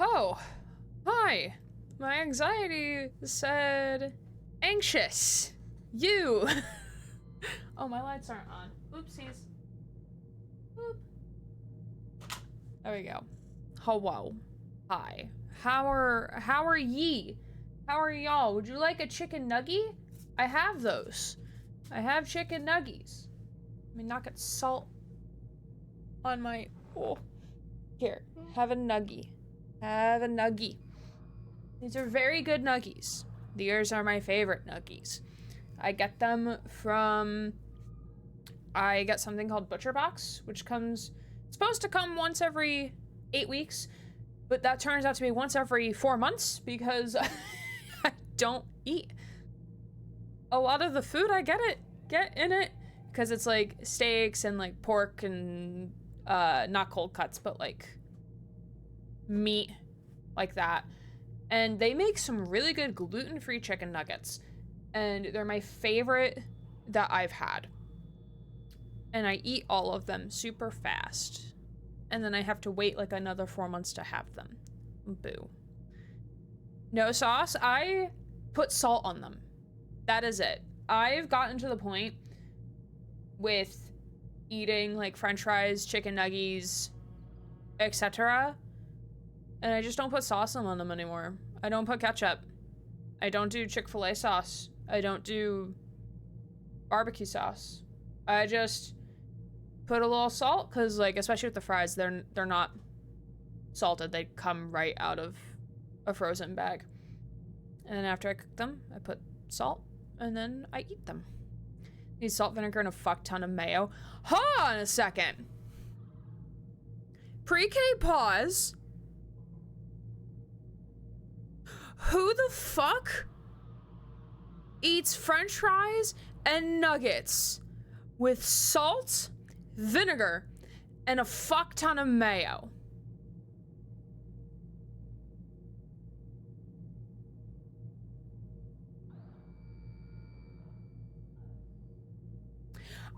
Oh, hi. My anxiety said anxious. You. Oh, my lights aren't on. Oopsies. Boop. There we go. Hello. Hi. How are ye? How are y'all? Would you like a chicken nuggie? I have those. I have chicken nuggies. Let me not get salt on my... Oh. Here, have a nuggie. Have a nuggie. These are very good nuggies. These are my favorite nuggies. I get them from... I get something called Butcher Box, which comes... It's supposed to come once every 8 weeks, but that turns out to be once every 4 months because I don't eat a lot of the food I get in it, because it's like steaks and like pork and not cold cuts, but like meat like that. And they make some really good gluten-free chicken nuggets, and they're my favorite that I've had. And I eat all of them super fast, and then I have to wait like another 4 months to have them. Boo. No sauce. I put salt on them. That is it. I've gotten to the point with eating like french fries, chicken nuggies, etc., and I just don't put sauce on them anymore. I don't put ketchup. I don't do Chick-fil-A sauce. I don't do barbecue sauce. I just put a little salt, because like, especially with the fries, they're not salted. They come right out of a frozen bag. And then after I cook them, I put salt, and then I eat them. Need salt, vinegar, and a fuck ton of mayo. Hold on a second. Pre-K pause. Who the fuck eats french fries and nuggets with salt, vinegar, and a fuck ton of mayo?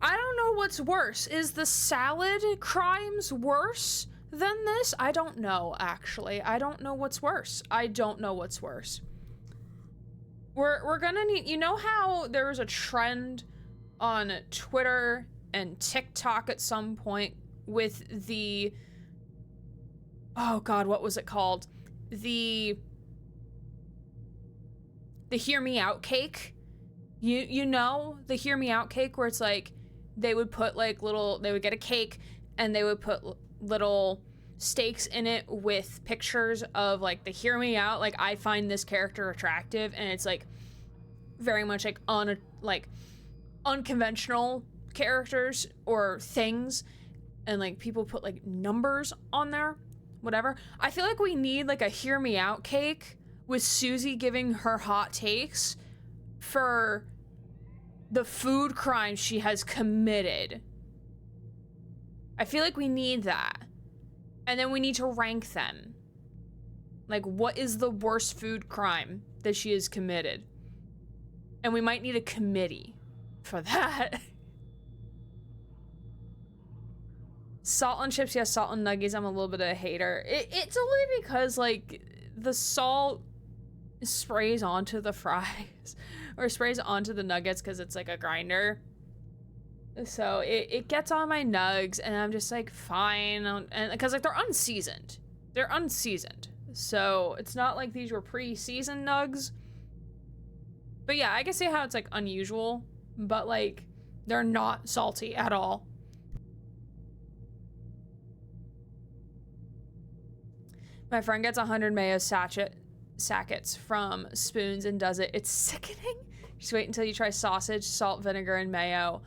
I don't know what's worse. Is the salad crimes worse than this? I don't know, actually. I don't know what's worse. I don't know what's worse. We're gonna need... You know how there was a trend on Twitter and TikTok at some point with the... Oh god, what was it called? The Hear Me Out cake? You know, the Hear Me Out cake where it's like, they would put like they would get a cake and they would put little stakes in it with pictures of like the Hear Me Out, like I find this character attractive, and it's like very much like unconventional characters or things, and like people put like numbers on there, whatever. I feel like we need like a Hear Me Out cake with Susie giving her hot takes for the food crime she has committed. I feel like we need that. And then we need to rank them. Like, what is the worst food crime that she has committed? And we might need a committee for that. Salt on chips, yes, salt on nuggies. I'm a little bit of a hater. It's only because, like, the salt sprays onto the fries. Or sprays onto the nuggets because it's like a grinder. So it gets on my nugs, and I'm just like, fine. And because like they're unseasoned. They're unseasoned. So it's not like these were pre-seasoned nugs. But yeah, I can see how it's like unusual, but like they're not salty at all. My friend gets 100 mayo sackets from Spoons and does it. It's sickening. Just wait until you try sausage, salt, vinegar, and mayo.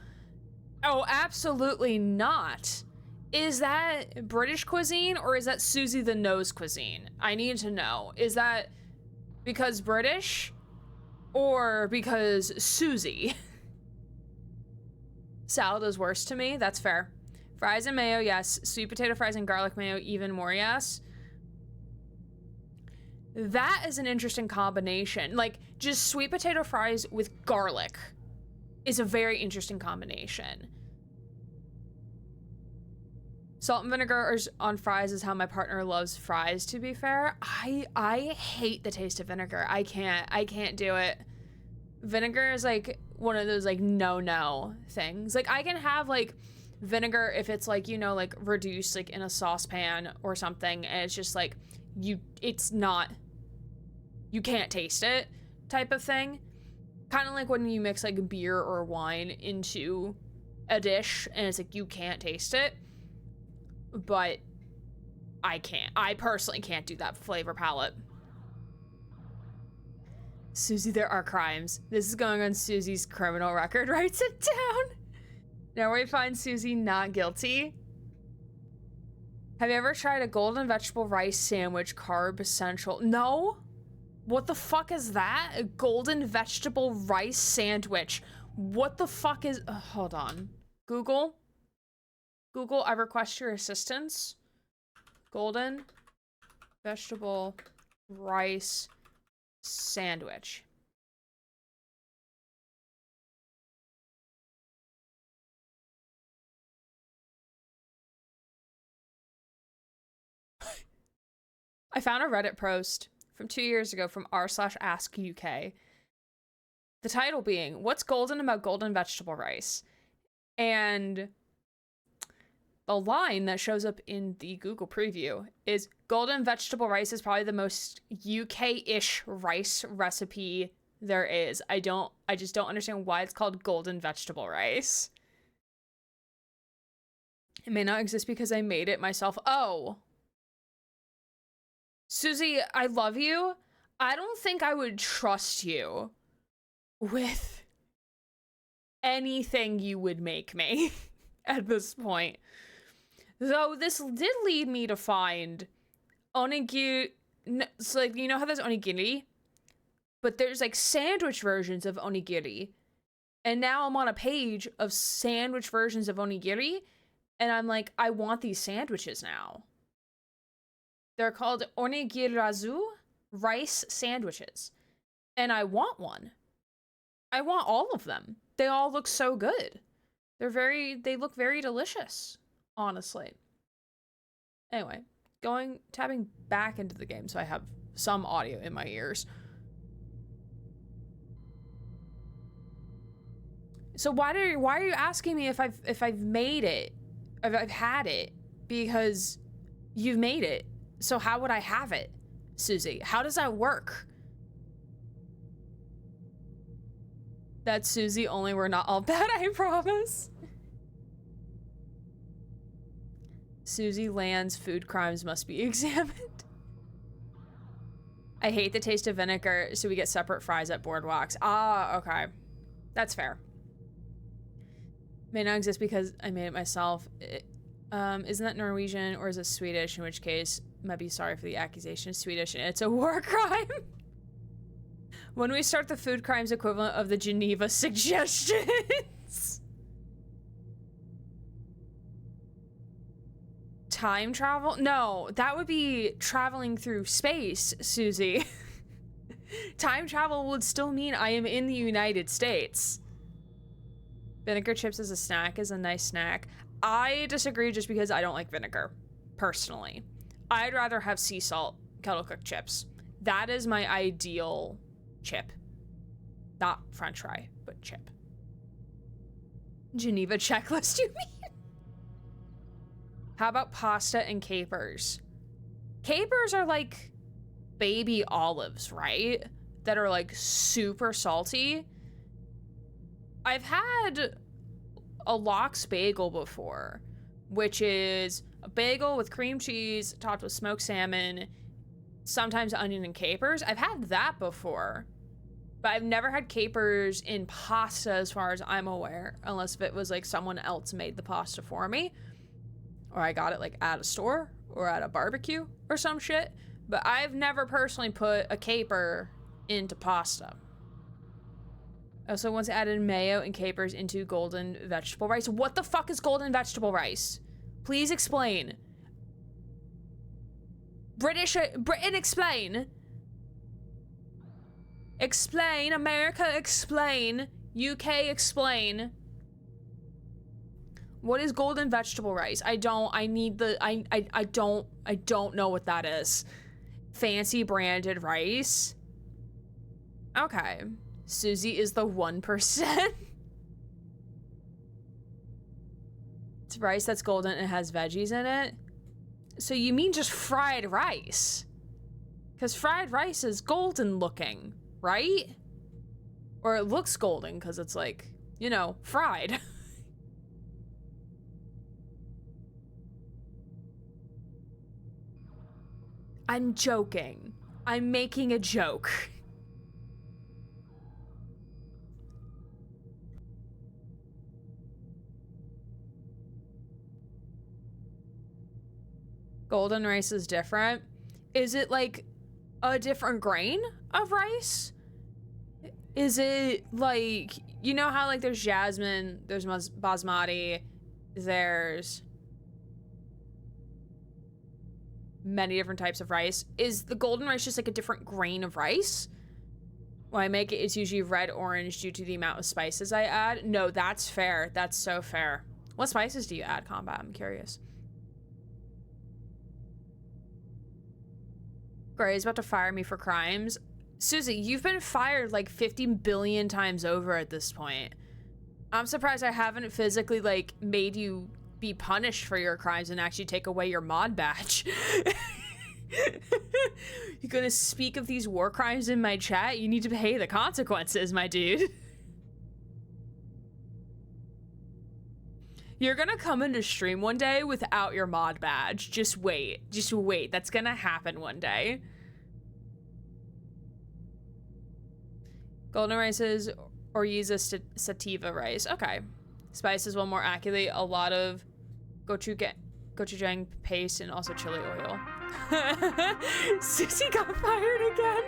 Oh, absolutely not. Is that British cuisine or is that Susie the Nose cuisine? I need to know. Is that because British or because Susie? Salad is worse to me. That's fair. Fries and mayo, yes. Sweet potato fries and garlic mayo, even more, yes. That is an interesting combination. Like, just sweet potato fries with garlic is a very interesting combination. Salt and vinegar on fries is how my partner loves fries, to be fair. I hate the taste of vinegar. I can't do it. Vinegar is like one of those like no things. Like I can have like vinegar if it's like, you know, like reduced like in a saucepan or something, and it's just like it's not, you can't taste it type of thing. Kind of like when you mix like beer or wine into a dish and it's like you can't taste it. But I personally can't do that flavor palette. Susie, there are crimes. This is going on Susie's criminal record. Writes it down. Now we find Susie not guilty. Have you ever tried a golden vegetable rice sandwich, carb essential? No? What the fuck is that? A golden vegetable rice sandwich. What the fuck is... hold on. Google, I request your assistance. Golden vegetable rice sandwich. I found a Reddit post from 2 years ago from r/askuk. The title being, "What's golden about golden vegetable rice?" And the line that shows up in the Google preview is, golden vegetable rice is probably the most UK-ish rice recipe there is. I just don't understand why it's called golden vegetable rice. It may not exist because I made it myself. Oh. Susie, I love you. I don't think I would trust you with anything you would make me at this point. Though this did lead me to find onigiri. So like, you know how there's onigiri? But there's like sandwich versions of onigiri. And now I'm on a page of sandwich versions of onigiri. And I'm like, I want these sandwiches now. They're called onigirazu rice sandwiches. And I want one. I want all of them. They all look so good. They look very delicious, honestly. Anyway, tapping back into the game so I have some audio in my ears. So why are you asking me if I've made it? If I've had it? Because you've made it. So how would I have it, Susie? How does that work? That's Susie, only we're not all bad, I promise. Susie Land's food crimes must be examined. I hate the taste of vinegar, so we get separate fries at Boardwalks. Ah, okay. That's fair. May not exist because I made it myself. Isn't that Norwegian or is it Swedish? In which case, might be sorry for the accusation. Swedish, and it's a war crime. When we start the food crimes equivalent of the Geneva suggestions. Time travel? No, that would be traveling through space, Susie. Time travel would still mean I am in the United States. Vinegar chips as a snack is a nice snack. I disagree just because I don't like vinegar, personally. I'd rather have sea salt kettle cooked chips. That is my ideal chip. Not french fry, but chip. Geneva checklist, you mean? How about pasta and capers? Capers are like baby olives, right? That are like super salty. I've had a lox bagel before, which is a bagel with cream cheese topped with smoked salmon, sometimes onion and capers. I've had that before, but I've never had capers in pasta as far as I'm aware, unless if it was like someone else made the pasta for me, or I got it like at a store or at a barbecue or some shit. But I've never personally put a caper into pasta. I also once added mayo and capers into golden vegetable rice. What the fuck is golden vegetable rice? Please explain. Britain, explain. Explain. America, explain. UK, explain. What is golden vegetable rice? I don't know what that is. Fancy branded rice. Okay. Susie is the 1%. It's rice that's golden and has veggies in it. So you mean just fried rice? Because fried rice is golden looking, right? Or it looks golden because it's like, you know, fried. I'm joking. I'm making a joke. Golden rice is different. Is it like a different grain of rice? Is it like, you know how like there's jasmine, there's basmati, there's many different types of rice. Is the golden rice just like a different grain of rice? When I make it, it's usually red orange due to the amount of spices I add. No, that's fair. That's so fair. What spices do you add, Combat? I'm curious. Gray's about to fire me for crimes. Susie, you've been fired like 50 billion times over at this point. I'm surprised I haven't physically like made you be punished for your crimes and actually take away your mod badge. You're gonna speak of these war crimes in my chat? You need to pay the consequences, my dude. You're gonna come into stream one day without your mod badge. Just wait. Just wait. That's gonna happen one day. Golden rices or use a sativa rice. Okay. Spices, well, more accurately, a lot of gochujang paste and also chili oil. Susie got fired again.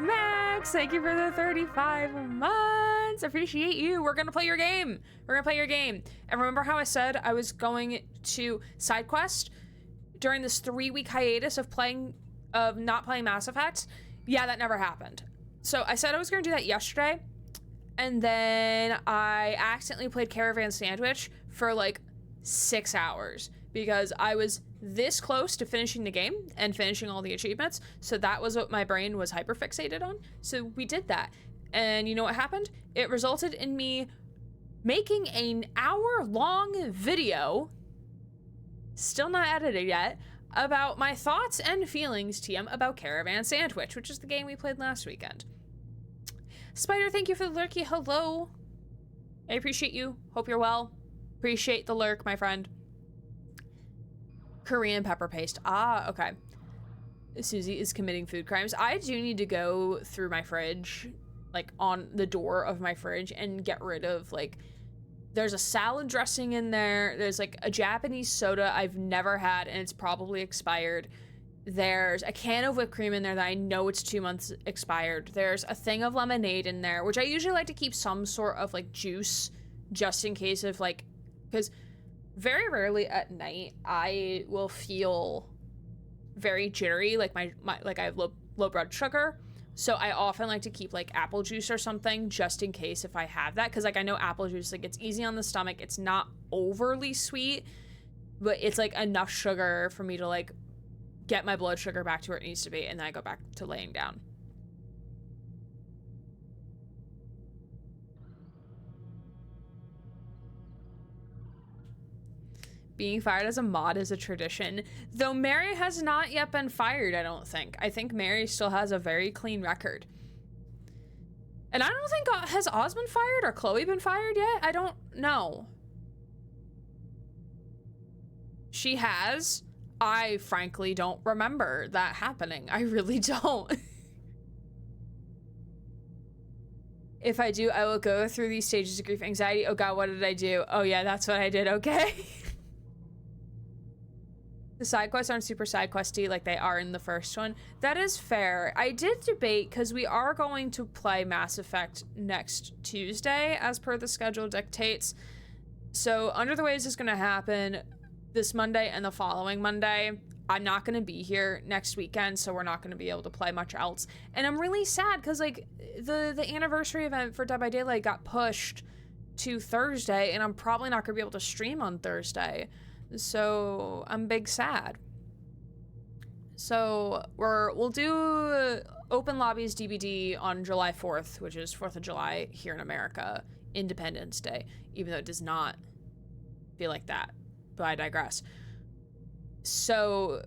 Max, thank you for the 35 months. Appreciate you. We're gonna play your game. We're gonna play your game. And remember how I said I was going to side quest during this 3-week hiatus of not playing Mass Effect? Yeah, that never happened. So I said I was gonna do that yesterday, and then I accidentally played Caravan Sandwich for like 6 hours because I was this close to finishing the game and finishing all the achievements. So that was what my brain was hyperfixated on. So we did that. And you know what happened? It resulted in me making an hour-long video, still not edited yet, about my thoughts and feelings, TM, about Caravan Sandwich, which is the game we played last weekend. Spider, thank you for the lurky. Hello. I appreciate you. Hope you're well. Appreciate the lurk, my friend. Korean pepper paste. Ah, okay. Susie is committing food crimes. I do need to go through my fridge, like on the door of my fridge, and get rid of like, there's a salad dressing in there. There's like a Japanese soda I've never had and it's probably expired. There's a can of whipped cream in there that I know it's 2 months expired. There's a thing of lemonade in there, which I usually like to keep some sort of like juice just in case of like, because very rarely at night I will feel very jittery, like my like I have low blood sugar. So I often like to keep like apple juice or something just in case if I have that, because like I know apple juice, like it's easy on the stomach, it's not overly sweet, but it's like enough sugar for me to like get my blood sugar back to where it needs to be, and then I go back to laying down. Being fired as a mod is a tradition, though Mary has not yet been fired, I don't think. I think Mary still has a very clean record. And I don't think, has Oz been fired or Chloe been fired yet? I don't know. She has. I frankly don't remember that happening. I really don't. If I do, I will go through these stages of grief anxiety. Oh God, what did I do? Oh yeah, that's what I did, okay. The side quests aren't super side questy like they are in the first one. That is fair. I did debate, because we are going to play Mass Effect next Tuesday, as per the schedule dictates. So Under the Waves is going to happen this Monday and the following Monday. I'm not going to be here next weekend, so we're not going to be able to play much else. And I'm really sad, because like the anniversary event for Dead by Daylight got pushed to Thursday, and I'm probably not gonna be able to stream on Thursday. So I'm big sad. So we'll do Open Lobbies DBD on July 4th, which is 4th of July here in America, Independence Day, even though it does not feel like that, but I digress. So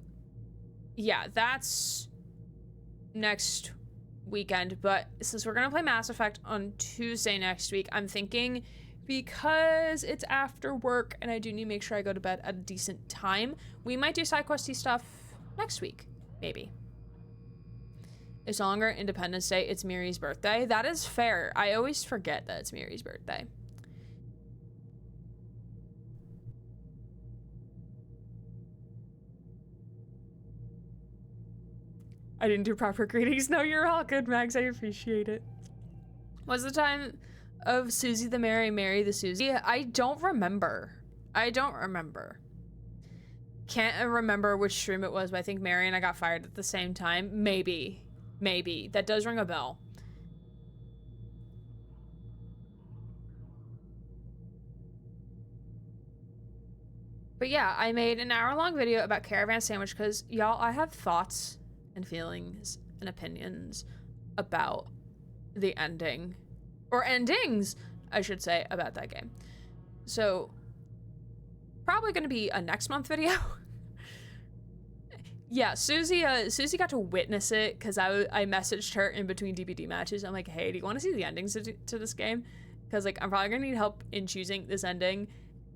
yeah, that's next weekend, but since we're gonna play Mass Effect on Tuesday next week, I'm thinking, because it's after work and I do need to make sure I go to bed at a decent time, we might do side questy stuff next week, maybe. It's no longer Independence Day, it's Miri's birthday. That is fair. I always forget that it's Miri's birthday. I didn't do proper greetings. No, you're all good, Max. I appreciate it. What's the time of Susie the Mary the Susie? I don't remember. Can't remember which stream it was, but I think Mary and I got fired at the same time. Maybe. That does ring a bell. But yeah, I made an hour-long video about Caravan Sandwich because, y'all, I have thoughts and feelings and opinions about the ending. Or endings, I should say, about that game. So, probably gonna be a next month video. Yeah, Susie got to witness it because I messaged her in between DBD matches. I'm like, hey, do you want to see the endings to this game? Because like I'm probably gonna need help in choosing this ending.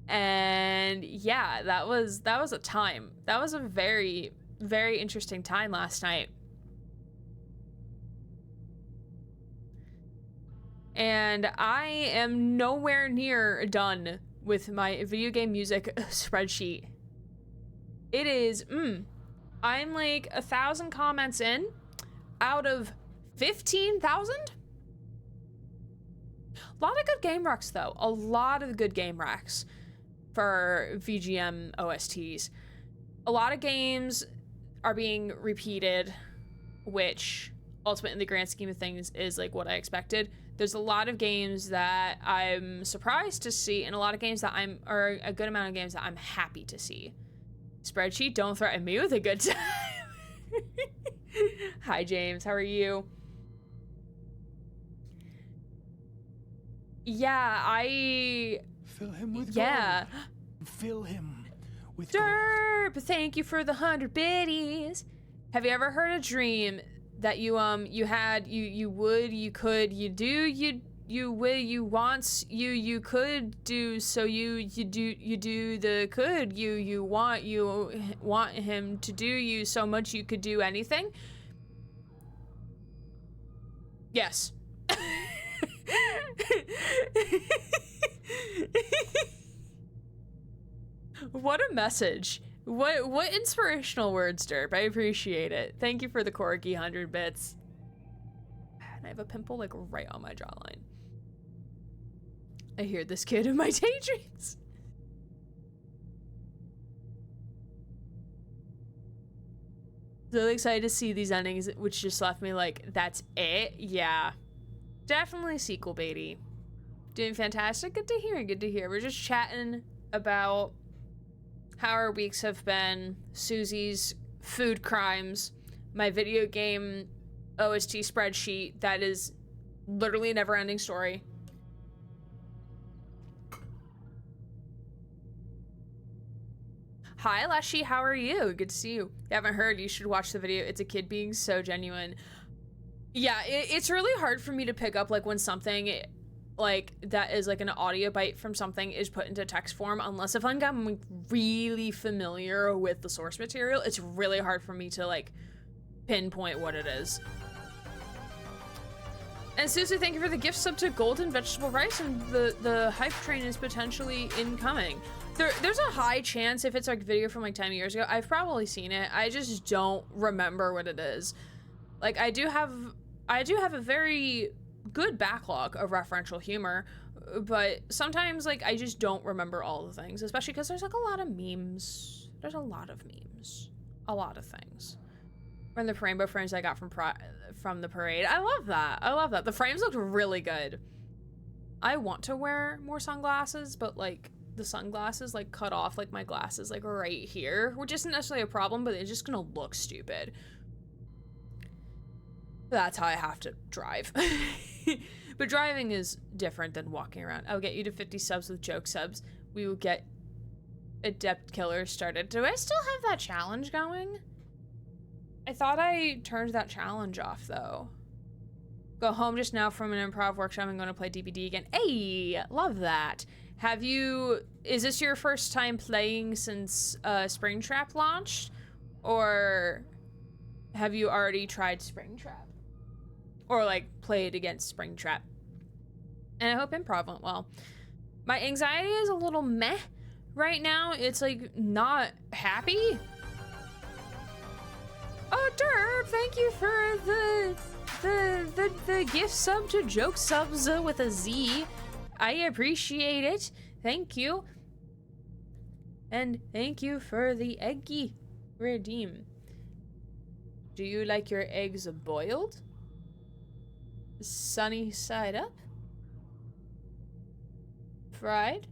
And yeah, that was a time. That was a very, very interesting time last night. And I am nowhere near done with my video game music spreadsheet. It is, I'm like 1,000 comments in out of 15,000? A lot of good game recs though. A lot of good game recs for VGM OSTs. A lot of games are being repeated, which ultimately in the grand scheme of things is like what I expected. There's a lot of games that I'm surprised to see, and a lot of games that or a good amount of games that I'm happy to see. Spreadsheet, don't threaten me with a good time. Hi, James. How are you? Yeah, Fill him with gold. Fill him with Derp, gold. Thank you for the 100 biddies. Have you ever heard a dream that you had, you would, you could, you do, you will, you wants, you could do, so you do the could, you want him to do you so much you could do anything? Yes. What a message. What inspirational words, Derp. I appreciate it. Thank you for the Corgi 100 bits. And I have a pimple like right on my jawline. I hear this kid in my daydreams. Really excited to see these endings, which just left me like, that's it? Yeah. Definitely sequel baity. Doing fantastic. Good to hear. We're just chatting about how our weeks have been, Susie's food crimes, my video game OST spreadsheet that is literally a never-ending story. Hi, Leshy, how are you? Good to see you. If you haven't heard, you should watch the video. It's a kid being so genuine. Yeah, it's really hard for me to pick up like when something like that is like an audio bite from something is put into text form, unless if I'm like, really familiar with the source material. It's really hard for me to like pinpoint what it is. And Susie, thank you for the gift sub to Golden Vegetable Rice, and the hype train is potentially incoming. There's a high chance if it's like a video from like 10 years ago, I've probably seen it. I just don't remember what it is. Like I do have a very good backlog of referential humor, but sometimes like I just don't remember all the things, especially because there's like a lot of memes. There's a lot of things. From the rainbow frames I got from the parade. I love that. The frames looked really good. I want to wear more sunglasses, but like the sunglasses like cut off like my glasses like right here, which isn't necessarily a problem, but it's just gonna look stupid. That's how I have to drive. But driving is different than walking around. I'll get you to 50 subs with joke subs. We will get Adept Killer started. Do I still have that challenge going? I thought I turned that challenge off though. Go home just now from an improv workshop. I'm going to play DBD again. Hey, love that. Have you, is this your first time playing since Springtrap launched? Or have you already tried Springtrap? Or like played against Springtrap? And I hope improv went well. My anxiety is a little meh right now. It's like not happy. Oh, Derp, thank you for the gift sub to joke subs with a Z. I appreciate it. Thank you. And thank you for the eggy redeem. Do you like your eggs boiled? Sunny side up? Fried?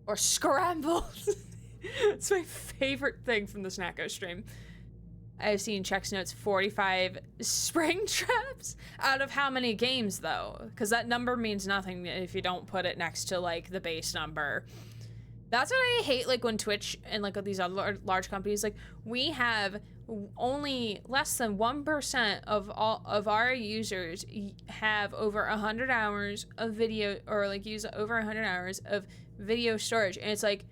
Or scrambled? It's my favorite thing from the Snacko stream. I've seen Chex Notes 45 spring traps. Out of how many games though? Because that number means nothing if you don't put it next to like the base number. That's what I hate, like when Twitch and like these other large companies, like we have only less than 1% of all of our users have over 100 hours of video, or like use over 100 hours of video storage. And it's like,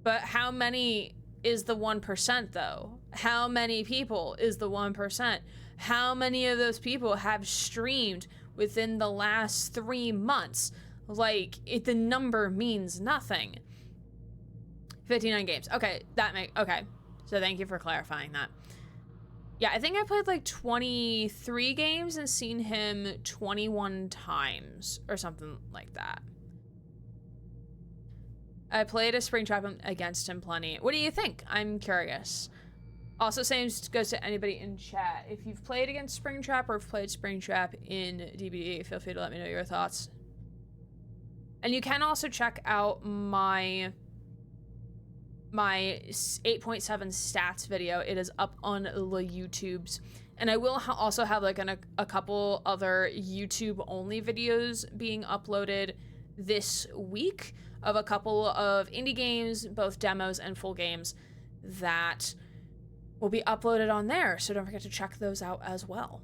but how many is the 1% though? How many people is the 1%? How many of those people have streamed within the last 3 months? Like, the number means nothing. 59 games. Okay, okay. So thank you for clarifying that. Yeah, I think I played like 23 games and seen him 21 times or something like that. I played a Springtrap against him plenty. What do you think? I'm curious. Also, same goes to anybody in chat. If you've played against Springtrap or have played Springtrap in DBD, feel free to let me know your thoughts. And you can also check out my 8.7 stats video. It is up on the YouTubes. And I will also have like a couple other YouTube only videos being uploaded this week of a couple of indie games, both demos and full games, that will be uploaded on there. So don't forget to check those out as well.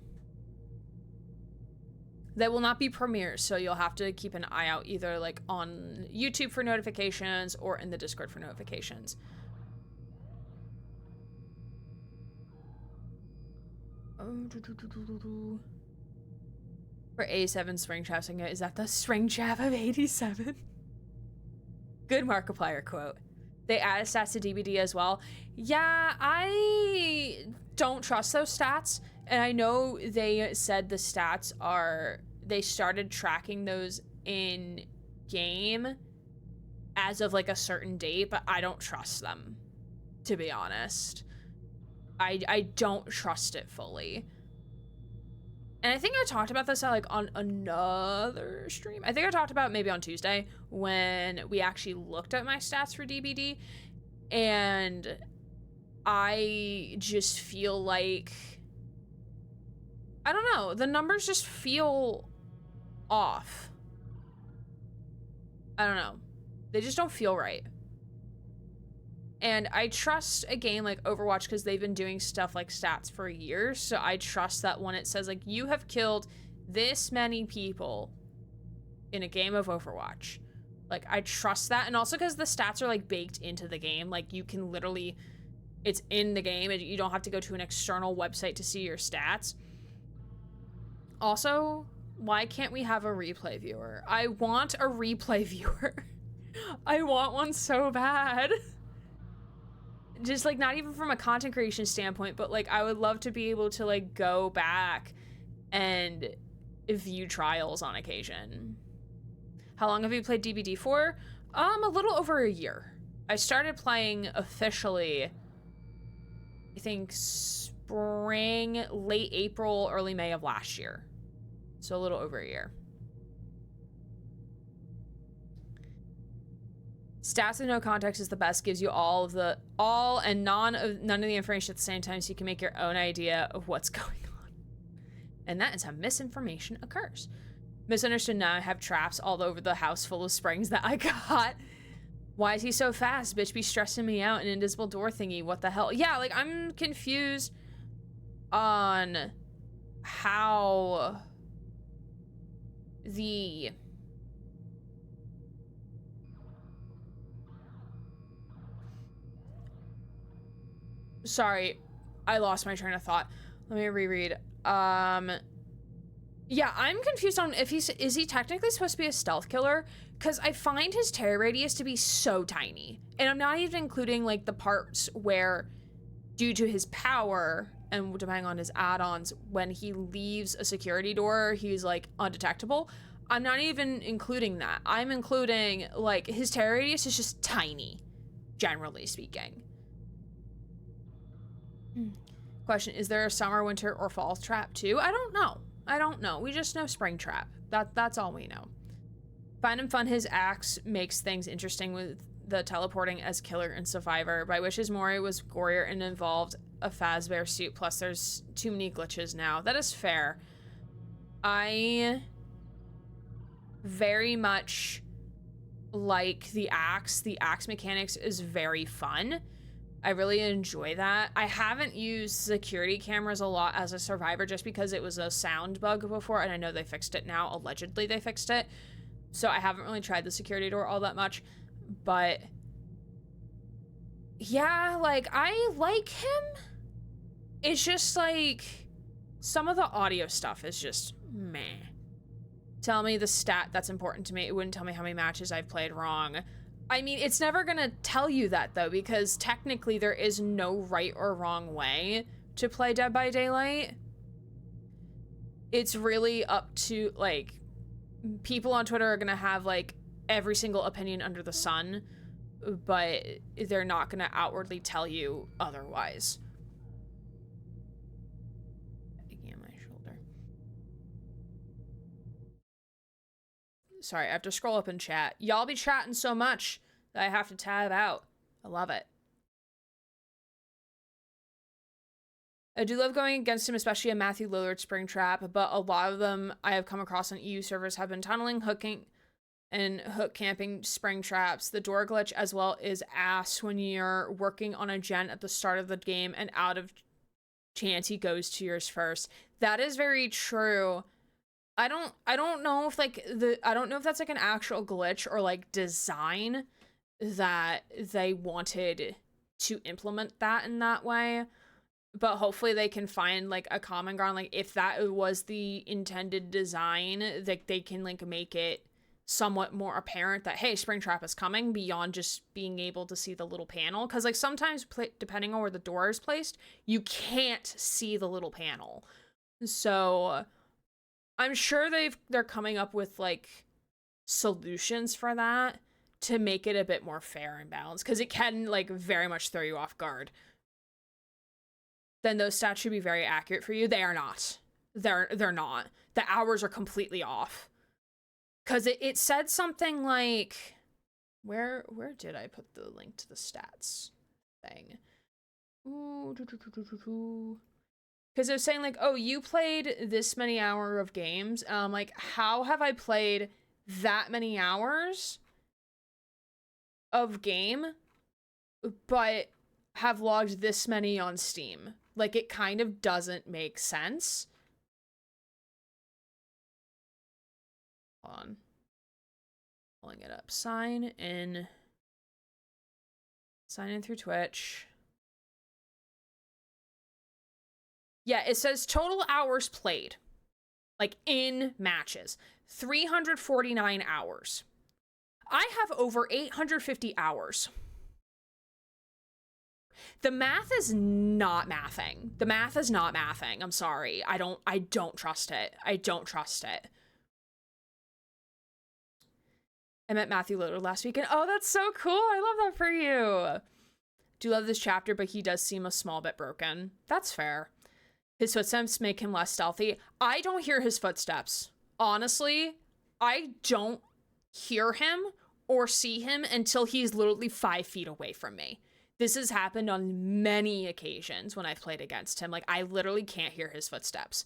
They will not be premieres, so you'll have to keep an eye out either like on YouTube for notifications or in the Discord for notifications. For 87 Springtrap, is that the Springtrap of 87? Good Markiplier quote. They added stats to DBD as well. Yeah, I don't trust those stats. And I know they said the stats are, they started tracking those in game as of like a certain date, but I don't trust them, to be honest. I don't trust it fully. And I think I talked about this like on another stream. I think I talked about maybe on Tuesday when we actually looked at my stats for DBD, and I just feel like, I don't know, the numbers just feel off. I don't know. They just don't feel right. And I trust a game like Overwatch because they've been doing stuff like stats for years. So I trust that when it says like, you have killed this many people in a game of Overwatch. Like, I trust that. And also because the stats are like baked into the game. Like, you can literally, it's in the game and you don't have to go to an external website to see your stats. Also, why can't we have a replay viewer? I want a replay viewer. I want one so bad. Just like, not even from a content creation standpoint, but like, I would love to be able to like go back and view trials on occasion. How long have you played DBD for? A little over a year. I started playing officially, I think spring, late April, early May of last year. So a little over a year. Stats with no context is the best, gives you all and none of the information at the same time, so you can make your own idea of what's going on. And that is how misinformation occurs. Misunderstood. Now I have traps all over the house full of springs that I got. Why is he so fast? Bitch be stressing me out. An invisible door thingy. What the hell? Yeah, like, I'm confused on how the... Sorry, I lost my train of thought. Let me reread. Yeah, I'm confused on if is he technically supposed to be a stealth killer? Because I find his terror radius to be so tiny. And I'm not even including, like, the parts where, due to his power, and depending on his add-ons, when he leaves a security door, he's, like, undetectable. I'm not even including that. I'm including, like, his terror radius is just tiny, generally speaking. Question, is there a summer, winter, or fall trap too? I don't know. I don't know. We just know spring trap. That's all we know. Find him fun. His axe makes things interesting with the teleporting as killer and survivor, by which his Mori was gorier and involved a Fazbear suit, plus there's too many glitches now. That is fair. I very much like the axe. The axe mechanics is very fun. I really enjoy that. I haven't used security cameras a lot as a survivor just because it was a sound bug before, and I know they fixed it now. Allegedly, they fixed it. So I haven't really tried the security door all that much. But yeah, like, I like him. It's just like some of the audio stuff is just meh. Tell me the stat that's important to me. It wouldn't tell me how many matches I've played wrong. I mean, it's never gonna tell you that, though, because technically there is no right or wrong way to play Dead by Daylight. It's really up to, like, people on Twitter are gonna have, like, every single opinion under the sun, but they're not gonna outwardly tell you otherwise. Picking at my shoulder. Sorry, I have to scroll up in chat. Y'all be chatting so much that I have to tab out. I love it. I do love going against him, especially a Matthew Lillard Springtrap, but a lot of them I have come across on EU servers have been tunneling, hooking, and hook camping Springtraps. The door glitch as well is ass when you're working on a gen at the start of the game and out of chance he goes to yours first. That is very true. I don't know if, like, I don't know if that's, like, an actual glitch or, like, design that they wanted to implement that in that way, but hopefully they can find, like, a common ground. Like, if that was the intended design, that they can, like, make it somewhat more apparent that, hey, Springtrap is coming, beyond just being able to see the little panel. Because, like, sometimes depending on where the door is placed, you can't see the little panel. So I'm sure they're coming up with, like, solutions for that to make it a bit more fair and balanced, because it can, like, very much throw you off guard. Then those stats should be very accurate for you. They are not. They're not. The hours are completely off. Because it said something like, where did I put the link to the stats thing? Because it was saying, like, oh, you played this many hours of games. Like, how have I played that many hours of game, but have logged this many on Steam? Like, it kind of doesn't make sense. Hold on. Pulling it up. Sign in through Twitch. Yeah, it says total hours played, like, in matches, 349 hours. I have over 850 hours. The math is not mathing. The math is not mathing. I'm sorry. I don't trust it. I don't trust it. I met Matthew Lillard last weekend. Oh, that's so cool. I love that for you. Do love this chapter, but he does seem a small bit broken. That's fair. His footsteps make him less stealthy. I don't hear his footsteps. Honestly, I don't hear him or see him until he's literally 5 feet away from me. This has happened on many occasions when I've played against him. Like, I literally can't hear his footsteps.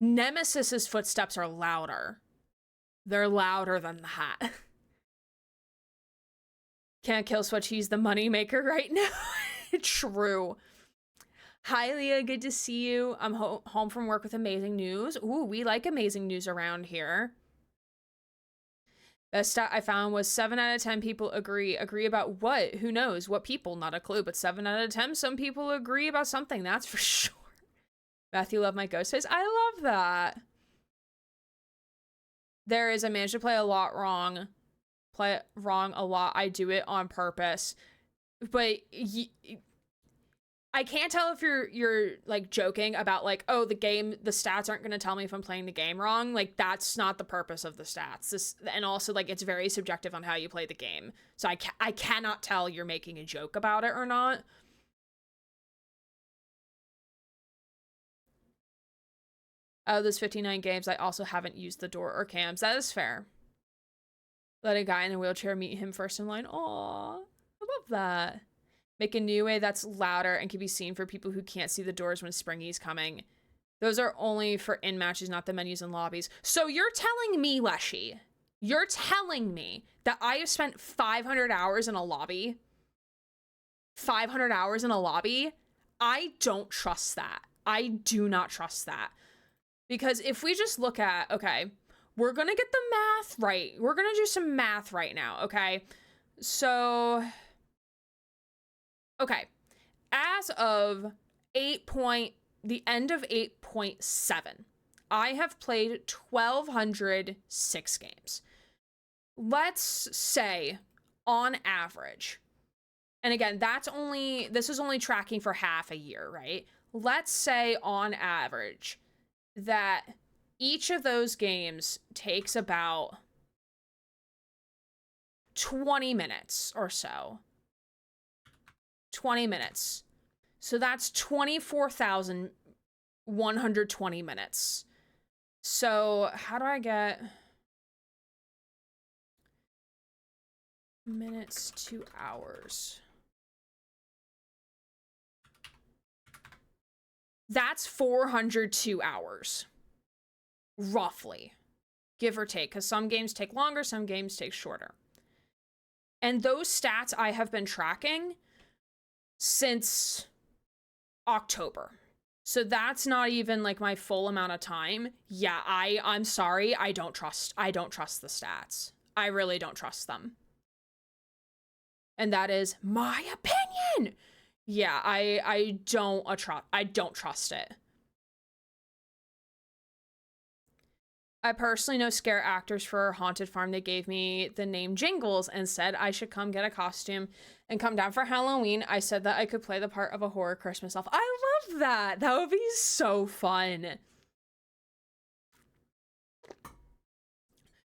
Nemesis's footsteps are louder. They're louder than that. Can't kill switch, he's the money maker right now. True. Hi, Leah, good to see you. I'm home from work with amazing news. Ooh, we like amazing news around here. Best stat I found was 7 out of 10 people agree. Agree about what? Who knows? What people? Not a clue, but 7 out of 10, some people agree about something, that's for sure. Matthew, love my ghost face. I love that. There is, I managed to play a lot wrong. Play it wrong a lot. I do it on purpose. But I can't tell if you're like joking about like, oh, the stats aren't going to tell me if I'm playing the game wrong. Like, that's not the purpose of the stats. And also, like, it's very subjective on how you play the game. So I cannot tell you're making a joke about it or not. Out of those 59 games, I also haven't used the door or cams. That is fair. Let a guy in a wheelchair meet him first in line. Aww, I love that. Make a new way that's louder and can be seen for people who can't see the doors when Springy's coming. Those are only for in matches, not the menus and lobbies. So you're telling me, Leshy, you're telling me that I have spent 500 hours in a lobby? 500 hours in a lobby? I don't trust that. I do not trust that. Because if we just look at, okay, we're going to get the math right. We're going to do some math right now, okay? So, okay. As of the end of 8.7, I have played 1,206 games. Let's say, on average, and again, this is only tracking for half a year, right? Let's say, on average, that each of those games takes about 20 minutes or so. 20 minutes. So that's 24,120 minutes. So how do I get minutes to hours? That's 402 hours. Roughly. Give or take. Because some games take longer, some games take shorter. And those stats I have been tracking since October. So that's not even like my full amount of time. Yeah, I'm sorry. I don't trust the stats. I really don't trust them. And that is my opinion. Yeah, I don't trust it. I personally know scare actors for Haunted Farm. They gave me the name Jingles and said I should come get a costume and come down for Halloween. I said that I could play the part of a horror Christmas elf. I love that. That would be so fun.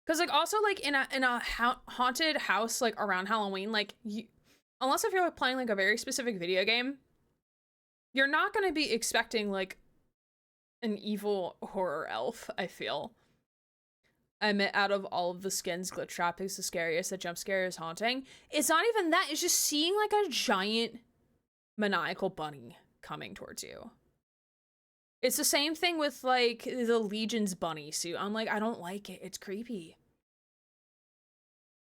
Because like also like in a haunted house like around Halloween, like unless if you're like, playing like a very specific video game, you're not going to be expecting like an evil horror elf, I feel. I admit out of all of the skins, glitch trap is the scariest. The jump scare is haunting. It's not even that. It's just seeing like a giant maniacal bunny coming towards you. It's the same thing with like the Legion's bunny suit. I'm like, I don't like it. It's creepy.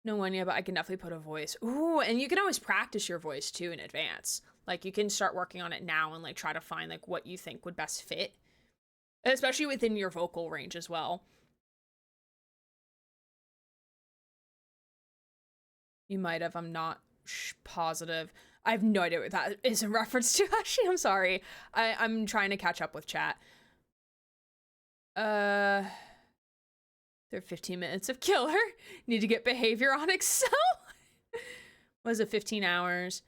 No one yet, but I can definitely put a voice. Ooh, and you can always practice your voice too in advance. Like you can start working on it now and like try to find like what you think would best fit. Especially within your vocal range as well. You might have, I'm not positive. I have no idea what that is in reference to, actually. I'm sorry. I'm trying to catch up with chat. There are 15 minutes of killer. Need to get behavior on Excel. Was it 15 hours?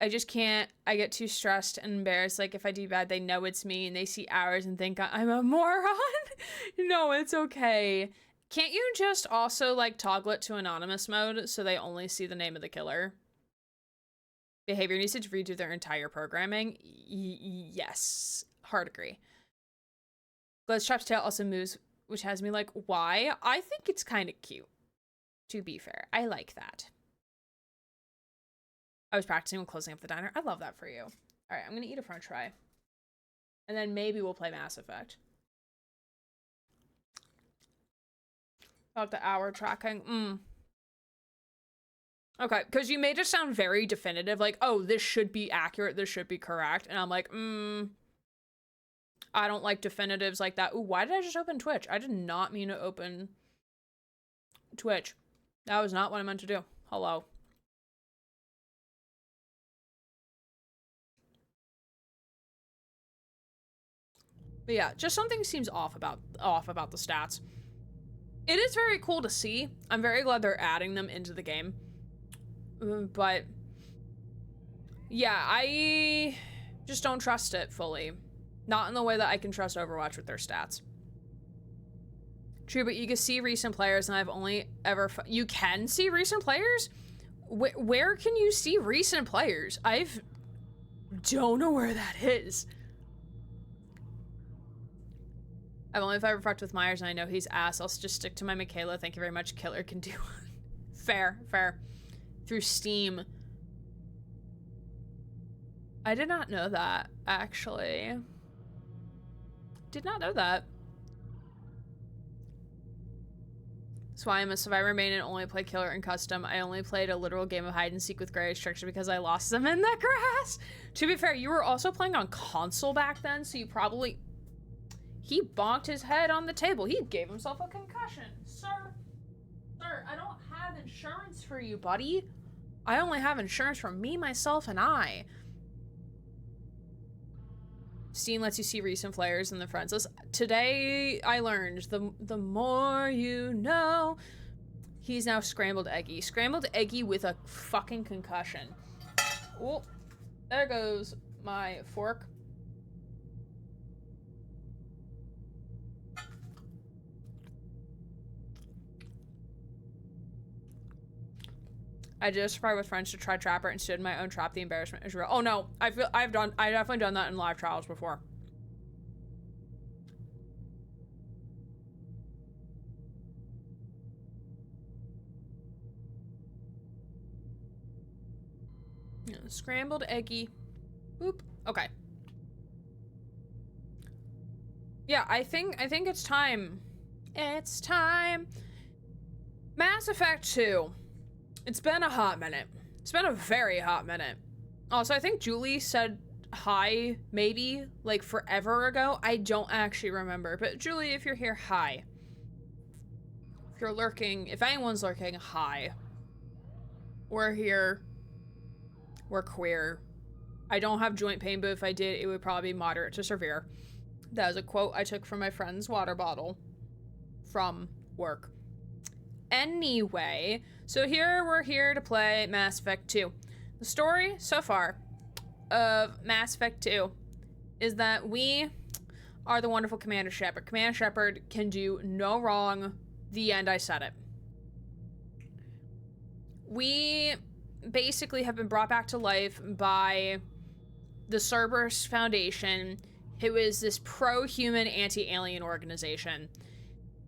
I just can't. I get too stressed and embarrassed. Like if I do bad, they know it's me and they see hours and think I'm a moron. No, it's okay. Can't you just also like toggle it to anonymous mode so they only see the name of the killer? Behavior needs to redo their entire programming. Yes, hard agree. Glitch Trap's tail also moves, which has me like, why? I think it's kind of cute. To be fair, I like that. I was practicing when closing up the diner. I love that for you. All right, I'm gonna eat a french fry. And then maybe we'll play Mass Effect. About the hour tracking. Okay, because you made it sound very definitive, like, oh, this should be accurate, this should be correct. And I'm like, I don't like definitives like that. Ooh, why did I just open Twitch? I did not mean to open Twitch. That was not what I meant to do. Hello. But yeah, just something seems off about the stats. It is very cool to see. I'm very glad they're adding them into the game. But yeah, I just don't trust it fully. Not in the way that I can trust Overwatch with their stats. True, but you can see recent players, and I've only ever... You can see recent players? Where can you see recent players? Don't know where that is. I've only ever fucked with Myers, and I know he's ass. I'll just stick to my Michaela. Thank you very much. Killer can do fair. Through Steam. I did not know that, actually. Did not know that. That's why I'm a Survivor main and only play Killer and Custom. I only played a literal game of hide and seek with Gray Structure because I lost them in the grass. To be fair, you were also playing on console back then, so you probably... He bonked his head on the table. He gave himself a concussion. Sir, I don't have insurance for you, buddy. I only have insurance for me, myself, and I. Steam lets you see recent players in the friends list. Today, I learned the more you know. He's now Scrambled Eggy. Scrambled Eggy with a fucking concussion. Oh, there goes my fork. I just tried with friends to try Trapper and stood in my own trap. The embarrassment is real. Oh no, I've definitely done that in live trials before. Yeah, scrambled eggy. Boop. Okay. Yeah, I think it's time. It's time. Mass Effect 2. It's been a hot minute. It's been a very hot minute. Also, I think Julie said hi, maybe, like forever ago. I don't actually remember. But Julie, if you're here, hi. If you're lurking, if anyone's lurking, hi. We're here. We're queer. I don't have joint pain, but if I did, it would probably be moderate to severe. That was a quote I took from my friend's water bottle from work. Anyway, so we're here to play Mass Effect 2. The story so far of Mass Effect 2 is that we are the wonderful Commander Shepard. Commander Shepard can do no wrong. The end, I said it. We basically have been brought back to life by the Cerberus Foundation, who is this pro-human, anti-alien organization.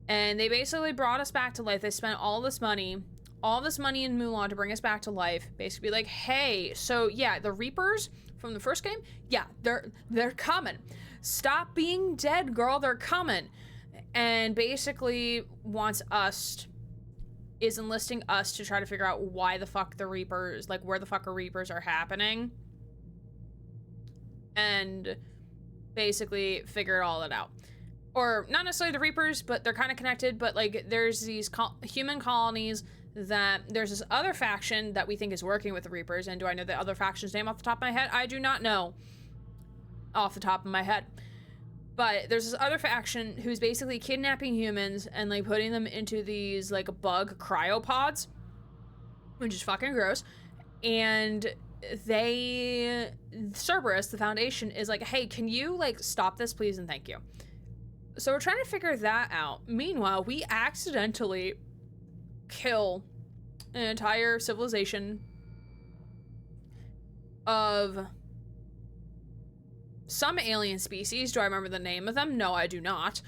And they basically brought us back to life. They spent all this money in Mulan to bring us back to life. Basically like, hey, so yeah, the Reapers from the first game, yeah, they're coming. Stop being dead, girl, they're coming. And basically is enlisting us to try to figure out why the fuck the Reapers, like where the fuck Reapers are happening. And basically figure all it out. Or not necessarily the Reapers, but they're kind of connected. But like, there's these human colonies that there's this other faction that we think is working with the Reapers. And do I know the other faction's name off the top of my head? I do not know off the top of my head. But there's this other faction who's basically kidnapping humans and like putting them into these like bug cryopods, which is fucking gross. And Cerberus, the Foundation, is like, hey, can you like stop this, please, and thank you. So we're trying to figure that out. Meanwhile, we accidentally kill an entire civilization of some alien species. Do I remember the name of them? No, I do not.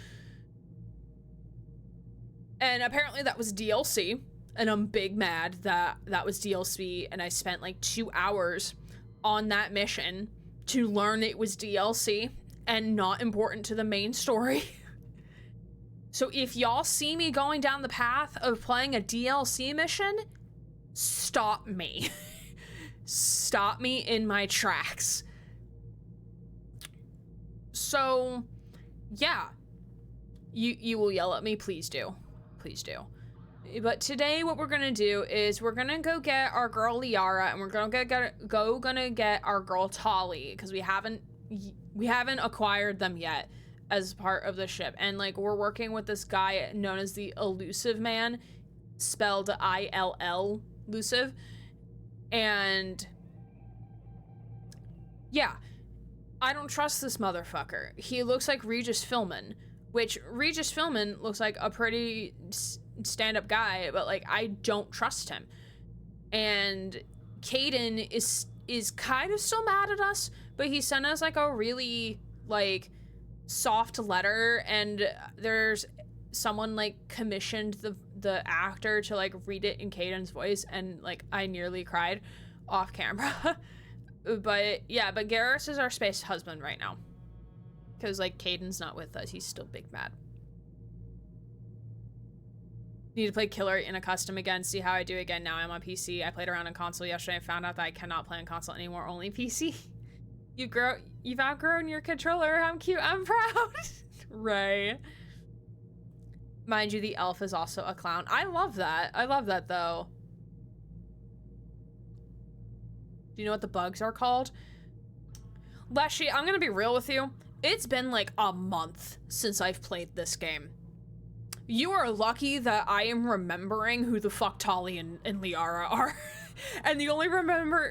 And apparently that was DLC. and I'm big mad that that was DLC and I spent like 2 hours on that mission to learn it was DLC and not important to the main story. So if y'all see me going down the path of playing a DLC mission, stop me. Stop me in my tracks. So, yeah. You will yell at me, please do. Please do. But today what we're gonna do is we're gonna go get our girl Liara and we're gonna get our girl Tali, because we haven't acquired them yet as part of the ship. And like we're working with this guy known as the Elusive Man, spelled ILL elusive. And yeah, I don't trust this motherfucker. He looks like Regis Philbin, which Regis Philbin looks like a pretty stand-up guy, but like I don't trust him. And Caden is kind of still mad at us, but he sent us like a really like soft letter, and there's someone like commissioned the actor to like read it in Caden's voice, and like I nearly cried off camera. But yeah, but Garrus is our space husband right now, because like Caden's not with us. He's still big mad. Need to play Killer in a custom again, see how I do again. Now I'm on PC. I played around on console yesterday and found out that I cannot play on console anymore, only PC. You've outgrown your controller. I'm cute. I'm proud. Right. Mind you, the elf is also a clown. I love that. I love that though. Do you know what the bugs are called? Leshy, I'm gonna be real with you. It's been like a month since I've played this game. You are lucky that I am remembering who the fuck Tali and Liara are. And the only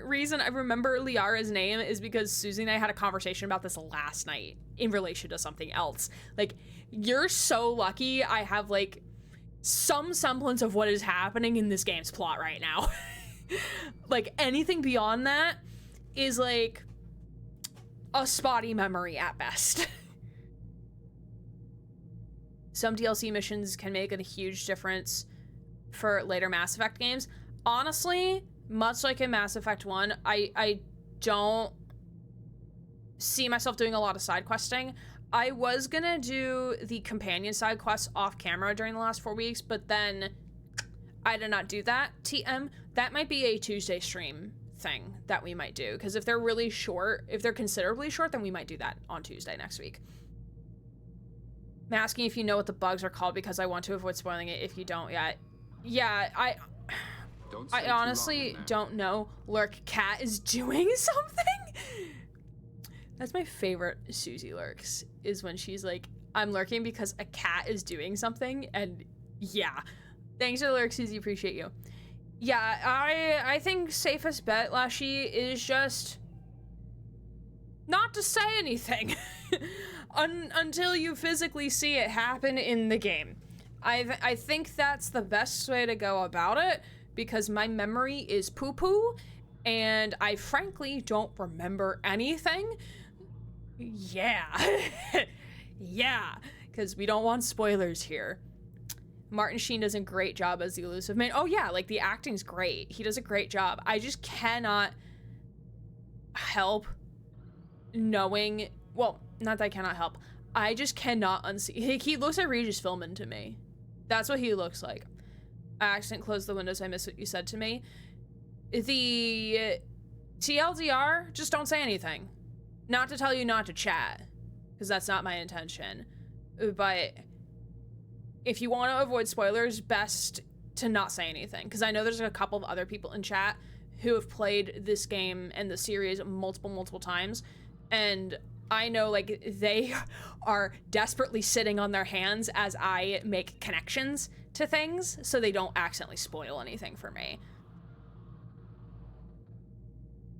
reason I remember Liara's name is because Susie and I had a conversation about this last night in relation to something else. Like, you're so lucky I have like some semblance of what is happening in this game's plot right now. Like, anything beyond that is like a spotty memory at best. Some DLC missions can make a huge difference for later Mass Effect games. Honestly, much like in Mass Effect 1, I don't see myself doing a lot of side questing. I was gonna do the companion side quests off camera during the last 4 weeks, but then I did not do that. TM, that might be a Tuesday stream thing that we might do, because if they're really short, if they're considerably short, then we might do that on Tuesday next week. I'm asking if you know what the bugs are called because I want to avoid spoiling it if you don't yet. Yeah, I honestly don't know. Lurk Cat is doing something? That's my favorite Susie lurks, is when she's like, I'm lurking because a cat is doing something, and yeah. Thanks for the lurk, Susie, appreciate you. Yeah, I think safest bet, Lashy, is just not to say anything. Until you physically see it happen in the game. I think that's the best way to go about it, because my memory is poo-poo, and I frankly don't remember anything. Yeah. Yeah, because we don't want spoilers here. Martin Sheen does a great job as the Elusive Man. Oh yeah, like the acting's great. He does a great job. I just cannot help knowing, well, not that I cannot help. I just cannot unsee. He looks like Regis Philbin to me. That's what he looks like. I accidentally closed the windows. I missed what you said to me. The TLDR, just don't say anything. Not to tell you not to chat, because that's not my intention. But if you want to avoid spoilers, best to not say anything, because I know there's a couple of other people in chat who have played this game and the series multiple times, and I know like they are desperately sitting on their hands as I make connections to things so they don't accidentally spoil anything for me.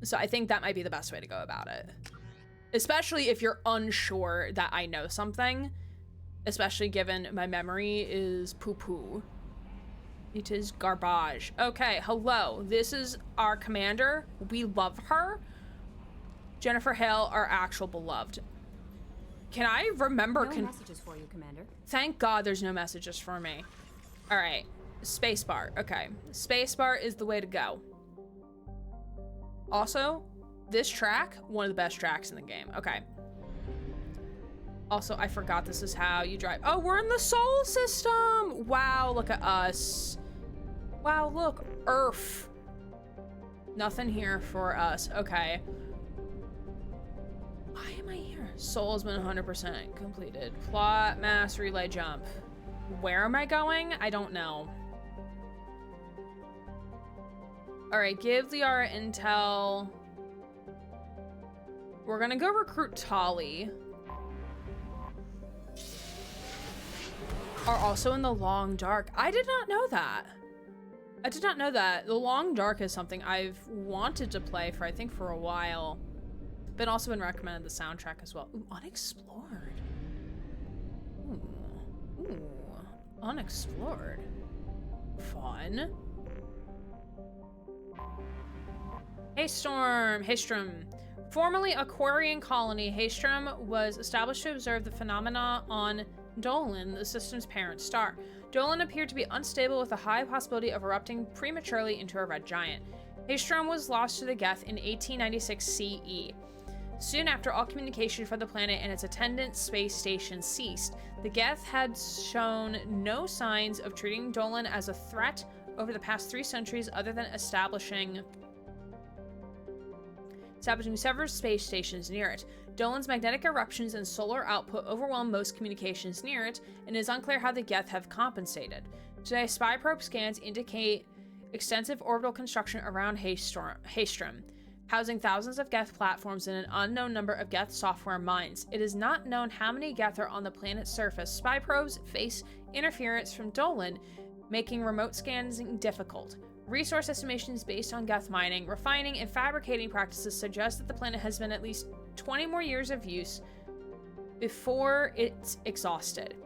So I think that might be the best way to go about it. Especially if you're unsure that I know something, especially given my memory is poo-poo. It is garbage. Okay, hello. This is our commander. We love her. Jennifer Hale, our actual beloved. Can I remember? No messages for you, Commander. Thank God there's no messages for me. All right. Spacebar. Okay. Spacebar is the way to go. Also, this track, one of the best tracks in the game. Okay. Also, I forgot this is how you drive. Oh, we're in the Sol system. Wow, look at us. Wow, look. Earth. Nothing here for us. Okay. Why am I here? Sol has been 100% completed. Plot, mass, relay, jump. Where am I going? I don't know. All right, give Liara intel. We're gonna go recruit Tali. Are also in the Long Dark. I did not know that. I did not know that. The Long Dark is something I've wanted to play for, I think, for a while. Been also been recommended the soundtrack as well. Ooh, unexplored. Ooh, unexplored. Fun. Haystrom. Formerly a Quarian colony, Haystrom was established to observe the phenomena on Dolan, the system's parent star. Dolan appeared to be unstable with a high possibility of erupting prematurely into a red giant. Haystrom was lost to the Geth in 1896 CE. Soon after, all communication for the planet and its attendant space station ceased. The Geth had shown no signs of treating Dolan as a threat over the past 3 centuries other than establishing several space stations near it. Dolan's magnetic eruptions and solar output overwhelm most communications near it, and it is unclear how the Geth have compensated. Today, spy probe scans indicate extensive orbital construction around Haystrom, housing thousands of Geth platforms and an unknown number of Geth software mines. It is not known how many Geth are on the planet's surface. Spy probes face interference from Dolan, making remote scanning difficult. Resource estimations based on Geth mining, refining, and fabricating practices suggest that the planet has been at least 20 more years of use before it's exhausted.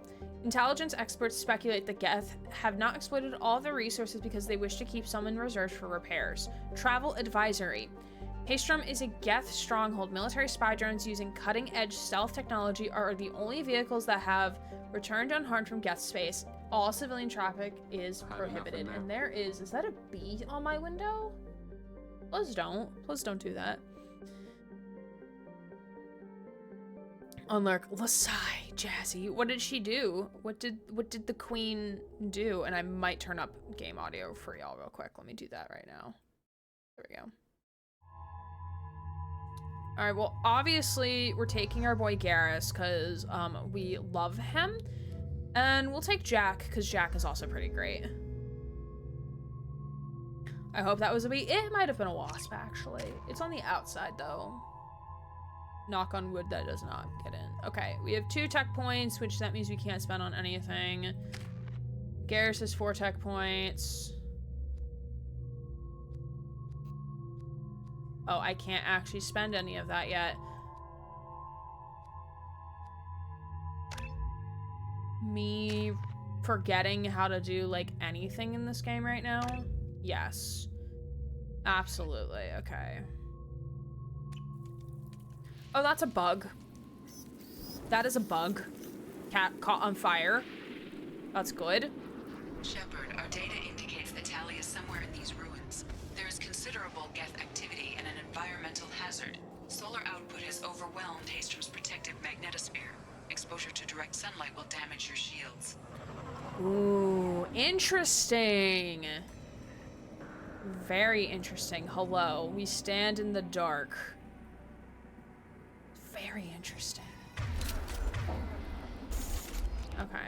Intelligence experts speculate that Geth have not exploited all of their resources because they wish to keep some in reserve for repairs. Travel advisory. Haystrom is a Geth stronghold. Military spy drones using cutting-edge stealth technology are the only vehicles that have returned unharmed from Geth space. All civilian traffic is prohibited. And there is that a bee on my window? Please don't do that. Unlurk, Lasai, Jazzy. What did she do? What did the queen do? And I might turn up game audio for y'all real quick. Let me do that right now. There we go. All right, well, obviously we're taking our boy Garrus because we love him. And we'll take Jack because Jack is also pretty great. I hope that was a bee. It might have been a wasp, actually. It's on the outside, though. Knock on wood, that does not get in. Okay, we have 2 tech points, which that means we can't spend on anything. Garrus has 4 tech points. Oh, I can't actually spend any of that yet. Me forgetting how to do, like, anything in this game right now? Yes. Absolutely, okay. Oh, that's a bug. That is a bug. Cat caught on fire. That's good. Shepard, our data indicates that Tali is somewhere in these ruins. There is considerable Geth activity and an environmental hazard. Solar output has overwhelmed Haystrom's protective magnetosphere. Exposure to direct sunlight will damage your shields. Ooh, interesting. Very interesting. Hello, we stand in the dark. Very interesting. Okay.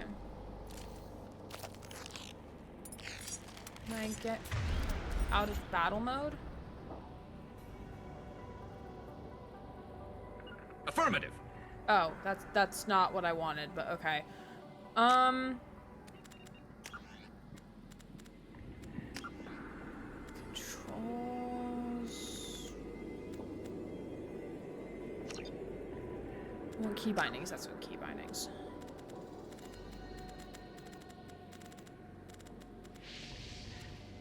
Can I get out of battle mode? Affirmative. Oh, that's not what I wanted, but okay. Controls. Well, key bindings, that's what key bindings.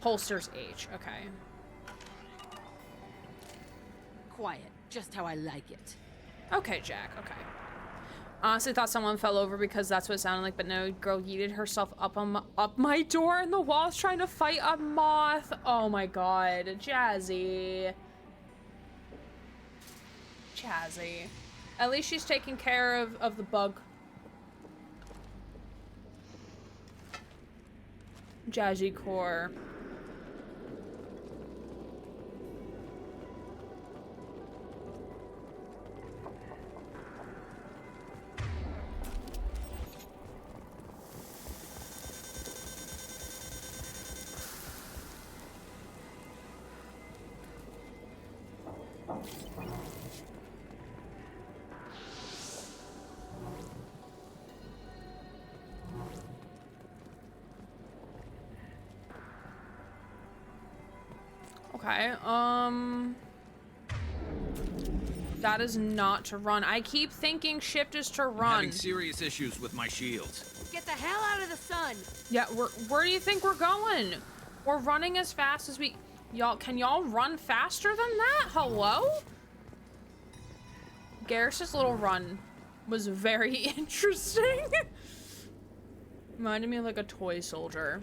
Holsters H, okay. Quiet, just how I like it. Okay, Jack, okay. Honestly thought someone fell over because that's what it sounded like, but no, girl yeeted herself up my door and the wall's trying to fight a moth. Oh my god, Jazzy. Jazzy. At least she's taking care of the bug. Jazzy core. Okay, that is not to run. I keep thinking shift is to run. I'm having serious issues with my shields. Get the hell out of the sun! Yeah, where do you think we're going? We're running as fast as we... Can y'all run faster than that? Hello? Garrus's little run was very interesting. Reminded me of like a toy soldier.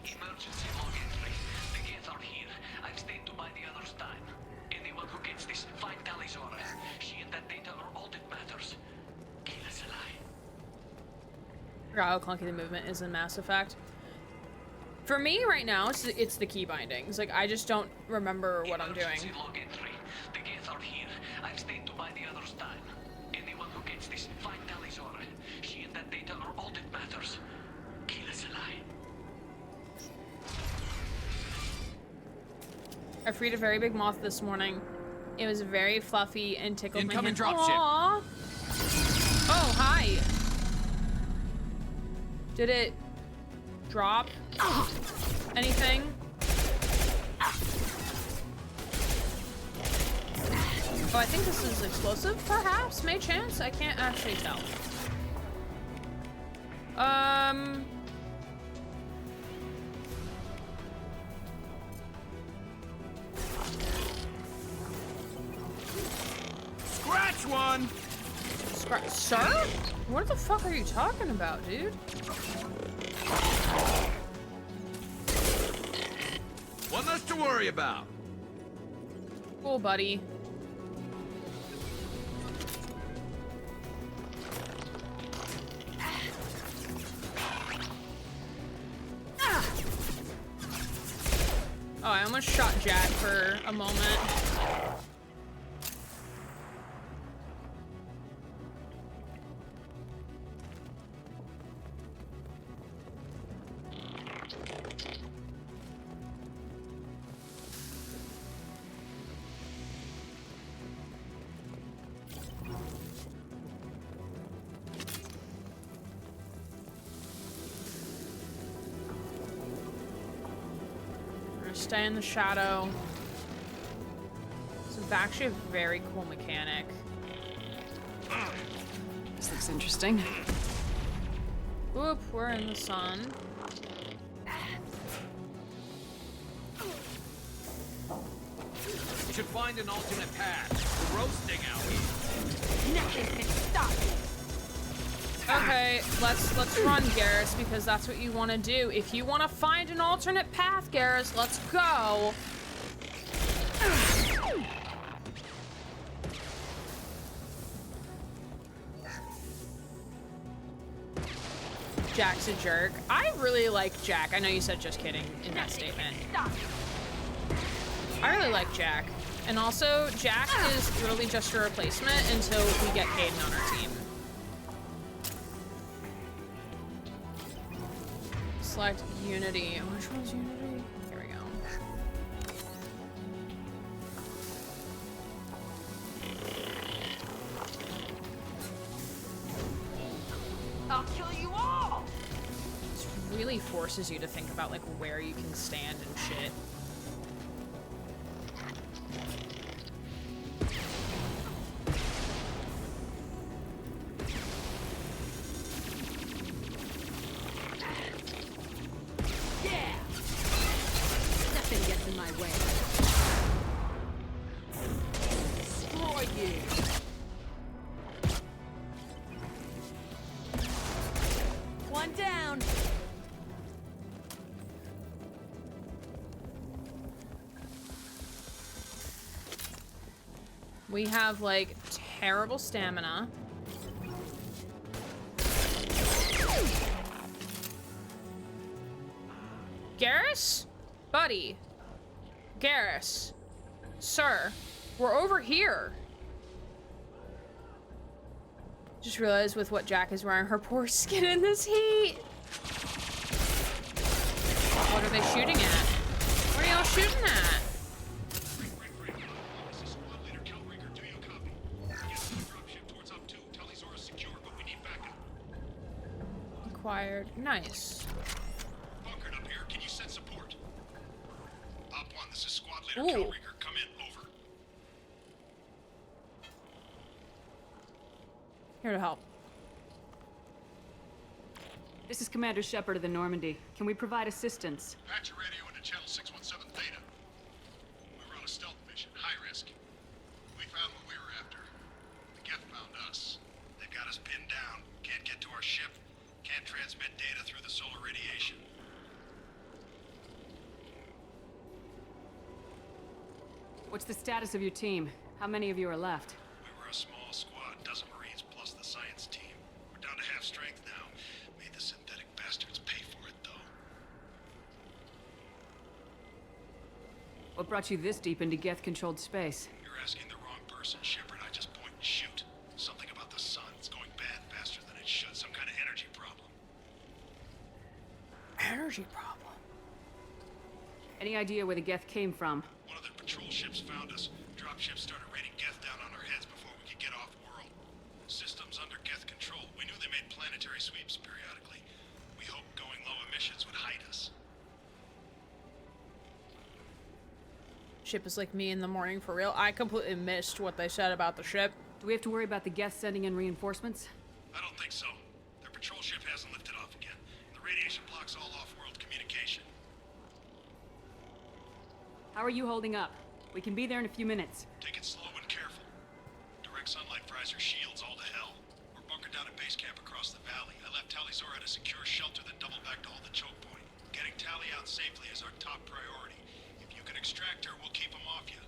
Emergency log entry. The gates are here. I've stayed to buy the others time. Anyone who gets this, find Talizora. She and that data are all that matters. Kill us alive. Forgot how clunky the movement is in Mass Effect. For me right now, it's the key bindings. Like, I just don't remember what I'm doing. Emergency log entry. The gates are here. I've stayed to buy the others time. Anyone who gets this, find Talizora. She and that data are all that matters. Kill us alive. I freed a very big moth this morning. It was very fluffy and tickled my hand. Incoming dropship. Aww. Oh, hi. Did it drop anything? Oh, I think this is explosive, perhaps? May chance? I can't actually tell. Scratch one! Sir? What the fuck are you talking about, dude? One less to worry about. Cool, buddy. Oh, I almost shot Jack for a moment. Stay in the shadow. This is actually a very cool mechanic. This looks interesting. Whoop, we're in the sun. You should find an alternate path. We're roasting out here. Nothing can stop me. Okay, let's run, Garrus, because that's what you want to do. If you want to find an alternate path, Garrus, let's go. Jack's a jerk. I really like Jack. I know you said just kidding in that statement. I really like Jack. And also, Jack is literally just a replacement until we get Caden on our team. Select Unity. Which one's Unity? Here we go. I'll kill you all! This really forces you to think about like where you can stand and shit. We have, like, terrible stamina. Garrus? Buddy. Garrus. Sir. We're over here. Just realized with what Jack is wearing, her poor skin in this heat. What are they shooting at? What are y'all shooting at? Acquired. Nice. Bunkered up here. Can you send support? Op 1, this is squad leader Ooh. Kelringer. Come in. Over. Here to help. This is Commander Shepard of the Normandy. Can we provide assistance? Patch your radio into channel 617 Theta. We were on a stealth mission. High risk. We found what we were after. The Geth found us. They've got us pinned down. Can't get to our ship. Can't transmit data through the solar radiation. What's the status of your team? How many of you are left? We were a small squad, dozen Marines plus the science team. We're down to half strength now. Made the synthetic bastards pay for it, though. What brought you this deep into Geth-controlled space? You're asking the wrong person, Shepard. I just point and shoot. Something about the sun. It's going bad faster than it should. Some kind of energy problem. Energy problem. Any idea where the Geth came from? One of the patrol ships found us. Dropships started raining Geth down on our heads before we could get off-world. Systems under Geth control. We knew they made planetary sweeps periodically. We hoped going low emissions would hide us. Ship is like me in the morning for real. I completely missed what they said about the ship. Do we have to worry about the Geth sending in reinforcements? I don't think so. Their patrol ship hasn't lifted off again. The radiation blocks all off-world communication. How are you holding up? We can be there in a few minutes. Take it slow and careful. Direct sunlight fries our shields all to hell. We're bunkered down at base camp across the valley. I left Tali'Zorah at a secure shelter, then doubled back to hold the choke point. Getting Tali out safely is our top priority. If you can extract her, we'll keep them off you.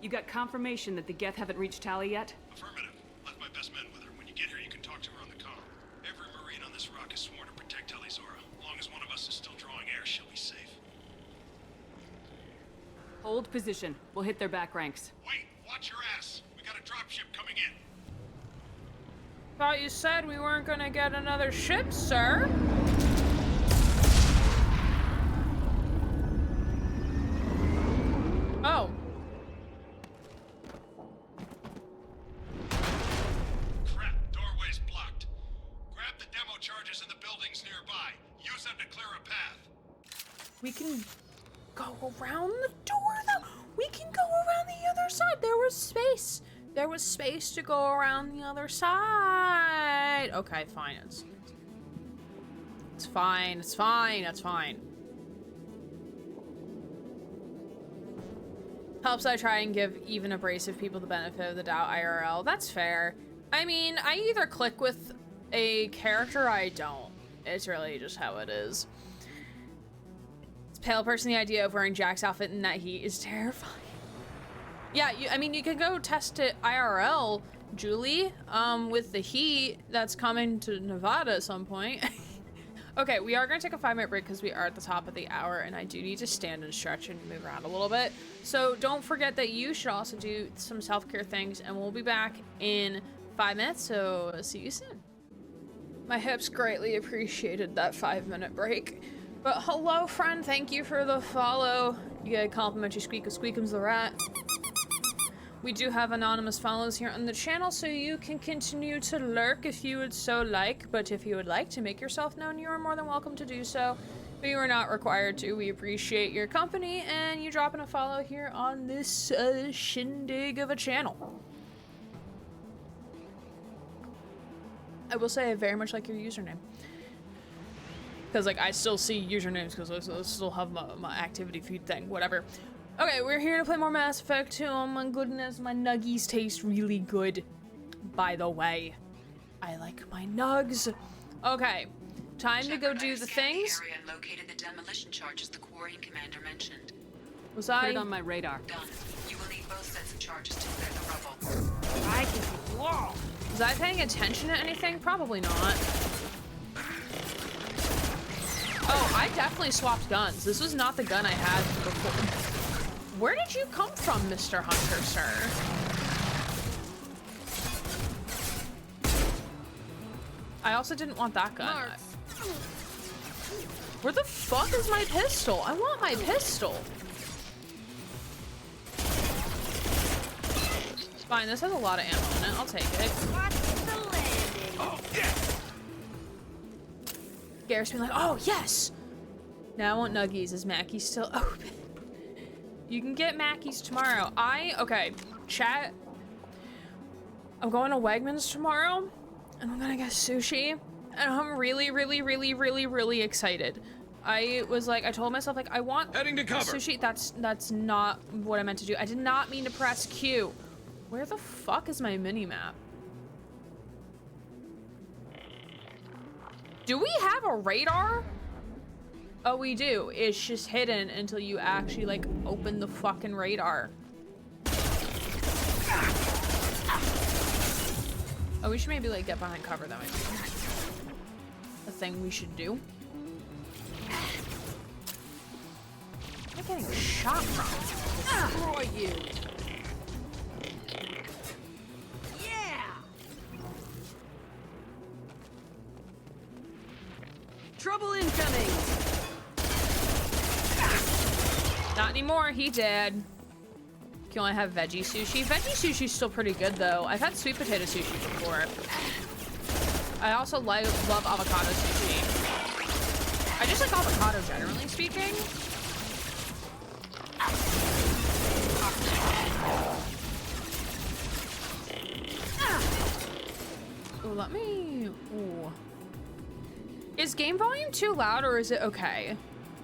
You got confirmation that the Geth haven't reached Tali yet? Affirmative. Left my best men with her. When you get here, you can talk to her on the comm. Every Marine on this rock is sworn to protect Tali'Zorah. As long as one of us is still drawing air, she'll be safe. Hold position. We'll hit their back ranks. Wait! Watch your ass! We got a dropship coming in. Thought you said we weren't gonna get another ship, sir. Oh. Crap, doorway's blocked. Grab the demo charges in the buildings nearby. Use them to clear a path. We can go around the door, though. We can go around the other side. There was space. There was space to go around the other side. Okay, fine. It's fine. It's fine. It's fine. Helps I try and give even abrasive people the benefit of the doubt IRL. That's fair. I mean, I either click with a character or I don't. It's really just how it is. It's pale person, the idea of wearing Jack's outfit in that heat is terrifying. Yeah, I mean, you can go test it IRL, Julie, with the heat that's coming to Nevada at some point. Okay, we are going to take a 5-minute break because we are at the top of the hour and I do need to stand and stretch and move around a little bit. So don't forget that you should also do some self-care things and we'll be back in 5 minutes, so see you soon. My hips greatly appreciated that 5-minute break. But hello, friend, thank you for the follow. You get a complimentary squeak of Squeakums the Rat. We do have anonymous follows here on the channel, so you can continue to lurk if you would so like. But if you would like to make yourself known, you are more than welcome to do so. But you are not required to. We appreciate your company and you dropping a follow here on this shindig of a channel. I will say I very much like your username. Because, like, I still see usernames because I still have my activity feed thing, whatever. Okay, we're here to play more Mass Effect 2. Oh my goodness, my nuggies taste really good. By the way, I like my nugs. Okay, time to go do the things. The area and located the demolition charges the quarrying commander mentioned. Was Put I? it on my radar. Done. You will need both sets of charges to clear the rubble. I can see you all. Was I paying attention to anything? Probably not. Oh, I definitely swapped guns. This was not the gun I had before. Where did you come from, Mr. Hunter, sir? I also didn't want that gun. Marks. Where the fuck is my pistol? I want my pistol. It's fine, this has a lot of ammo in it. I'll take it. Watch the landing. Oh, yeah! Garrett's being like, oh, yes! Now I want nuggies. Is Mackey's still open? You can get Mackey's tomorrow. Okay, chat. I'm going to Wegmans tomorrow, and I'm gonna get sushi, and I'm really excited. I told myself, like, I want Heading to cover. sushi. That's not what I meant to do. I did not mean to press Q. Where the fuck is my mini-map? Do we have a radar? Oh, we do. It's just hidden until you actually, like, open the fucking radar. Oh, we should maybe, like, get behind cover. That might be a thing we should do. Where am I getting shot from? Destroy you. Yeah. Trouble incoming. Not anymore. He did. You can only have veggie sushi. Veggie sushi's still pretty good, though. I've had sweet potato sushi before. I also love avocado sushi. I just like avocado, generally speaking. Ooh, let me... Ooh. Is game volume too loud, or is it okay?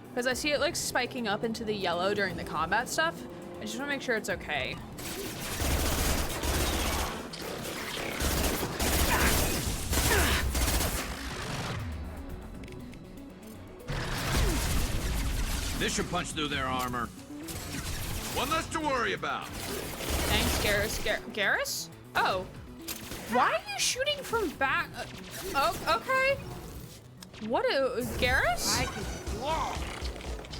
Because I see it, like, spiking up into the yellow during the combat stuff. I just want to make sure it's okay. This should punch through their armor. One less to worry about. Thanks, Garrus. Garrus? Oh. Why are you shooting from back? Oh, okay. What Garrus? I can see you all.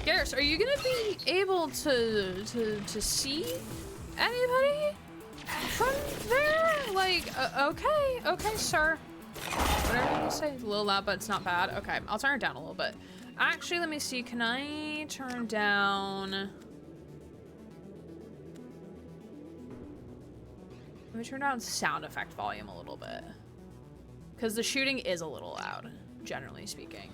Garrus, are you gonna be able to see anybody from there? Like, okay, sir. Whatever you say. It's a little loud, but it's not bad. Okay, I'll turn it down a little bit. Actually, let me see. Can I turn down? Let me turn down sound effect volume a little bit. Because the shooting is a little loud, generally speaking.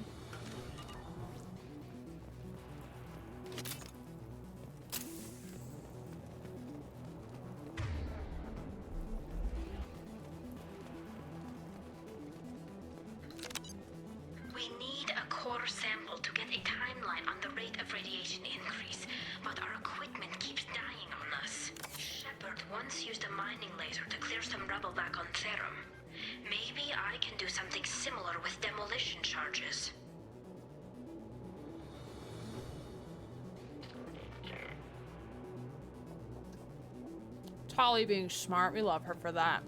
We need a core sample to get a timeline on the rate of radiation increase, but our equipment keeps dying on us. Shepard once used a mining laser to clear some rubble back on Therum. Maybe I can do something similar with demolition charges. Tali being smart, we love her for that.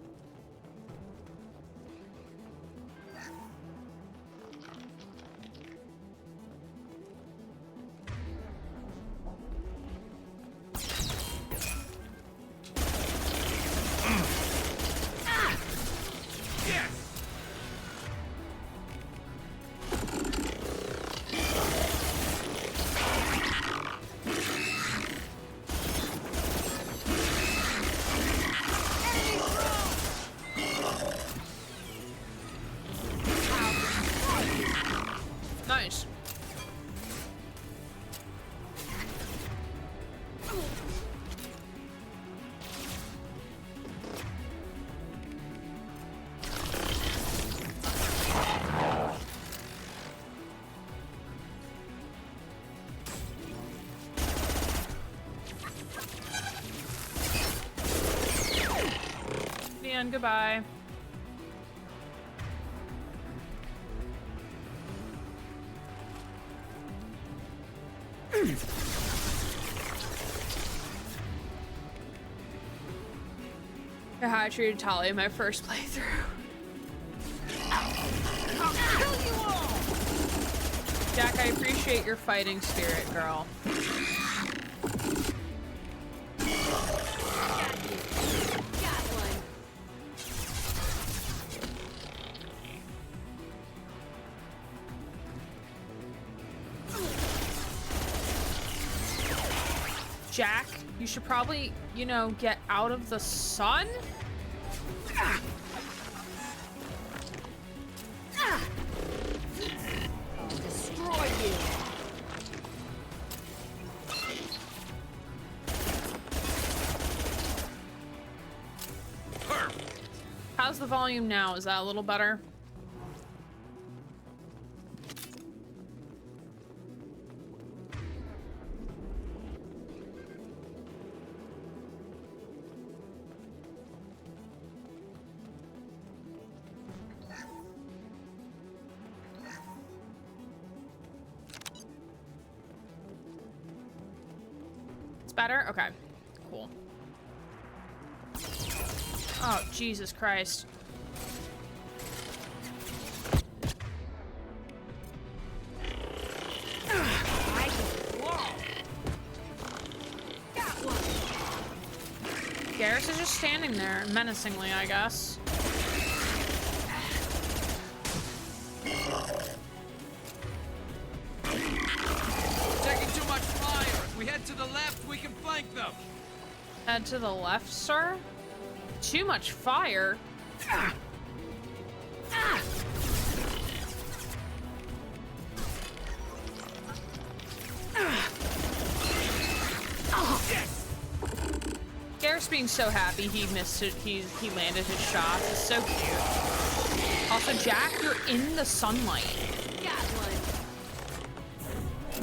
Nice. The end, goodbye. How I treated Talia in my first playthrough. I'll kill you all! Jack, I appreciate your fighting spirit, girl. Got you. Got one. Jack, you should probably, you know, get out of the sun? I'll destroy you. How's the volume now? Is that a little better? Better? Okay. Cool. Oh, Jesus Christ. I can wall. Got one. Garrus is just standing there, menacingly, I guess. Taking too much fire. If we head to the left, we can flank them. Head to the left, sir? Too much fire. Garrus being so happy he missed it. He landed his shot. It's so cute. Also, Jack, you're in the sunlight. Got one.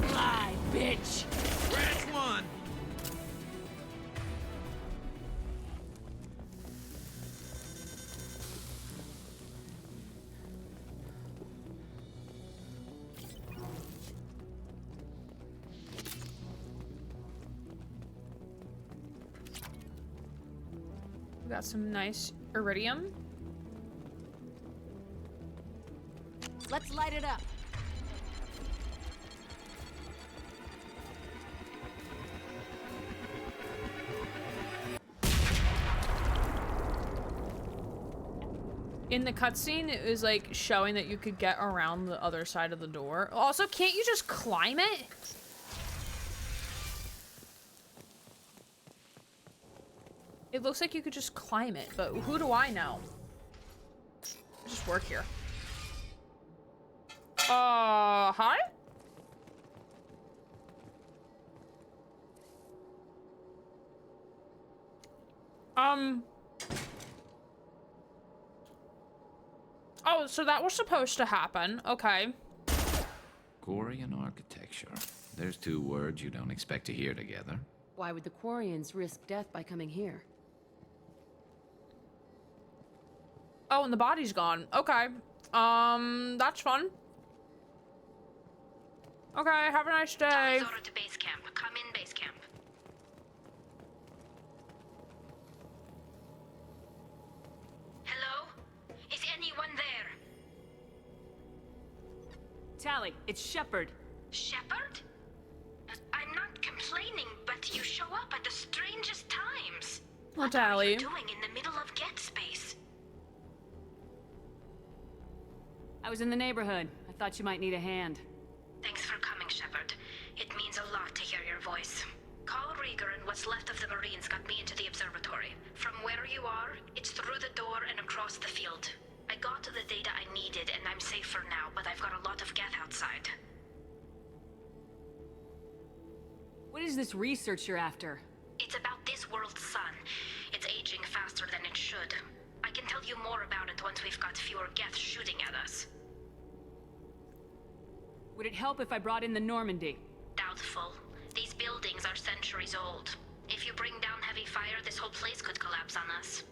Fly, bitch. Scratch one. We got some nice iridium. Let's light it up. In the cutscene, it was like showing that you could get around the other side of the door. Also, can't you just climb it? It looks like you could just climb it, but who do I know? I just work here. Hi? Oh, so that was supposed to happen. Okay. Quarian architecture. There's two words you don't expect to hear together. Why would the Quarians risk death by coming here? Oh, and the body's gone. Okay. That's fun. Okay, have a nice day. Zora to base camp. Come in, base camp. Hello? Is anyone there? Tally, it's Shepard. Shepard? I'm not complaining, but you show up at the strangest times. Well, What are Tally. you doing in the middle of Get Space? I was in the neighborhood. I thought you might need a hand. Thanks for coming, Shepard. It means a lot to hear your voice. Call Rieger and what's left of the Marines got me into the observatory. From where you are, it's through the door and across the field. I got to the data I needed and I'm safe for now, but I've got a lot of Geth outside. What is this research you're after? It's about this world's sun. It's aging faster than it should. I can tell you more about it once we've got fewer Geth shooting at us. Would it help if I brought in the Normandy? Doubtful. These buildings are centuries old. If you bring down heavy fire, this whole place could collapse on us.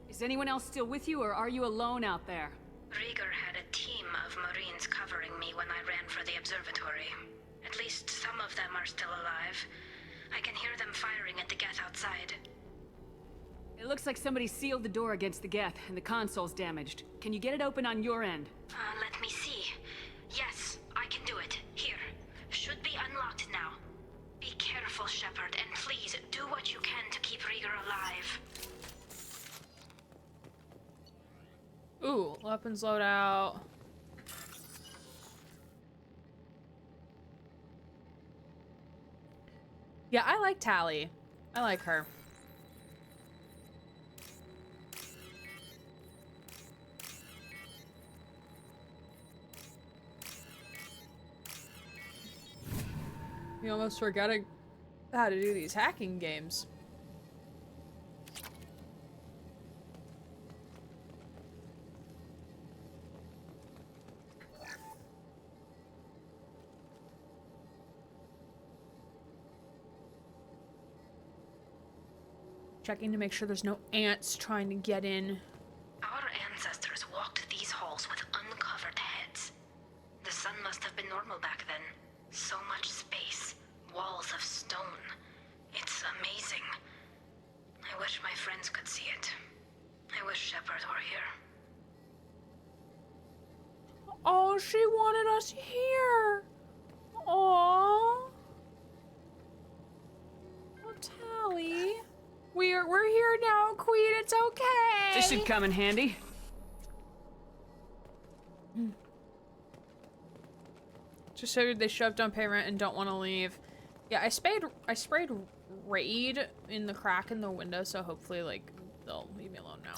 Is anyone else still with you, or are you alone out there? Rieger had a team of Marines covering me when I ran for the observatory. At least some of them are still alive. I can hear them firing at the Geth outside. looks like somebody sealed the door against the Geth, and the console's damaged. Can you get it open on your end? Let me see. Yes, I can do it. Here. Should be unlocked now. Be careful, Shepard, and please do what you can to keep Rieger alive. Ooh, weapons loadout. Yeah, I like Tally. I like her. You almost forgot how to do these hacking games. Checking to make sure there's no ants trying to get in. Our ancestors walked these halls with uncovered heads. The sun must have been normal back then. So much space. Walls of stone. It's amazing. I wish my friends could see it. I wish Shepard were here. Oh, she wanted us here. Aww. Oh, Tally. We're here now, Queen. It's okay. This should come in handy. Just so they shoved on pay rent and don't want to leave. Yeah, I sprayed raid in the crack in the window, so hopefully, like, they'll leave me alone now.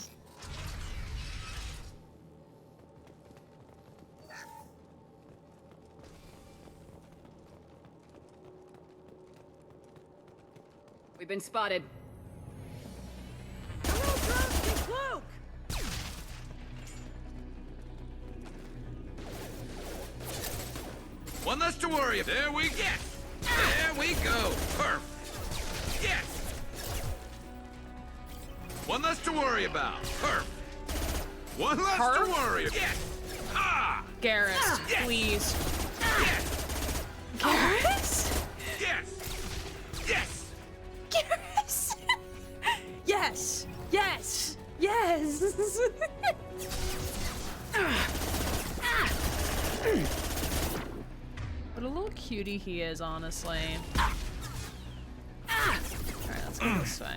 We've been spotted. One less to worry about. There we get. There we go. Perf. Yes. One less to worry about. Perf. One less to worry about. Yes. Ah. Garrus, Yes. please. Yes. Garrus? Yes. Yes. Garrus! Yes! Yes! Yes! What a little cutie he is, honestly. Alright, let's go this way.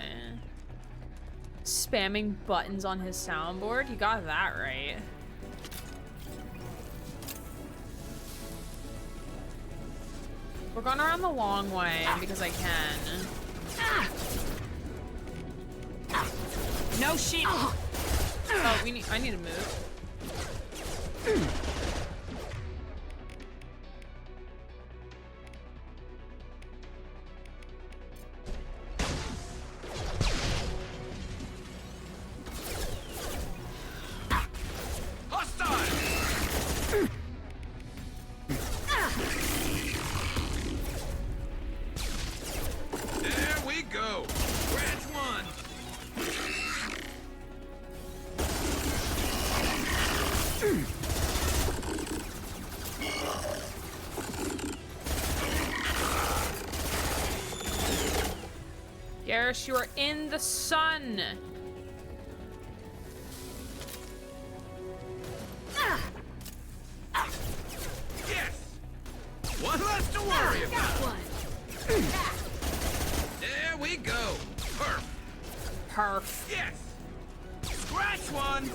Spamming buttons on his soundboard? You got that right. We're going around the long way because I can. No shit. Oh, I need to move. Garrus, you are in the sun. Yes. One less to worry about. There we go. Perf. Perf. Yes. Scratch one.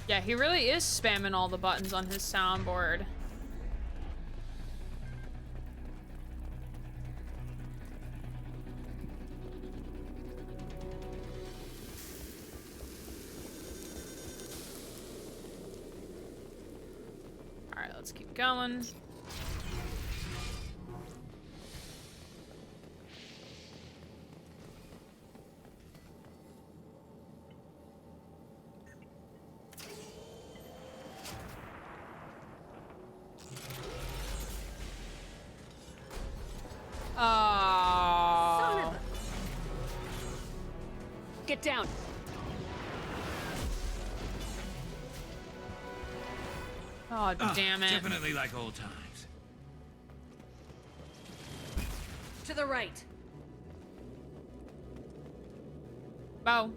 Yeah, he really is spamming all the buttons on his soundboard. Alright, let's keep going. Oh. Get down. Oh, damn it. Definitely like old times. To the right. Bo.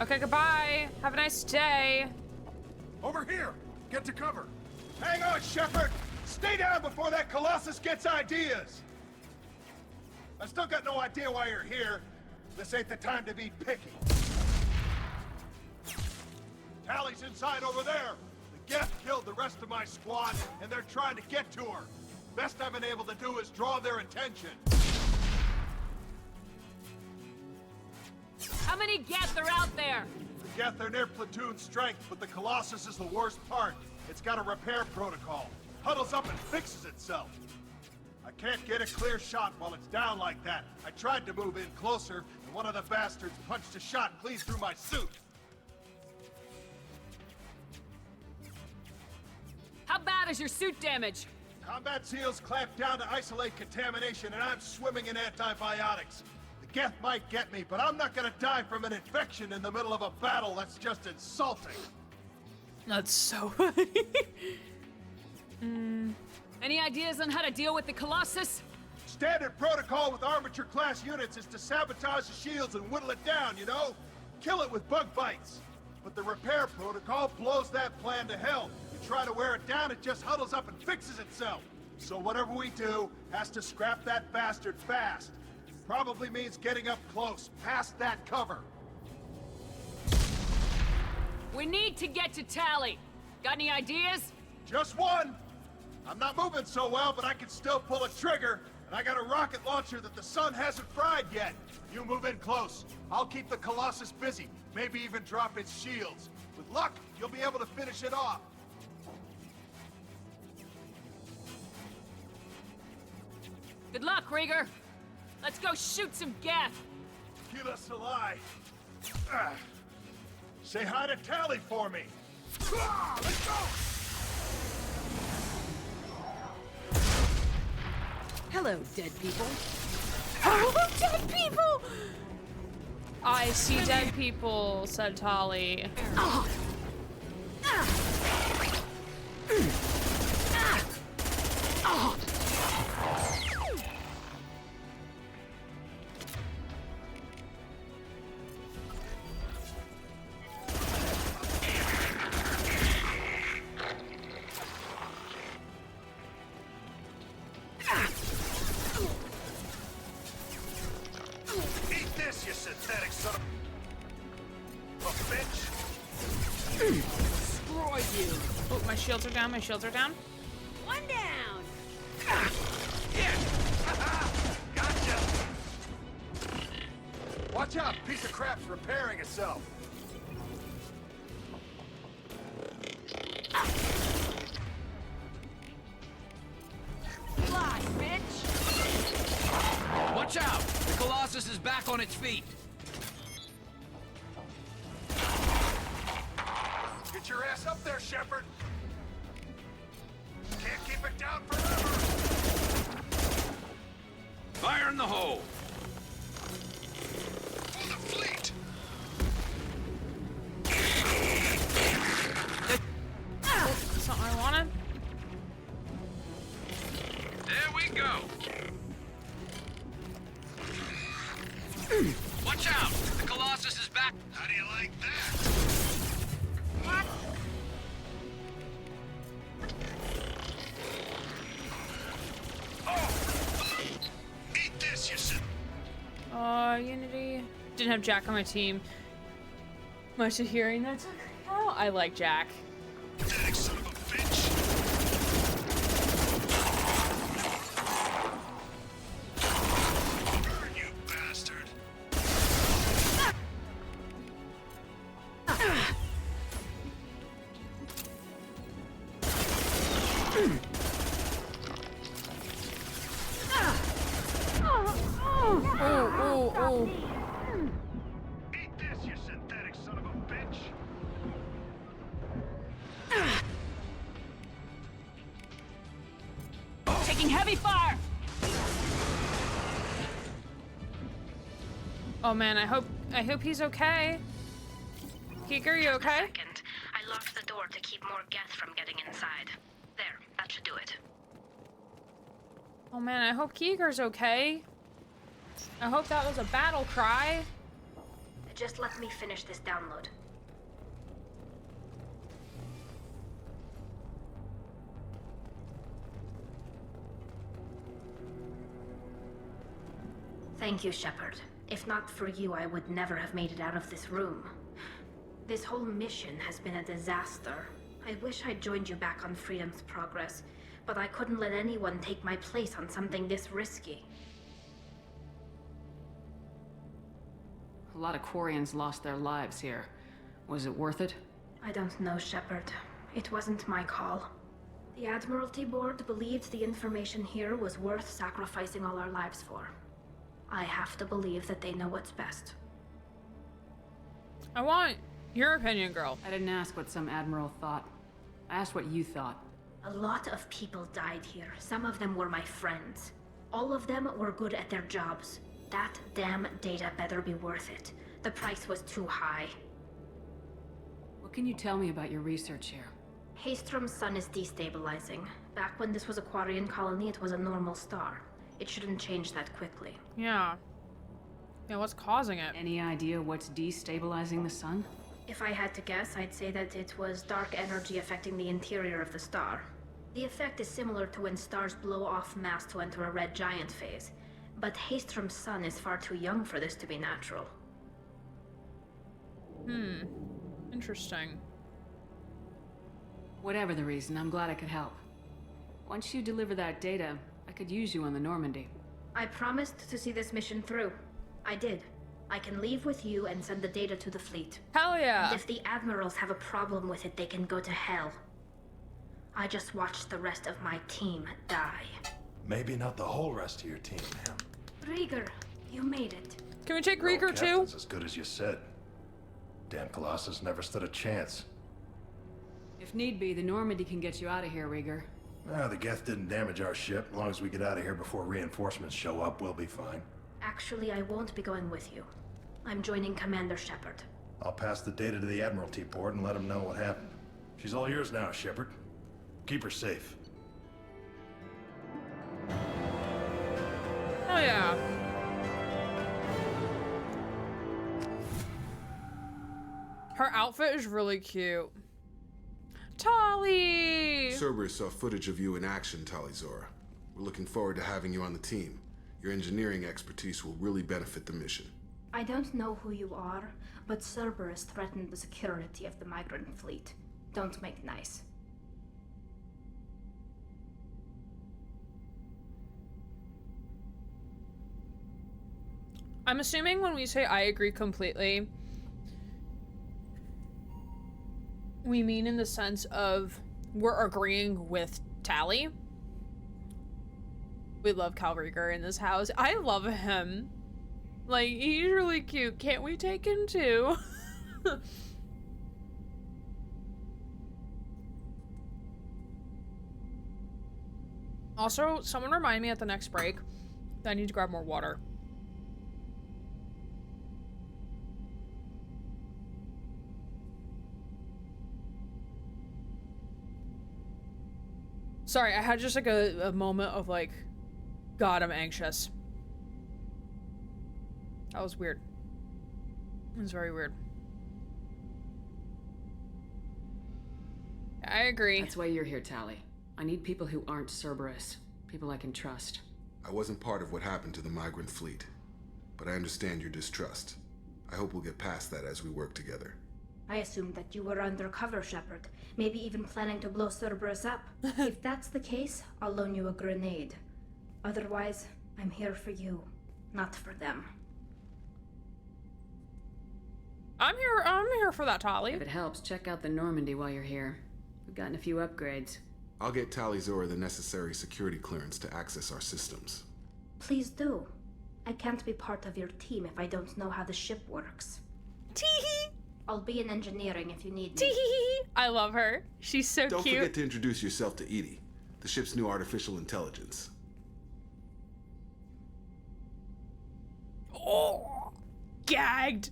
Okay, goodbye. Have a nice day. Over here! Get to cover! Hang on, Shepard! Stay down before that Colossus gets ideas! I still got no idea why you're here. This ain't the time to be picky. Tally's inside over there! The Geth killed the rest of my squad, and they're trying to get to her. Best I've been able to do is draw their attention. How many Geth are out there? The Geth are near platoon strength, but the Colossus is the worst part. It's got a repair protocol. Huddles up and fixes itself. I can't get a clear shot while it's down like that. I tried to move in closer, and one of the bastards punched a shot clean through my suit. How bad is your suit damage? Combat SEALs clamp down to isolate contamination, and I'm swimming in antibiotics. The Geth might get me, but I'm not gonna die from an infection in the middle of a battle. That's just insulting. That's so funny. Any ideas on how to deal with the Colossus? Standard protocol with armature-class units is to sabotage the shields and whittle it down, you know? Kill it with bug bites. But the repair protocol blows that plan to hell. You try to wear it down, it just huddles up and fixes itself. So whatever we do has to scrap that bastard fast. Probably means getting up close, past that cover. We need to get to Tally. Got any ideas? Just one! I'm not moving so well, but I can still pull a trigger, and I got a rocket launcher that the sun hasn't fried yet. You move in close. I'll keep the Colossus busy, maybe even drop its shields. With luck, you'll be able to finish it off. Good luck, Rieger. Let's go shoot some Geth. Kila Salai. Say hi to Tally for me. Let's go! Hello, dead people. Oh, dead people! I see dead people, said Tali. Eat this, you synthetic son of a bitch! Destroy you. Oh, my shields are down, my shields are down. One down. Gotcha! Watch out, piece of crap's repairing itself. Fly, bitch. Watch out! The Colossus is back on its feet. Get your ass up there, Shepard! Can't keep it down forever! Fire in the hole! For the fleet! That's not what I wanted. There we go! Watch out! The Colossus is back! How do you like that? Eat this, you son. Unity. Didn't have Jack on my team. Much of hearing that. Oh, I like Jack. Pathetic son of a bitch. Burn, you bastard. Oh. Eat this, you synthetic son of a bitch. Taking heavy fire. Oh man, I hope he's okay. Keeker, you okay? Second, I locked the door to keep more Geth from getting inside. There, that should do it. Oh man, I hope Keeger's okay. I hope that was a battle cry. Just let me finish this download. Thank you, Shepard. If not for you, I would never have made it out of this room. This whole mission has been a disaster. I wish I'd joined you back on Freedom's Progress, but I couldn't let anyone take my place on something this risky. A lot of Quarians lost their lives here. Was it worth it? I don't know, Shepard. It wasn't my call. The Admiralty Board believed the information here was worth sacrificing all our lives for. I have to believe that they know what's best. I want your opinion, girl. I didn't ask what some admiral thought. I asked what you thought. A lot of people died here. Some of them were my friends. All of them were good at their jobs. That damn data better be worth it. The price was too high. What can you tell me about your research here? Haystrom's sun is destabilizing. Back when this was a Quarian colony, it was a normal star. It shouldn't change that quickly. Yeah. Yeah, what's causing it? Any idea what's destabilizing the sun? If I had to guess, I'd say that it was dark energy affecting the interior of the star. The effect is similar to when stars blow off mass to enter a red giant phase. But Haystrom's sun is far too young for this to be natural. Interesting. Whatever the reason, I'm glad I could help. Once you deliver that data, I could use you on the Normandy. I promised to see this mission through. I did. I can leave with you and send the data to the fleet. Hell yeah. And if the admirals have a problem with it, they can go to hell. I just watched the rest of my team die. Maybe not the whole rest of your team, ma'am. Rieger, you made it. Can we take Your Rieger old too? captain's as good as you said. Damn Colossus never stood a chance. If need be, the Normandy can get you out of here, Rieger. The Geth didn't damage our ship. As long as we get out of here before reinforcements show up, we'll be fine. Actually, I won't be going with you. I'm joining Commander Shepard. I'll pass the data to the Admiralty Board and let them know what happened. She's all yours now, Shepard. Keep her safe. Oh yeah. Her outfit is really cute. Tali! Cerberus saw footage of you in action, Talizora. We're looking forward to having you on the team. Your engineering expertise will really benefit the mission. I don't know who you are, but Cerberus threatened the security of the migrant fleet. Don't make nice. I'm assuming when we say I agree completely, we mean in the sense of we're agreeing with Tali. We love Cal Rieger in this house. I love him. Like, he's really cute. Can't we take him too? Also, someone remind me at the next break that I need to grab more water. Sorry, I had just like a moment of like, God, I'm anxious. That was weird. It was very weird. I agree. That's why you're here, Tali. I need people who aren't Cerberus. People I can trust. I wasn't part of what happened to the migrant fleet, but I understand your distrust. I hope we'll get past that as we work together. I assumed that you were undercover, Shepard. Maybe even planning to blow Cerberus up. If that's the case, I'll loan you a grenade. Otherwise, I'm here for you, not for them. I'm here for that, Tali. If it helps, check out the Normandy while you're here. We've gotten a few upgrades. I'll get Talizora the necessary security clearance to access our systems. Please do. I can't be part of your team if I don't know how the ship works. Tee-hee! I'll be in engineering if you need me. Tee-hee-hee! I love her. She's so Don't cute. forget to introduce yourself to Edie, the ship's new artificial intelligence. Oh, gagged.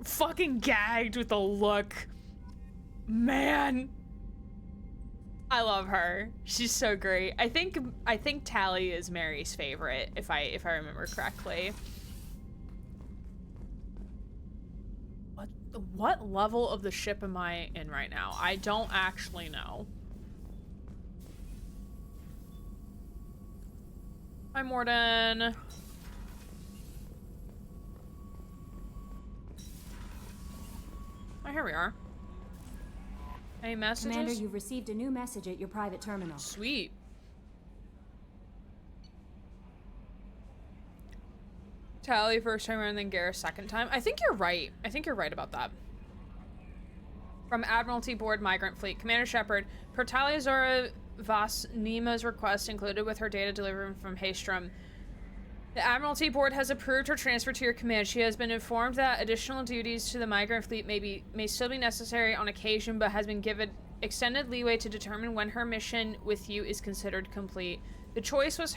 Fucking gagged with the look. Man. I love her. She's so great. I think Tally is Mary's favorite, if I remember correctly. What level of the ship am I in right now? I don't actually know. Hi, Morden. Oh, here we are. Any messages? Commander, you've received a new message at your private terminal. Sweet. Tally first time and then Garrus second time. I think you're right. I think you're right about that. From Admiralty Board Migrant Fleet. Commander Shepard, per Tally Zora Voss Nima's request included with her data delivery from Haystrom, the Admiralty Board has approved her transfer to your command. She has been informed that additional duties to the Migrant Fleet may still be necessary on occasion, but has been given extended leeway to determine when her mission with you is considered complete. This choice was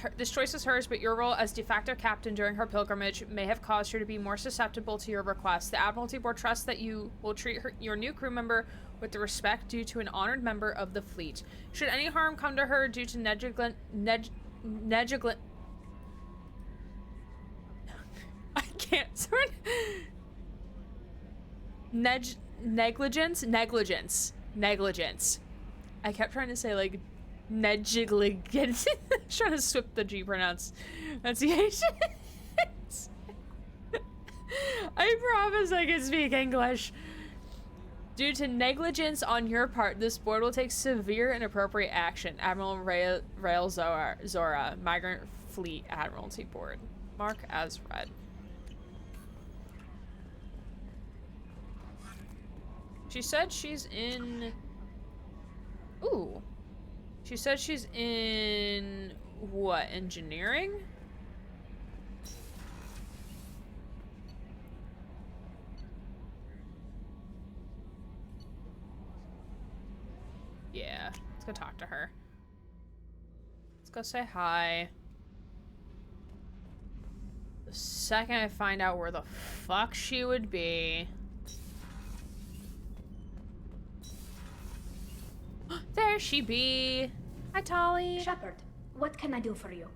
hers, but your role as de facto captain during her pilgrimage may have caused her to be more susceptible to your requests. The Admiralty Board trusts that you will treat your new crew member with the respect due to an honored member of the fleet. Should any harm come to her due to negligence, I can't. Sorry. Negligence. I kept trying to say like negligence. Trying to swip the G pronunciation. I promise I can speak English. Due to negligence on your part, this board will take severe and appropriate action. Admiral Rael Zora, Migrant Fleet Admiralty Board. Mark as read. She said she's in... Ooh. She said she's in... what? Engineering? Yeah. Let's go talk to her. Let's go say hi. The second I find out where the fuck she would be... There she be. Hi, Tali. Shepard, what can I do for you?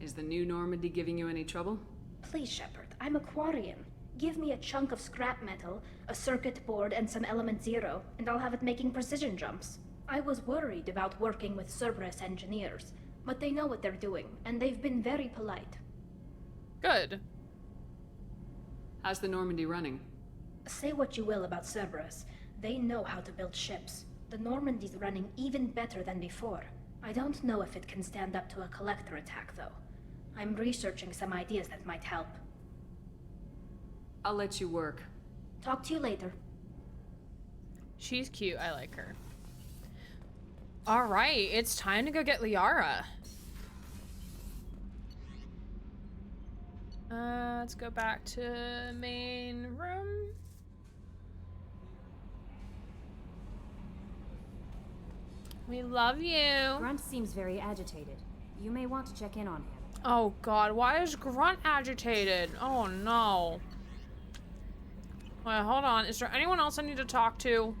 Is the new Normandy giving you any trouble? Please, Shepard, I'm a Quarian. Give me a chunk of scrap metal, a circuit board, and some element zero, and I'll have it making precision jumps. I was worried about working with Cerberus engineers, but they know what they're doing, and they've been very polite. Good. How's the Normandy running? Say what you will about Cerberus. They know how to build ships. The Normandy's running even better than before. I don't know if it can stand up to a collector attack, though. I'm researching some ideas that might help. I'll let you work. Talk to you later. She's cute. I like her. All right, it's time to go get Liara. Let's go back to main room. We love you. Grunt seems very agitated. You may want to check in on him. Oh god, why is Grunt agitated? Oh no. Wait, hold on. Is there anyone else I need to talk to?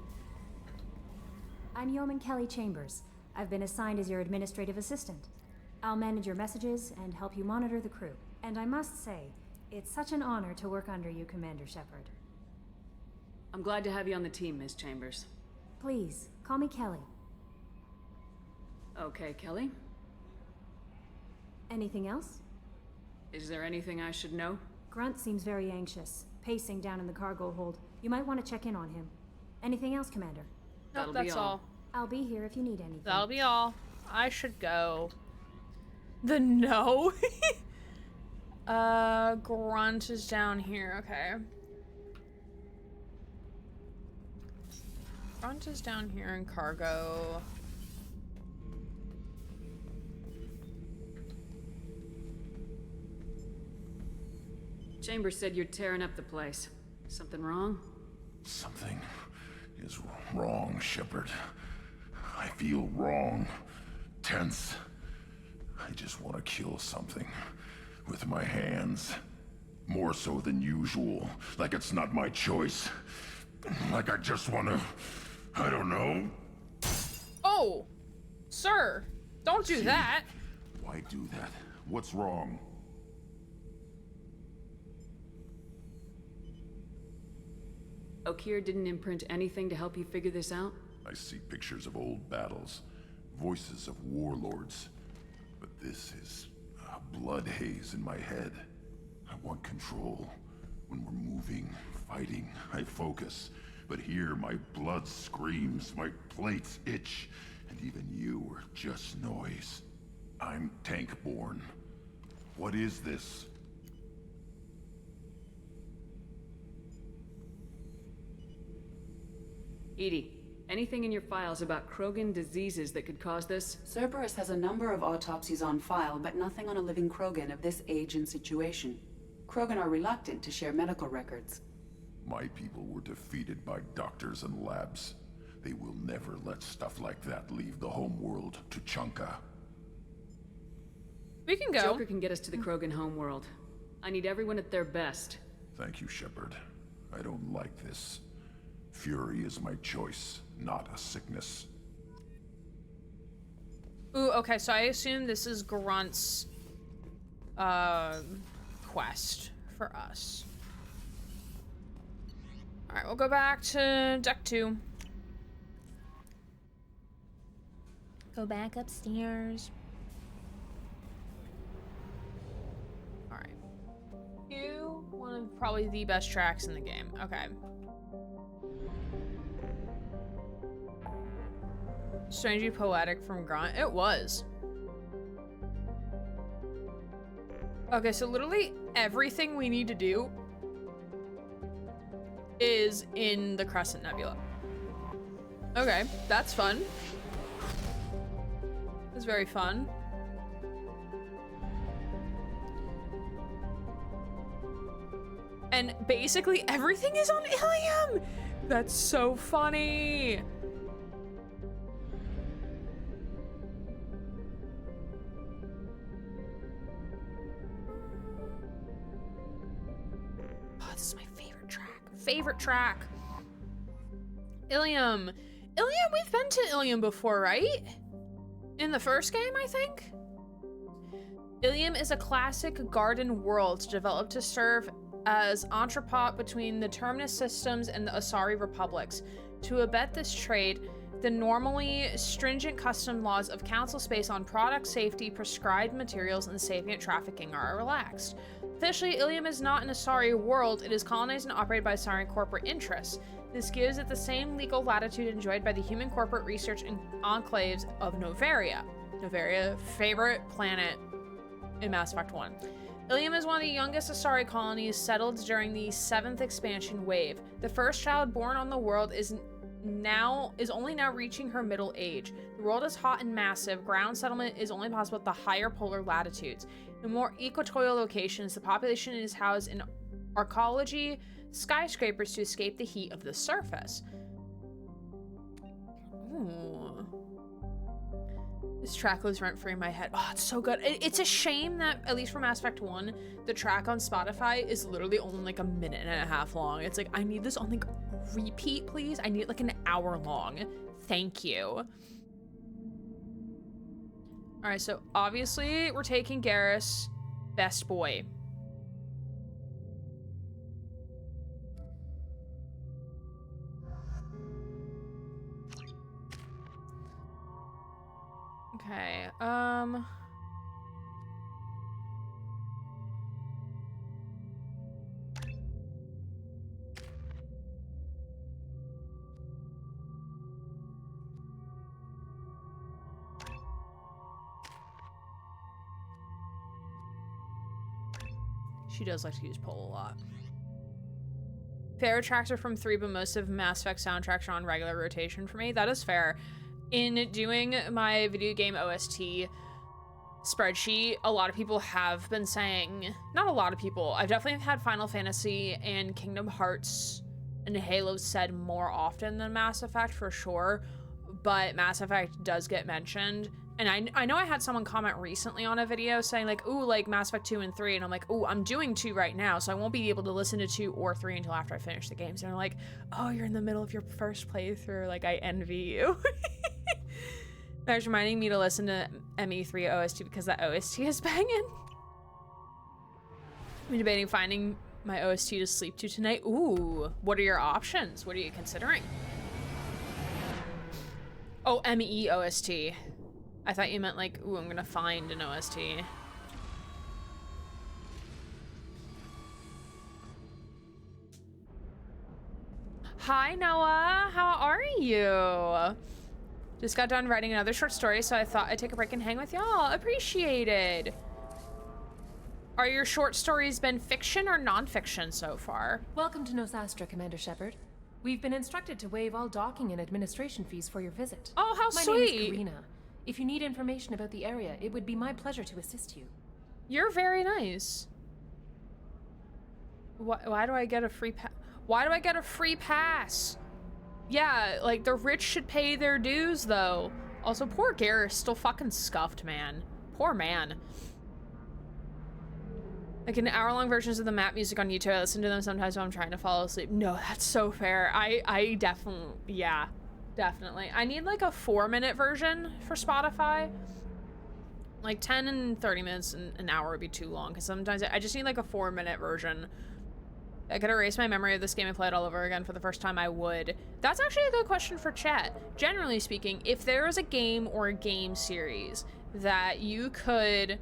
I'm Yeoman Kelly Chambers. I've been assigned as your administrative assistant. I'll manage your messages and help you monitor the crew. And I must say, it's such an honor to work under you, Commander Shepard. I'm glad to have you on the team, Miss Chambers. Please, call me Kelly. Okay, Kelly. Anything else? Is there anything I should know? Grunt seems very anxious, pacing down in the cargo hold. You might want to check in on him. Anything else, Commander? Nope, that's all. I'll be here if you need anything. That'll be all. I should go. The no? Grunt is down here. Okay. Grunt is down here in cargo. Chambers said you're tearing up the place. Something wrong? Something is wrong, Shepard. I feel wrong. Tense. I just want to kill something with my hands. More so than usual. Like it's not my choice. Like I just wanna... I don't know. Oh! Sir! Don't do that! Why do that? What's wrong? Okeer didn't imprint anything to help you figure this out? I see pictures of old battles, voices of warlords. But this is a blood haze in my head. I want control. When we're moving, fighting, I focus. But here, my blood screams, my plates itch, and even you are just noise. I'm tank-born. What is this? Edie, anything in your files about Krogan diseases that could cause this? Cerberus has a number of autopsies on file, but nothing on a living Krogan of this age and situation. Krogan are reluctant to share medical records. My people were defeated by doctors and labs. They will never let stuff like that leave the homeworld to Chunka. We can go. Joker can get us to the Krogan homeworld. I need everyone at their best. Thank you, Shepard. I don't like this. Fury is my choice, not a sickness. Ooh, okay, so I assume this is Grunt's quest for us. Alright, we'll go back to deck 2. Go back upstairs. Alright. One of probably the best tracks in the game. Okay. Strangely poetic from Grunt. It was. Okay, so literally everything we need to do is in the Crescent Nebula. Okay, that's fun. It's very fun. And basically everything is on Ilium! That's so funny! Oh, this is my favorite track. Favorite track. Ilium. Ilium, we've been to Ilium before, right? In the first game, I think? Ilium is a classic garden world developed to serve as entrepot between the Terminus systems and the Asari republics. To abet this trade, the normally stringent custom laws of Council space on product safety, prescribed materials, and sapient trafficking are relaxed. Officially, Ilium is not an Asari world. It is colonized and operated by Asari corporate interests. This gives it the same legal latitude enjoyed by the human corporate research and enclaves of Noveria. Noveria, favorite planet in Mass Effect 1. Ilium is one of the youngest Asari colonies settled during the 7th expansion wave. The first child born on the world is only now reaching her middle age. The world is hot and massive. Ground settlement is only possible at the higher polar latitudes. In more equatorial locations, the population is housed in arcology skyscrapers to escape the heat of the surface. Ooh. This track lives rent-free in my head. Oh, it's so good. It's a shame that, at least for Mass Effect 1, the track on Spotify is literally only like a minute and a half long. It's like, I need this on like repeat, please. I need it like an hour long. Thank you. All right, so obviously we're taking Garrus, best boy. Okay, she does like to use pull a lot. Favorite tracks are from 3, but most of Mass Effect soundtracks are on regular rotation for me. That is fair. In doing my video game OST spreadsheet, a lot of people have been saying, not a lot of people, I've definitely had Final Fantasy and Kingdom Hearts and Halo said more often than Mass Effect for sure, but Mass Effect does get mentioned. And I know I had someone comment recently on a video saying like, ooh, like Mass Effect 2 and 3. And I'm like, ooh, I'm doing 2 right now, so I won't be able to listen to 2 or 3 until after I finish the games. And they're like, oh, you're in the middle of your first playthrough. Like, I envy you. That was reminding me to listen to ME3 OST because that OST is banging. I'm debating finding my OST to sleep to tonight. Ooh, what are your options? What are you considering? Oh, ME OST. I thought you meant like, ooh, I'm gonna find an OST. Hi, Noah. How are you? Just got done writing another short story, so I thought I'd take a break and hang with y'all. Appreciated. Are your short stories been fiction or non-fiction so far? Welcome to Nosastra, Commander Shepard. We've been instructed to waive all docking and administration fees for your visit. Oh, how My sweet. name is Karina. If you need information about the area, it would be my pleasure to assist you. You're very nice. Why do I get a free pass? Why do I get a free pass? Yeah, like the rich should pay their dues though. Also, poor Garrus, still fucking scuffed, man. Poor man. Like in hour-long versions of the map music on YouTube, I listen to them sometimes when I'm trying to fall asleep. No, that's so fair. I definitely, yeah, definitely. I need like a 4-minute version for Spotify. Like 10 and 30 minutes and an hour would be too long because sometimes I just need like a 4-minute version. I could erase my memory of this game and play it all over again for the first time, I would. That's actually a good question for chat. Generally speaking, if there is a game or a game series that you could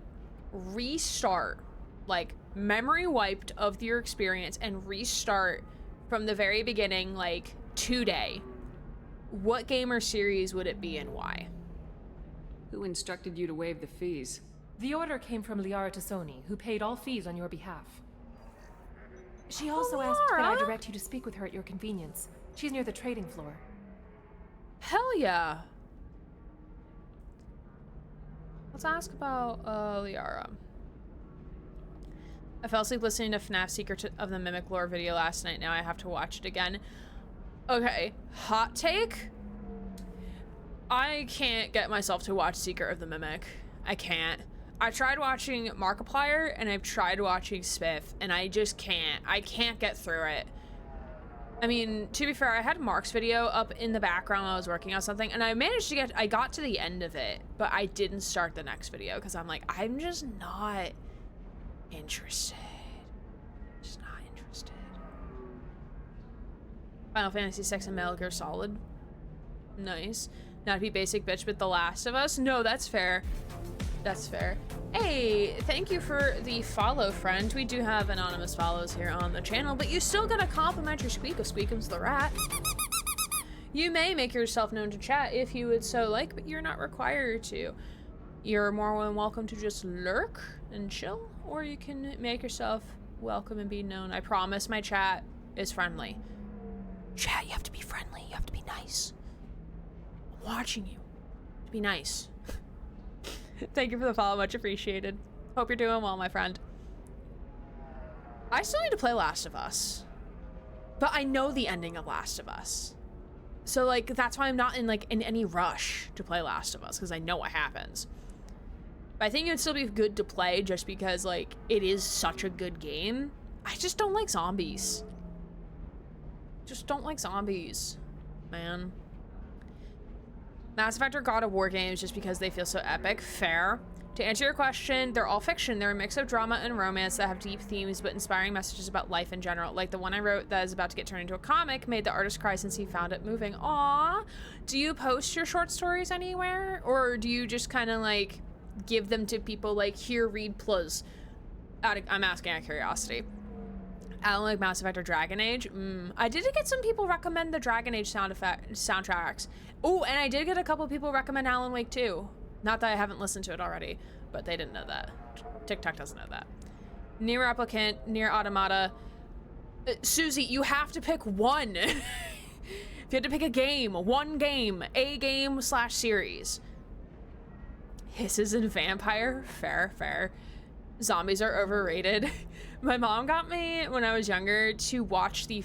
restart, like memory wiped of your experience and restart from the very beginning, like today, what game or series would it be and why? Who instructed you to waive the fees? The order came from Liara Tassoni, who paid all fees on your behalf. She also asked that I direct you to speak with her at your convenience. She's near the trading floor. Hell yeah. Let's ask about Liara. I fell asleep listening to FNAF Secret of the Mimic lore video last night. Now I have to watch it again. Okay, hot take. I can't get myself to watch Secret of the Mimic. I can't. I tried watching Markiplier and I've tried watching Spiff and I just can't. I can't get through it. I mean, to be fair, I had Mark's video up in the background while I was working on something and I managed to get, I got to the end of it, but I didn't start the next video because I'm like, I'm just not interested. Just not interested. Final Fantasy 6 and Metal Gear Solid. Nice. Not to be basic bitch, but The Last of Us? No, that's fair. That's fair. Hey, thank you for the follow, friend. We do have anonymous follows here on the channel, but you still get a complimentary squeak of Squeakums the Rat. You may make yourself known to chat if you would so like, but you're not required to. You're more than welcome to just lurk and chill, or you can make yourself welcome and be known. I promise my chat is friendly. Chat, you have to be friendly. You have to be nice. I'm watching you. Be nice. Thank you for the follow, much appreciated. Hope you're doing well, my friend. I still need to play Last of Us, but I know the ending of Last of Us. So like, that's why I'm not in any rush to play Last of Us, because I know what happens. But I think it would still be good to play just because like, it is such a good game. I just don't like zombies. Just don't like zombies, man. Mass Effect or God of War games just because they feel so epic. Fair. To answer your question, they're all fiction. They're a mix of drama and romance that have deep themes but inspiring messages about life in general. Like the one I wrote that is about to get turned into a comic made the artist cry since he found it moving. Aww. Do you post your short stories anywhere? Or do you just kind of like give them to people like, here, read plus? I'm asking out of curiosity. I don't like Mass Effect or Dragon Age. I did get some people recommend the Dragon Age soundtracks. Oh, and I did get a couple people recommend Alan Wake 2. Not that I haven't listened to it already, but they didn't know that. TikTok doesn't know that. Nier Replicant, Nier Automata. Susie, you have to pick one. If you had to pick a game, one game, a game/series. Hisses and Vampire, fair, fair. Zombies are overrated. My mom got me when I was younger to watch the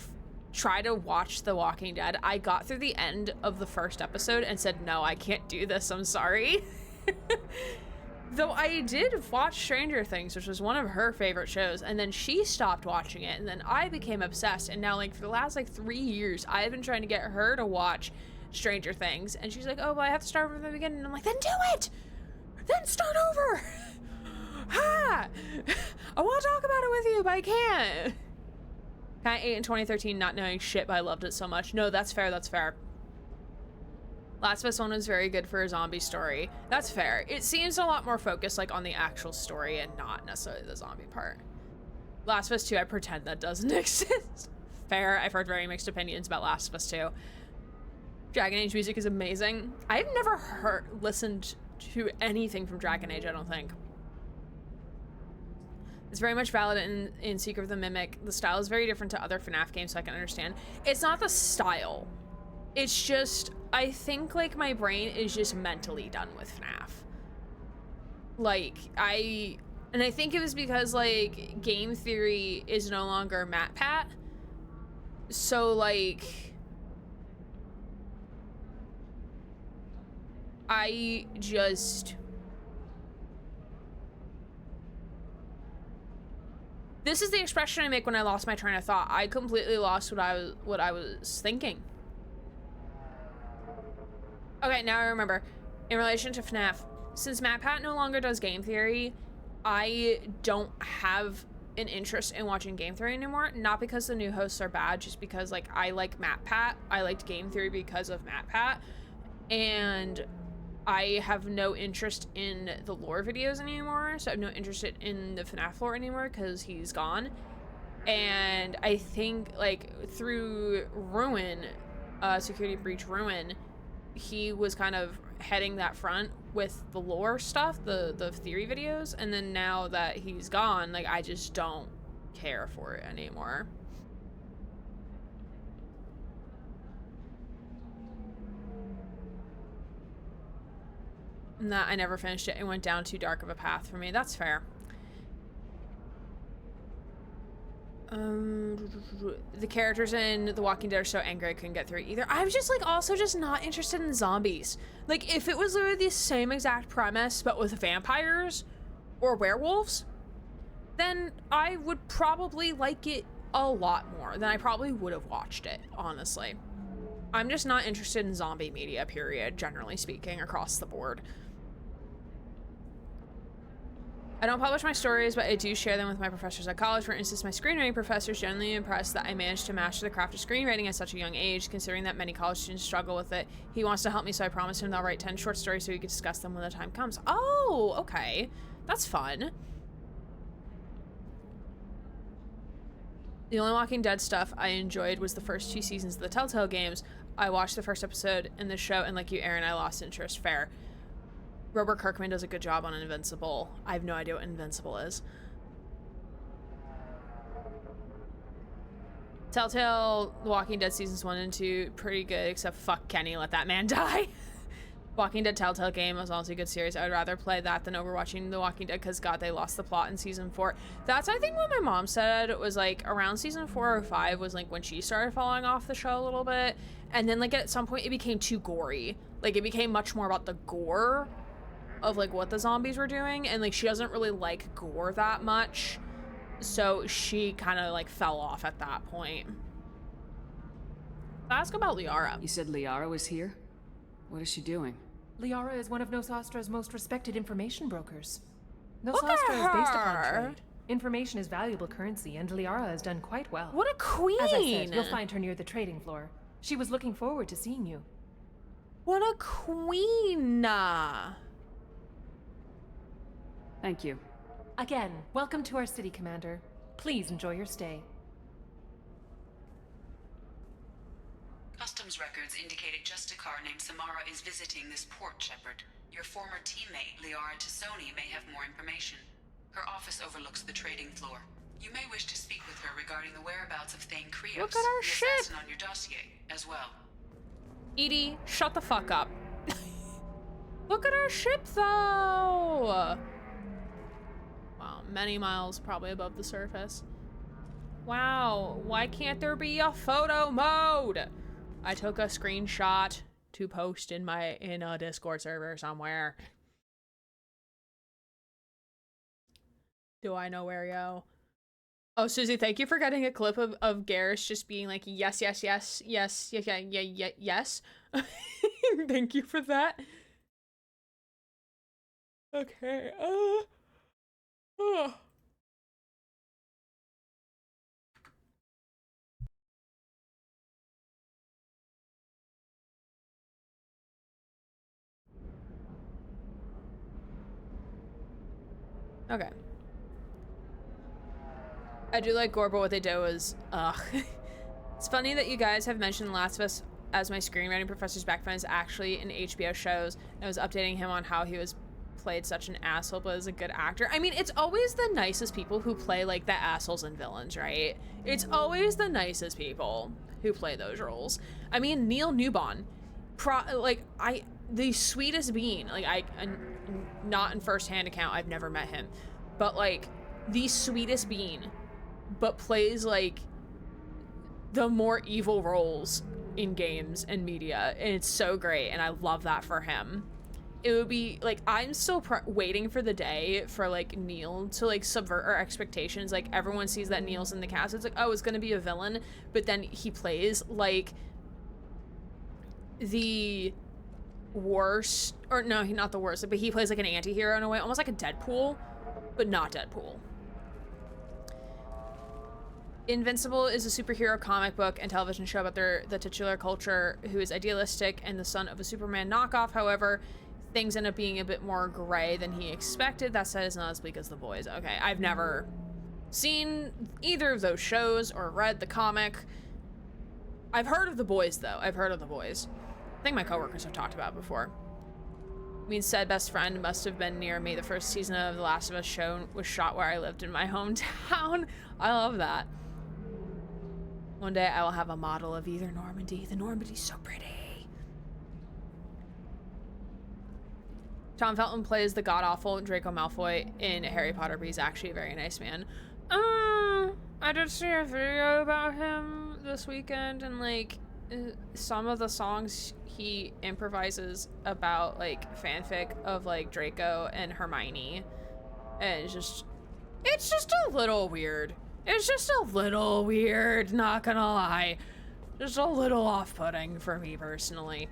try to watch The Walking Dead. I got through the end of the first episode and said, no, I can't do this, I'm sorry. Though I did watch Stranger Things, which was one of her favorite shows, and then she stopped watching it, and then I became obsessed, and now, like, for the last, like, 3 years, I've been trying to get her to watch Stranger Things, and she's like, oh, but I have to start from the beginning, and I'm like, then do it! Then start over! Ha! I want to talk about it with you, but I can't! Kind of 8 in 2013, not knowing shit, but I loved it so much. No, that's fair, that's fair. Last of Us 1 was very good for a zombie story. That's fair. It seems a lot more focused like on the actual story and not necessarily the zombie part. Last of Us 2, I pretend that doesn't exist. Fair. I've heard very mixed opinions about Last of Us 2. Dragon Age music is amazing. I've never listened to anything from Dragon Age, I don't think. It's very much valid in Secret of the Mimic. The style is very different to other FNAF games, so I can understand. It's not the style. It's just, I think, like, my brain is just mentally done with FNAF. Like, I think it was because, like, game theory is no longer MatPat. So, like, I just... This is the expression I make when I lost my train of thought. I completely lost what I was thinking. Okay, now I remember. In relation to FNAF, since MatPat no longer does game theory, I don't have an interest in watching game theory anymore. Not because the new hosts are bad, just because, like, I like MatPat. I liked game theory because of MatPat. And I have no interest in the lore videos anymore, so I have no interest in the FNAF lore anymore because he's gone. And I think, like, through Ruin, Security Breach Ruin, he was kind of heading that front with the lore stuff, the theory videos, and then now that he's gone, like, I just don't care for it anymore. And that I never finished it. It went down too dark of a path for me. That's fair. The characters in The Walking Dead are so angry I couldn't get through it either. I was just, like, also just not interested in zombies. Like, if it was literally the same exact premise but with vampires or werewolves, then I would probably like it a lot more. Then I probably would have watched it, honestly. I'm just not interested in zombie media, period, generally speaking, across the board. I don't publish my stories, but I do share them with my professors at college. For instance, my screenwriting professor is generally impressed that I managed to master the craft of screenwriting at such a young age, considering that many college students struggle with it. He wants to help me, so I promised him that I'll write 10 short stories so we can discuss them when the time comes. Oh, okay. That's fun. The only Walking Dead stuff I enjoyed was the first 2 seasons of the Telltale games. I watched the first episode in the show, and like you, Aaron, I lost interest. Fair. Robert Kirkman does a good job on Invincible. I have no idea what Invincible is. Telltale, The Walking Dead seasons 1 and 2, pretty good, except fuck Kenny, let that man die. Walking Dead Telltale game was also a good series. I would rather play that than overwatching The Walking Dead because, God, they lost the plot in season 4. That's, I think, what my mom said. It was, like, around season 4 or 5 was, like, when she started falling off the show a little bit. And then, like, at some point, it became too gory. Like, it became much more about the gore of, like, what the zombies were doing. And, like, she doesn't really like gore that much. So she kind of, like, fell off at that point. Ask about Liara. You said Liara was here? What is she doing? Liara is one of Nosastra's most respected information brokers. Nosastra is based upon trade. Information is valuable currency, and Liara has done quite well. What a queen! As I said, you'll find her near the trading floor. She was looking forward to seeing you. What a queen! Thank you. Again, welcome to our city, Commander. Please enjoy your stay. Customs records indicated just a car named Samara is visiting this port, Shepard. Your former teammate, Liara Tassoni, may have more information. Her office overlooks the trading floor. You may wish to speak with her regarding the whereabouts of Thane Krios, look at our the ship assassin on your dossier, as well. Edie, shut the fuck up. Look at our ship, though! Wow, many miles probably above the surface. Wow, why can't there be a photo mode? I took a screenshot to post in a Discord server somewhere. Do I know where yo? Oh, Susie, thank you for getting a clip of Garrus just being like, yes, yes, yes, yes, yeah, yeah, yeah, yeah, yes. Thank you for that. Okay, oh. Okay. I do like Gore, but what they do is, ugh. It's funny that you guys have mentioned Last of Us as my screenwriting professor's back friend is actually in HBO shows. I was updating him on how he was played such an asshole, but is a good actor. I mean, it's always the nicest people who play like the assholes and villains, right? It's always the nicest people who play those roles. I mean, Neil Newbon, the sweetest being. Like not in first-hand account, I've never met him, but like the sweetest being, but plays like the more evil roles in games and media, and it's so great, and I love that for him. It would be like, I'm still waiting for the day for like Neil to like subvert our expectations. Like everyone sees that Neil's in the cast, it's like, oh, it's gonna be a villain, but then he plays like the worst, or no, he's not the worst, but he plays like an anti-hero in a way, almost like a Deadpool, but not Deadpool. Invincible is a superhero comic book and television show about the titular culture who is idealistic and the son of a Superman knockoff. However, things end up being a bit more gray than he expected. That said, it's not as bleak as The Boys. Okay, I've never seen either of those shows or read the comic. I've heard of The Boys, though. I've heard of The Boys. I think my coworkers have talked about it before. I mean, said best friend must have been near me. The first season of The Last of Us show was shot where I lived in my hometown. I love that. One day I will have a model of either Normandy. The Normandy's so pretty. Tom Felton plays the god-awful Draco Malfoy in Harry Potter, but he's actually a very nice man. I did see a video about him this weekend, and like some of the songs he improvises about like fanfic of like Draco and Hermione, and it's just a little weird. It's just a little weird, not gonna lie. Just a little off-putting for me personally.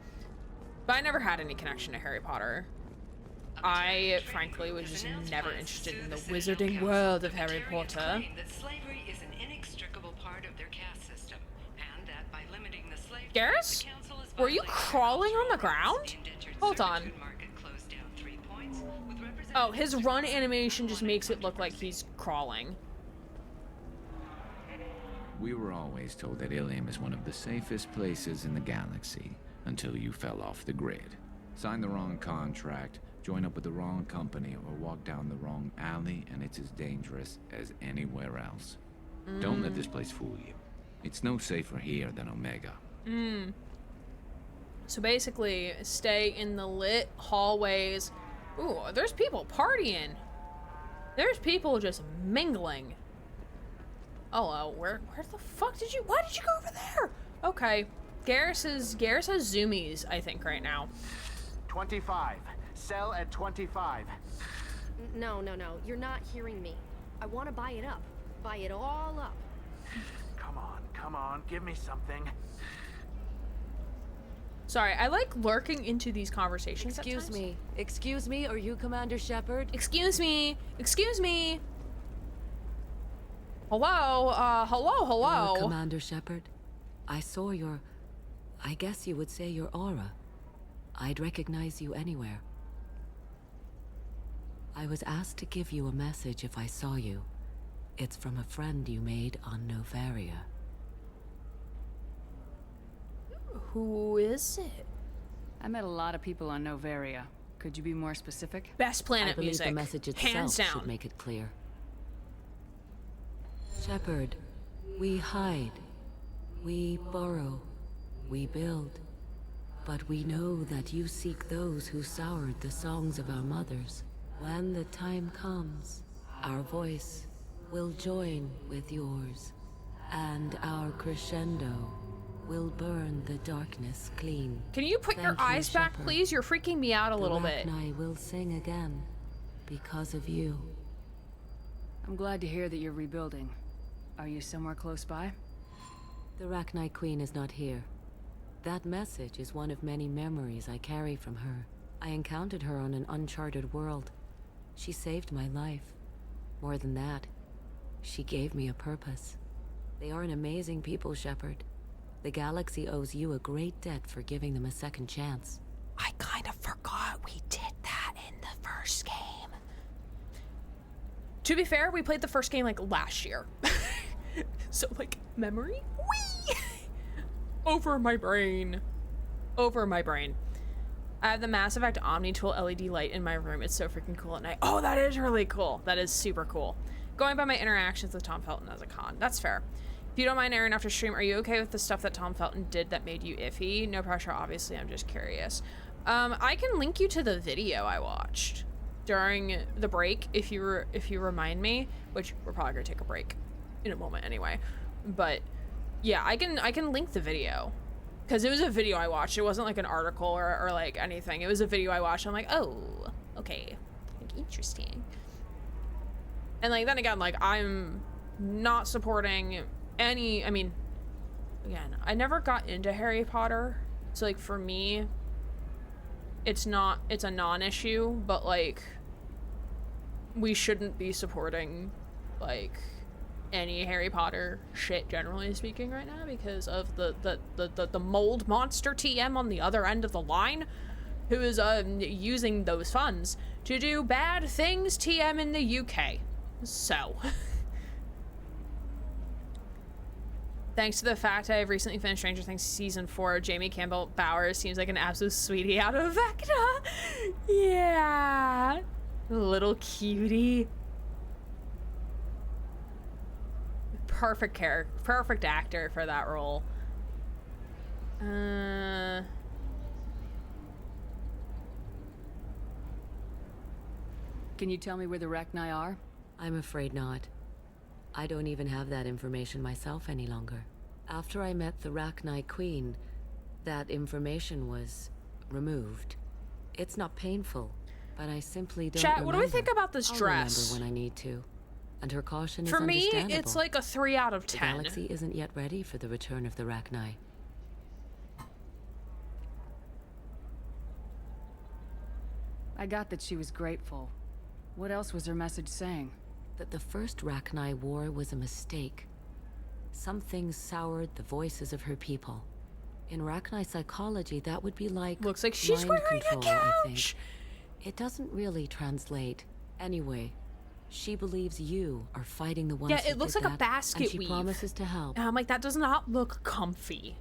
But I never had any connection to Harry Potter. I, frankly, was just never interested in the wizarding world of Harry Potter. That slavery is an inextricable part of their caste system, and that by limiting the slave Garrus? Were you crawling on the ground? Hold on. Oh, his run animation just makes it look like he's crawling. We were always told that Ilium is one of the safest places in the galaxy until you fell off the grid. Sign the wrong contract, join up with the wrong company, or walk down the wrong alley, and it's as dangerous as anywhere else. Don't let this place fool you. It's no safer here than Omega. So basically, stay in the lit hallways. Ooh, there's people partying. There's people just mingling. Oh, where the fuck did you, why did you go over there? Okay, Garrus has zoomies, I think, right now. 25. Sell at 25. No, you're not hearing me. I want to buy it up. Buy it all up. Come on, give me something. Sorry, I like lurking into these conversations. Excuse me, are you Commander Shepard? Excuse me. Hello. Commander Shepard, I saw your, I guess you would say your aura. I'd recognize you anywhere. I was asked to give you a message if I saw you. It's from a friend you made on Novaria. Who is it? I met a lot of people on Novaria. Could you be more specific? Best planet I believe music. the message Hands itself down. should make it clear. Shepard, we hide. We borrow. We build. But we know that you seek those who soured the songs of our mothers. When the time comes, our voice will join with yours. And our crescendo will burn the darkness clean. Can you put your eyes back, please? You're freaking me out a little bit. The Rachni will sing again because of you. I'm glad to hear that you're rebuilding. Are you somewhere close by? The Rachni Queen is not here. That message is one of many memories I carry from her. I encountered her on an uncharted world. She saved my life. More than that, she gave me a purpose. They are an amazing people, Shepard. The galaxy owes you a great debt for giving them a second chance. I kind of forgot we did that in the first game. To be fair, we played the first game like last year. So like memory? Whee! Over my brain. Over my brain. I have the Mass Effect Omni Tool LED light in my room. It's so freaking cool at night. Oh, that is really cool. That is super cool. Going by my interactions with Tom Felton as a con. That's fair. If you don't mind airing after stream, are you okay with the stuff that Tom Felton did that made you iffy? No pressure, obviously. I'm just curious. I can link you to the video I watched during the break if you remind me, which we're probably gonna take a break in a moment anyway. But yeah, I can link the video because it was a video I watched. It wasn't like an article or like anything. It was a video I watched. I'm like, oh, okay, like, interesting. And like then again, like I'm not supporting any. I mean, again, I never got into Harry Potter, so like for me, it's a non-issue. But like, we shouldn't be supporting like any Harry Potter shit, generally speaking, right now because of the mold monster TM on the other end of the line, who is using those funds to do bad things TM in the UK. So, thanks to the fact I have recently finished Stranger Things Season 4, Jamie Campbell Bowers seems like an absolute sweetie out of Vecna. Yeah. Little cutie. Perfect character, perfect actor for that role. Can you tell me where the Rachni are? I'm afraid not. I don't even have that information myself any longer. After I met the Rachni Queen, that information was removed. It's not painful, but I simply don't Chat, remember. what do we think about this I'll dress? remember when I need to. And her caution is For me, understandable. it's like a 3 out of 10. The galaxy isn't yet ready for the return of the Rachni. I got that she was grateful. What else was her message saying? That the first Rachni War was a mistake. Some things soured the voices of her people. In Rachni psychology, that would be like looks like she's mind wearing control, a couch. I think. It doesn't really translate. Anyway, she believes you are fighting the ones Yeah, who it looks did like a that, basket and she weave. promises to help. And I'm like, that does not look comfy.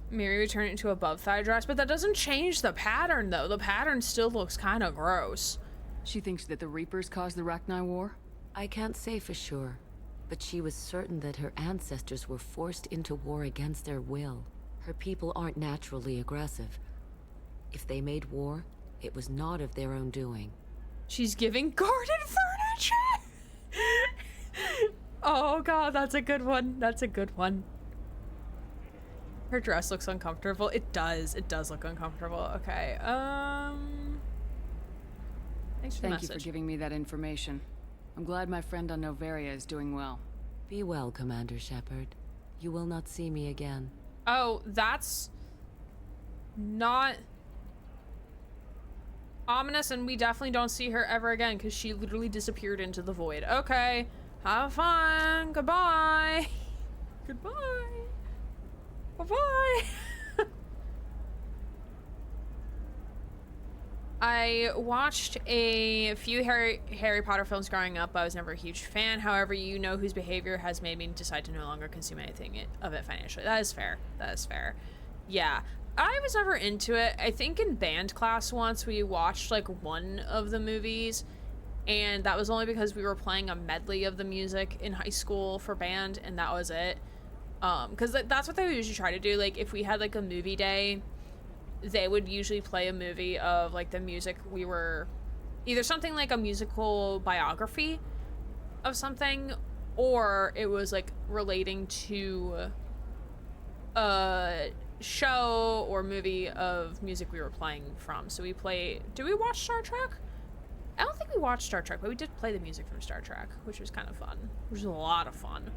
Mary would turn it into a above thigh dress, but that doesn't change the pattern though. The pattern still looks kind of gross. She thinks that the Reapers caused the Rachni War? I can't say for sure, but she was certain that her ancestors were forced into war against their will. Her people aren't naturally aggressive. If they made war, it was not of their own doing. She's giving garden furniture. Oh god, that's a good one. That's a good one. Her dress looks uncomfortable. It does look uncomfortable. Okay, thanks for the Thank you message. for giving me that information. I'm glad my friend on Novaria is doing well. Be well, Commander Shepard. You will not see me again. Oh, that's not ominous, and we definitely don't see her ever again because she literally disappeared into the void. Okay, have fun. Goodbye. Goodbye. Bye-bye. I watched a few Harry Potter films growing up. I was never a huge fan. However, you know whose behavior has made me decide to no longer consume anything of it financially. That is fair. That is fair. Yeah. I was never into it. I think in band class once we watched like one of the movies, and that was only because we were playing a medley of the music in high school for band, and that was it. Because that's what they would usually try to do. Like if we had like a movie day, they would usually play a movie of like the music we were, either something like a musical biography, of something, or it was like relating to a show or movie of music we were playing from. So we did we watch Star Trek? I don't think we watched Star Trek, but we did play the music from Star Trek, which was kind of fun. Which was a lot of fun.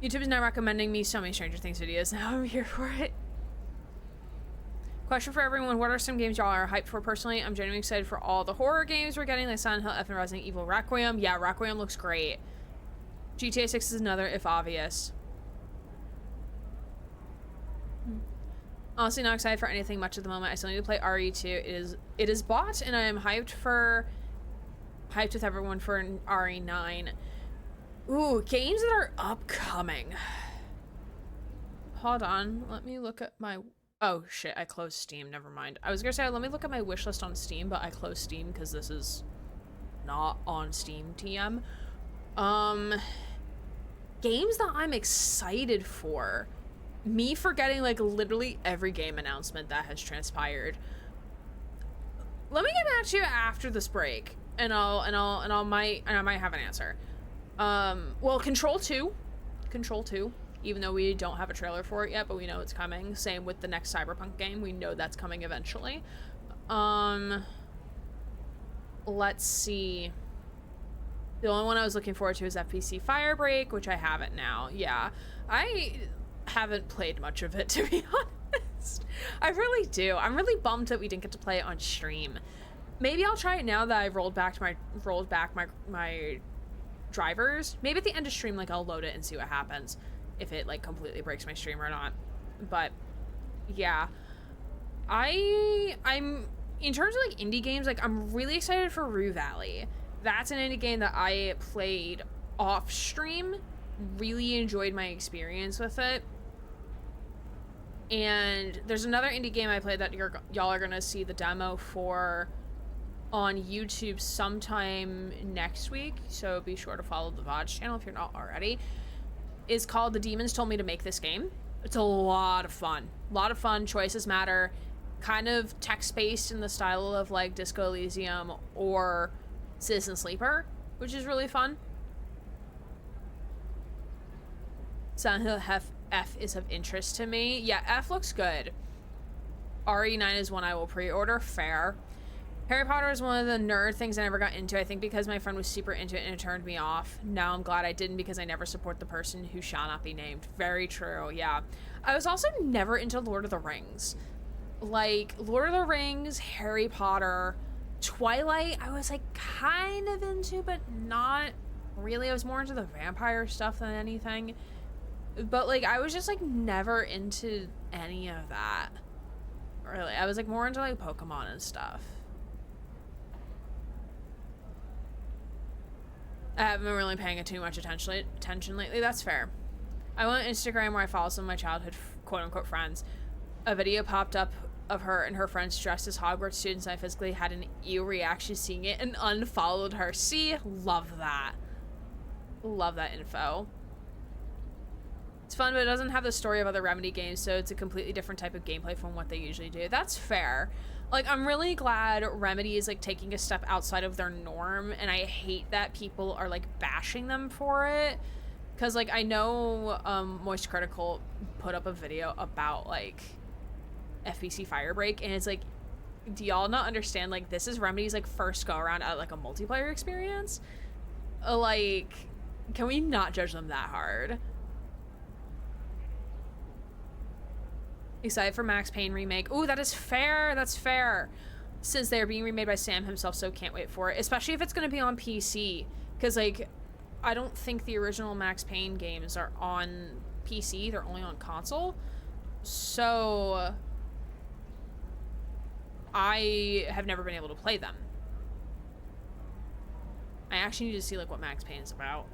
YouTube is now recommending me so many Stranger Things videos. Now I'm here for it. Question for everyone. What are some games y'all are hyped for personally? I'm genuinely excited for all the horror games we're getting, like Silent Hill, F, and Resident Evil Requiem. Yeah, Requiem looks great. GTA 6 is another, if obvious. Honestly, not excited for anything much at the moment. I still need to play RE2. It is bought, and I am hyped with everyone for RE9. Ooh, games that are upcoming. Hold on, let me look at my... Oh shit, I closed Steam, never mind. I was gonna say, let me look at my wish list on Steam, but I closed Steam because this is not on Steam TM. Games that I'm excited for. Me forgetting like literally every game announcement that has transpired. Let me get back to you after this break, and I might have an answer. Well, Control 2, even though we don't have a trailer for it yet, but we know it's coming. Same with the next Cyberpunk game, we know that's coming eventually. Let's see. The only one I was looking forward to is FPC Firebreak, which I have it now. Yeah, I haven't played much of it, to be honest. I really do. I'm really bummed that we didn't get to play it on stream. Maybe I'll try it now that I've rolled back my drivers. Maybe at the end of stream, like, I'll load it and see what happens, if it like completely breaks my stream or not. But yeah, I'm in terms of like indie games, like I'm really excited for Rue Valley. That's an indie game that I played off stream, really enjoyed my experience with it. And there's another indie game I played that y'all are gonna see the demo for on YouTube sometime next week, so be sure to follow the VOD channel if you're not already. It's called The Demons Told Me to Make This Game. It's a lot of fun. Choices matter. Kind of text-based in the style of like Disco Elysium or Citizen Sleeper, which is really fun. Silent Hill F is of interest to me. Yeah, F looks good. RE9 is one I will pre-order. Fair. Harry Potter is one of the nerd things I never got into, I think because my friend was super into it and it turned me off. Now I'm glad I didn't, because I never support the person who shall not be named. Very true, yeah. I was also never into Lord of the Rings. Like, Lord of the Rings, Harry Potter, Twilight, I was like kind of into, but not really. I was more into the vampire stuff than anything. But like, I was just like never into any of that. Really, I was like more into like Pokemon and stuff. I haven't been really paying too much attention lately. That's fair. I went on Instagram where I follow some of my childhood quote-unquote friends. A video popped up of her and her friends dressed as Hogwarts students, and I physically had an ew reaction seeing it and unfollowed her. See? Love that. Love that info. It's fun, but it doesn't have the story of other Remedy games, so it's a completely different type of gameplay from what they usually do. That's fair. Like, I'm really glad Remedy is, like, taking a step outside of their norm, and I hate that people are, like, bashing them for it. Because, like, I know Moist Critical put up a video about, like, FPC Firebreak, and it's like, do y'all not understand, like, this is Remedy's, like, first go-around at, like, a multiplayer experience? Like, can we not judge them that hard? Excited for Max Payne remake. Ooh, that is fair. That's fair. Since they're being remade by Sam himself, so can't wait for it. Especially if it's going to be on PC. Because, like, I don't think the original Max Payne games are on PC. They're only on console. So I have never been able to play them. I actually need to see, like, what Max Payne is about.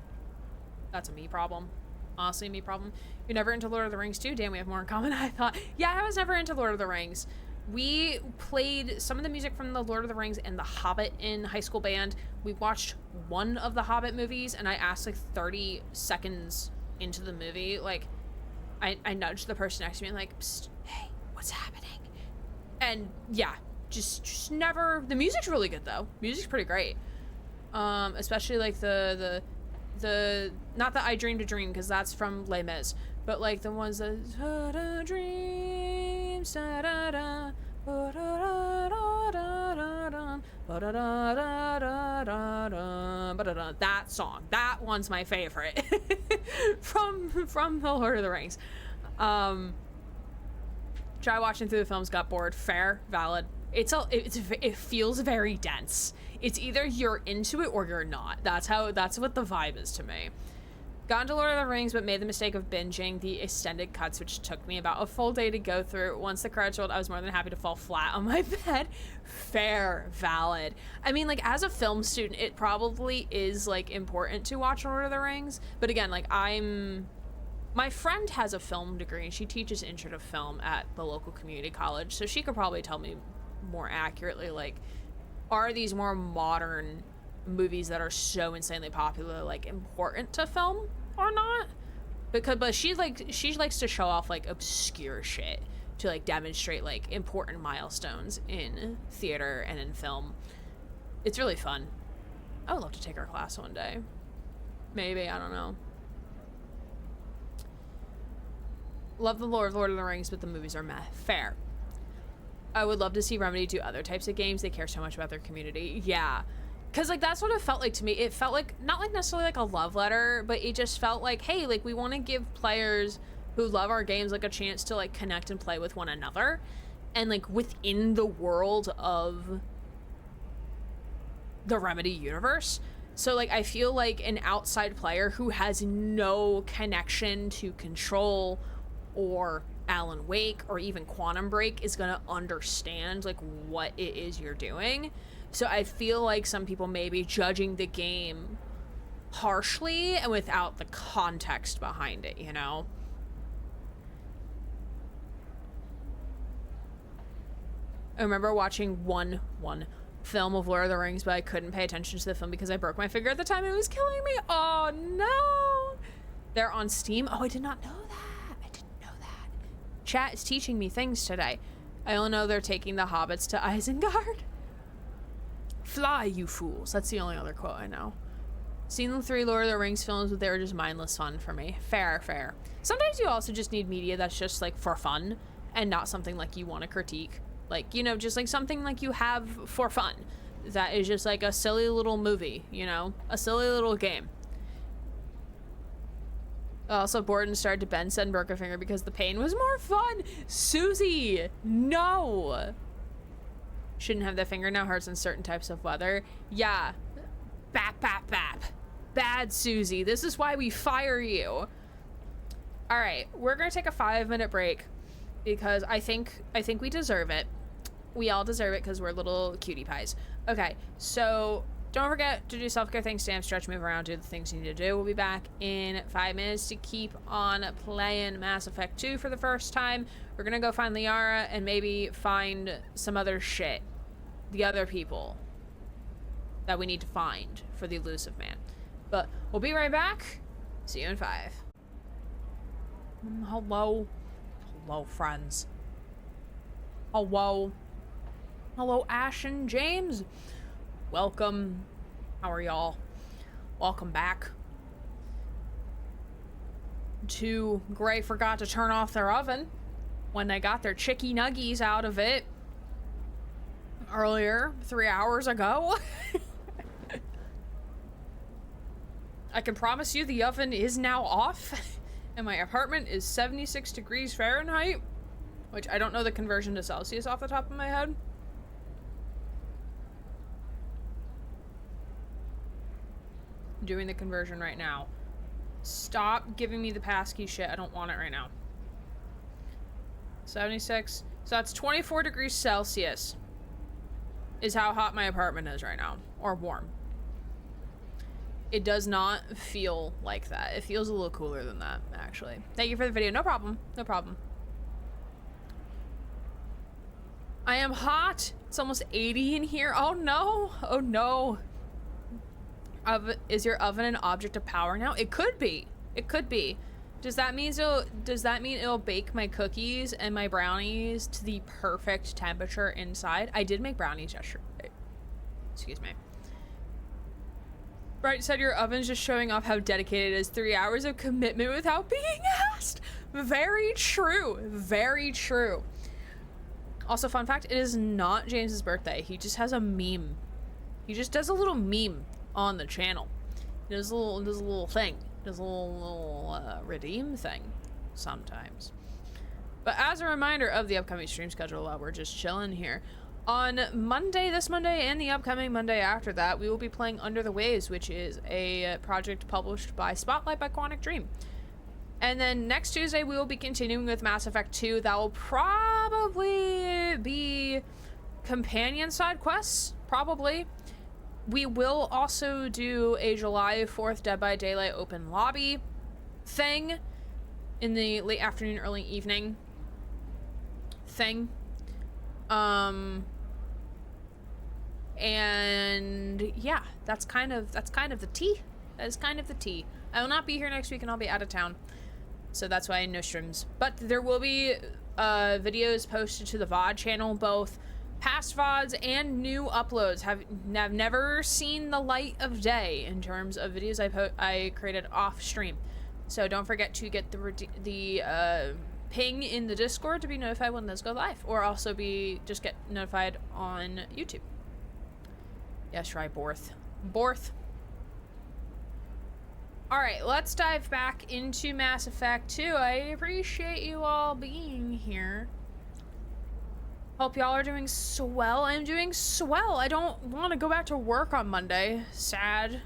That's a me problem. Honestly, me problem. You're never into Lord of the Rings too? Damn, we have more in common than I thought. Yeah, I was never into Lord of the Rings. We played some of the music from the Lord of the Rings and The Hobbit in high school band. We watched one of the Hobbit movies, and I asked like 30 seconds into the movie, like, I nudged the person next to me and like, psst, hey, what's happening? And yeah, just never. The music's really good though. Music's pretty great. Especially like the not the I Dreamed a Dream, because that's from Les Mis, but like the ones that dreams, that song, that one's my favorite from the Lord of the Rings. Try watching through the films, got bored. Fair, valid. It feels very dense. It's either you're into it or you're not. That's what the vibe is to me. Got into Lord of the Rings, but made the mistake of binging the extended cuts, which took me about a full day to go through. Once the credits rolled, I was more than happy to fall flat on my bed. Fair, valid. I mean, like, as a film student, it probably is, like, important to watch Lord of the Rings. But again, like, my friend has a film degree, and she teaches intro to film at the local community college, so she could probably tell me more accurately, like, are these more modern movies that are so insanely popular, like, important to film or not? But she likes to show off, like, obscure shit to, like, demonstrate, like, important milestones in theater and in film. It's really fun. I would love to take her class one day. Maybe, I don't know. Love the lore of Lord of the Rings, but the movies are meh. Fair. I would love to see Remedy do other types of games. They care so much about their community. Yeah. Because, like, that's what it felt like to me. It felt like, not like necessarily like a love letter, but it just felt like, hey, like, we want to give players who love our games, like, a chance to, like, connect and play with one another. And, like, within the world of the Remedy universe. So, like, I feel like an outside player who has no connection to Control or Alan Wake or even Quantum Break is going to understand, like, what it is you're doing. So I feel like some people may be judging the game harshly and without the context behind it, you know? I remember watching one film of Lord of the Rings, but I couldn't pay attention to the film because I broke my finger at the time. It was killing me. Oh, no. They're on Steam. Oh, I did not know that. I didn't know that. Chat is teaching me things today. I only know they're taking the hobbits to Isengard. Fly, you fools. That's the only other quote I know. Seen the 3 Lord of the Rings films, but they were just mindless fun for me. Fair, fair. Sometimes you also just need media that's just, like, for fun and not something, like, you want to critique. Like, you know, just, like, something, like, you have for fun. That is just, like, a silly little movie, you know? A silly little game. Also, bored and started to bend, said, and broke a finger because the pain was more fun. Susie! No! Shouldn't have that finger now, hurts in certain types of weather. Yeah. Bap, bap, bap. Bad Susie. This is why we fire you. Alright, we're gonna take a 5-minute break because I think we deserve it. We all deserve it because we're little cutie pies. Okay, so don't forget to do self-care things, stand, stretch, move around, do the things you need to do. We'll be back in 5 minutes to keep on playing Mass Effect 2 for the first time. We're gonna go find Liara and maybe find some other shit. The other people that we need to find for the elusive man. But we'll be right back. See you in 5. Hello. Hello, friends. Hello. Hello, Ash and James. Welcome. How are y'all? Welcome back. Gray forgot to turn off their oven when they got their chicky nuggies out of it earlier, 3 hours ago. I can promise you the oven is now off and my apartment is 76 degrees Fahrenheit, which I don't know the conversion to Celsius off the top of my head. I'm doing the conversion right now. Stop giving me the passkey shit. I don't want it right now. 76. So that's 24 degrees Celsius is how hot my apartment is right now. Or warm. It does not feel like that. It feels a little cooler than that, actually. Thank you for the video. No problem. No problem. I am hot. It's almost 80 in here. Oh no. Oh no. Is your oven an object of power now? It could be. It could be. Does that mean it'll bake my cookies and my brownies to the perfect temperature inside? I did make brownies yesterday. Excuse me. Bright said your oven's just showing off how dedicated it is. 3 hours of commitment without being asked. Very true. Very true. Also, fun fact, it is not James's birthday. He just has a meme. He just does a little meme on the channel. He does a little thing. He does a little redeem thing sometimes. But as a reminder of the upcoming stream schedule while we're just chilling here, on Monday, this Monday, and the upcoming Monday after that, we will be playing Under the Waves, which is a project published by Spotlight by Quantic Dream. And then next Tuesday, we will be continuing with Mass Effect 2. That will probably be companion side quests, probably. We will also do a July 4th Dead by Daylight open lobby thing in the late afternoon, early evening thing. And yeah, that's kind of the tea. That is kind of the tea. I will not be here next week and I'll be out of town. So that's why no streams. But there will be videos posted to the VOD channel, both past VODs and new uploads have never seen the light of day in terms of videos I created off stream. So don't forget to get the ping in the Discord to be notified when those go live, or also just get notified on YouTube. Yes, right, Borth. Alright, let's dive back into Mass Effect 2. I appreciate you all being here. Hope y'all are doing swell. I'm doing swell. I don't want to go back to work on Monday. Sadly,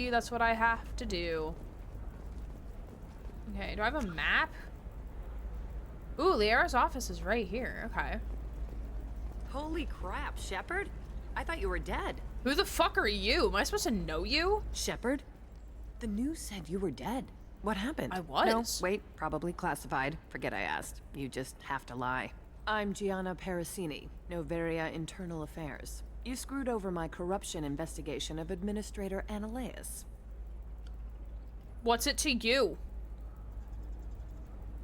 that's what I have to do. Okay, do I have a map? Ooh, Liara's office is right here. Okay. Holy crap, Shepard? I thought you were dead. Who the fuck are you? Am I supposed to know you? Shepard? The news said you were dead. What happened? I was. No, wait, probably classified. Forget I asked. You just have to lie. I'm Gianna Parasini, Noveria Internal Affairs. You screwed over my corruption investigation of Administrator Annaleus. What's it to you?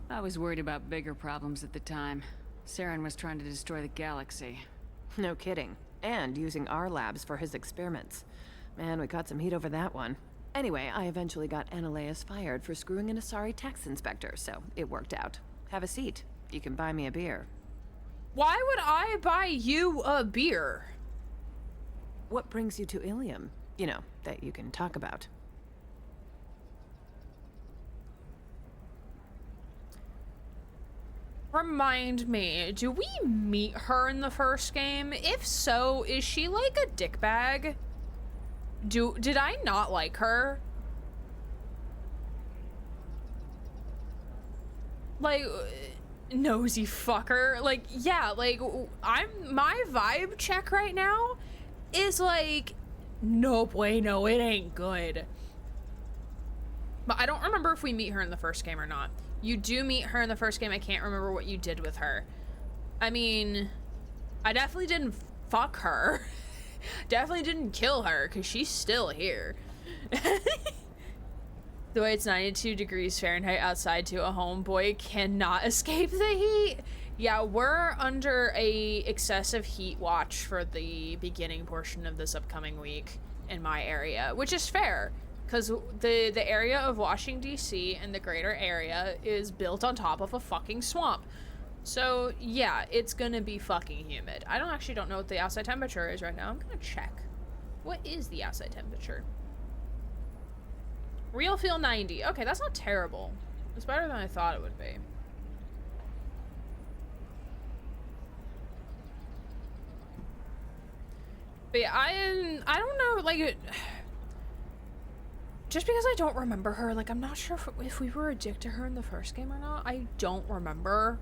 I was worried about bigger problems at the time. Saren was trying to destroy the galaxy. No kidding. And using our labs for his experiments. Man, we caught some heat over that one. Anyway, I eventually got Annaleus fired for screwing an Asari tax inspector, so it worked out. Have a seat. You can buy me a beer. Why would I buy you a beer? What brings you to Ilium? You know, that you can talk about. Remind me, do we meet her in the first game? If so, is she like a dickbag? Did I not like her? Like, nosy fucker. Like, yeah, like, my vibe check right now is like, no bueno, it ain't good. But I don't remember if we meet her in the first game or not. You do meet her in the first game. I can't remember what you did with her. I mean, I definitely didn't fuck her. Definitely didn't kill her, because she's still here. The way it's 92 degrees Fahrenheit outside to a homeboy cannot escape the heat. Yeah, we're under a excessive heat watch for the beginning portion of this upcoming week in my area, which is fair. Because the area of Washington, D.C. and the greater area is built on top of a fucking swamp. So, yeah, it's gonna be fucking humid. I actually don't know what the outside temperature is right now. I'm gonna check. What is the outside temperature? Real feel 90. Okay, that's not terrible. It's better than I thought it would be. But yeah, I don't know, like... Just because I don't remember her, like, I'm not sure if we were addicted to her in the first game or not. I don't remember.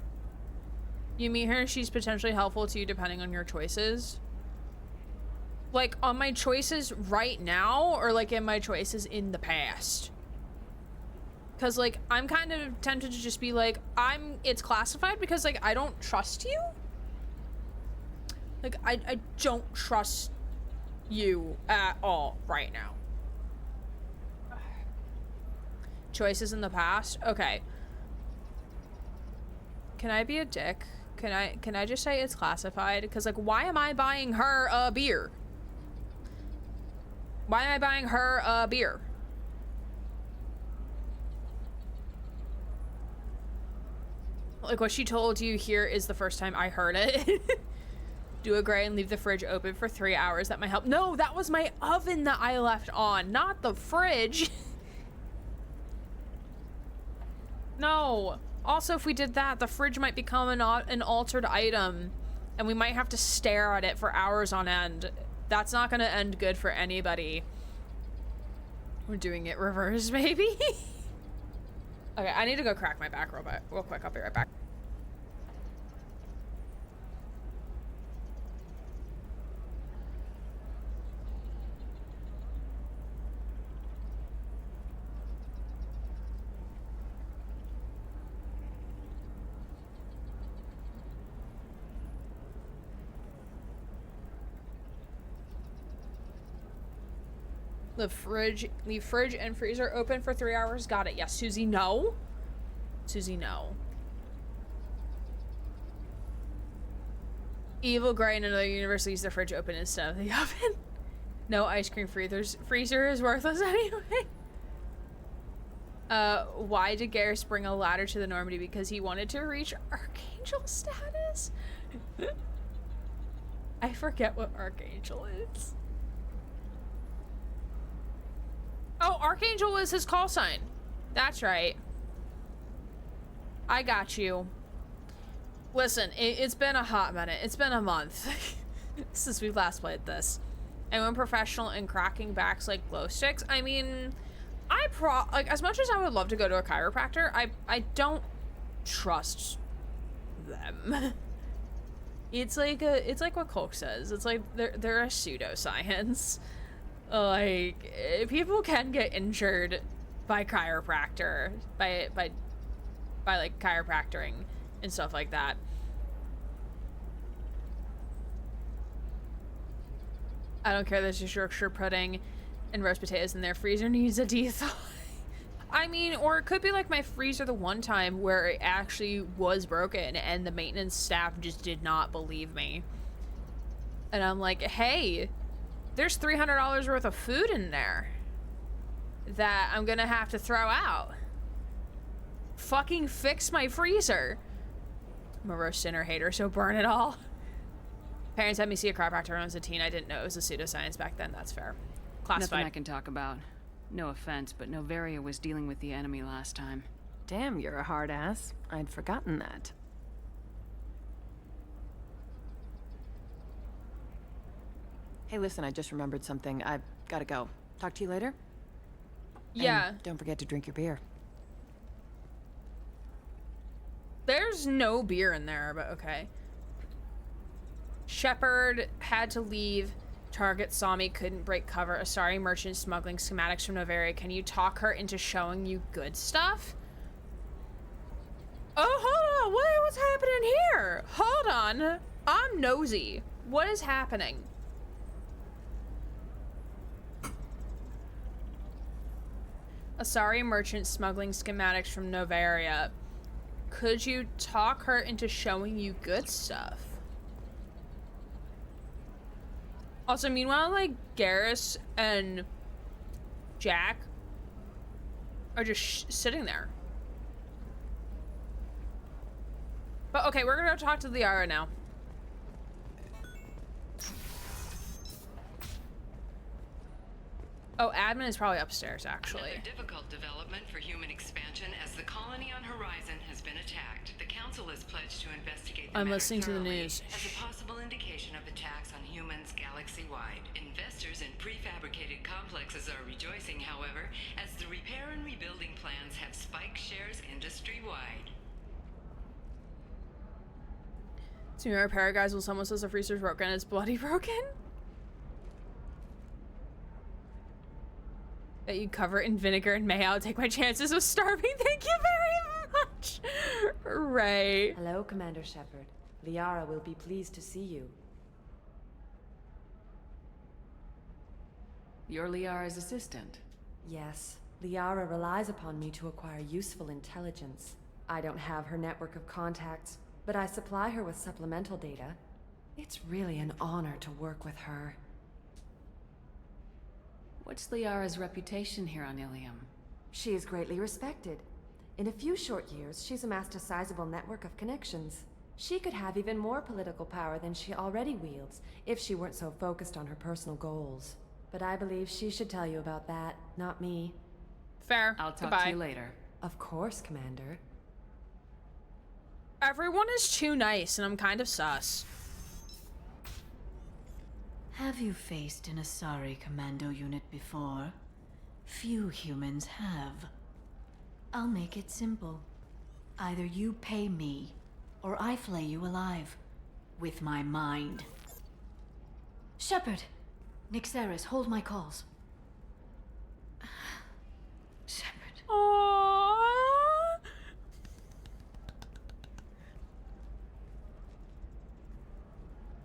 You meet her, she's potentially helpful to you depending on your choices. Like, on my choices right now, or, like, in my choices in the past? Because, like, I'm kind of tempted to just be like, it's classified because, like, I don't trust you? Like, I don't trust you at all right now. Choices in the past? Okay. Can I be a dick? Can I just say it's classified? Because, like, why am I buying her a beer? Why am I buying her a beer? Like, what she told you here is the first time I heard it. Do a gray and leave the fridge open for 3 hours. That might help. No, that was my oven that I left on, not the fridge. No. Also, if we did that, the fridge might become an altered item, and we might have to stare at it for hours on end. That's not gonna end good for anybody. We're doing it reverse, maybe. Okay, I need to go crack my back real quick. I'll be right back. Leave fridge and freezer open for 3 hours. Got it. Yes, Susie, no. Susie, no. Evil Gray in another universe leaves the fridge open instead of the oven. No ice cream freezer is worthless anyway. Why did Garrus bring a ladder to the Normandy? Because he wanted to reach Archangel status? I forget what Archangel is. Oh, Archangel was his call sign. That's right. I got you. Listen, it's been a hot minute. It's been a month since we last played this. And when professional in cracking backs like glow sticks, I mean, like, as much as I would love to go to a chiropractor, I don't trust them. It's like what Colk says. It's like they're a pseudoscience. Like, people can get injured by chiropractor, by like chiropractoring and stuff like that. I don't care. There's just Yorkshire pudding and roast potatoes in there. Freezer needs a de-thaw. I mean, or it could be like my freezer the one time where it actually was broken and the maintenance staff just did not believe me. And I'm like, hey, there's $300 worth of food in there that I'm gonna have to throw out. Fucking fix my freezer. I'm a roast dinner hater, so burn it all. Parents had me see a chiropractor when I was a teen. I didn't know it was a pseudoscience back then. That's fair. Classified. Nothing I can talk about. No offense, but Novaria was dealing with the enemy last time. Damn, you're a hard ass. I'd forgotten that. Hey, listen, I just remembered something. I've gotta go. Talk to you later? Yeah. And don't forget to drink your beer. There's no beer in there, but okay. Shepard had to leave. Target saw me, couldn't break cover. Asari merchant smuggling schematics from Novaria. Can you talk her into showing you good stuff? Oh, hold on. What's happening here? Hold on. I'm nosy. What is happening? Asari merchant smuggling schematics from Novaria. Could you talk her into showing you good stuff? Also, meanwhile, like, Garrus and Jack are just sitting there. But okay, we're gonna go talk to Liara now. Oh, admin is probably upstairs, actually. Another difficult development for human expansion as the colony on Horizon has been attacked. The council is pledged to investigate the I'm matter listening to the thoroughly news. as a possible indication of attacks on humans galaxy-wide. Investors in prefabricated complexes are rejoicing, however, as the repair and rebuilding plans have spiked shares industry-wide. So your repair guys will someone says the freezer's broken, it's bloody broken? That you cover it in vinegar and mayo. I'll take my chances of starving. Thank you very much. Ray. Hello, Commander Shepard. Liara will be pleased to see you. You're Liara's assistant? Yes. Liara relies upon me to acquire useful intelligence. I don't have her network of contacts, but I supply her with supplemental data. It's really an honor to work with her. What's Liara's reputation here on Ilium? She is greatly respected. In a few short years, she's amassed a sizable network of connections. She could have even more political power than she already wields if she weren't so focused on her personal goals. But I believe she should tell you about that, not me. Fair. I'll talk Goodbye. to you later. Of course, Commander. Everyone is too nice, and I'm kind of sus. Have you faced an Asari commando unit before? Few humans have. I'll make it simple. Either you pay me, or I flay you alive. With my mind. Shepard! Nixeris, hold my calls. Shepard. Aww.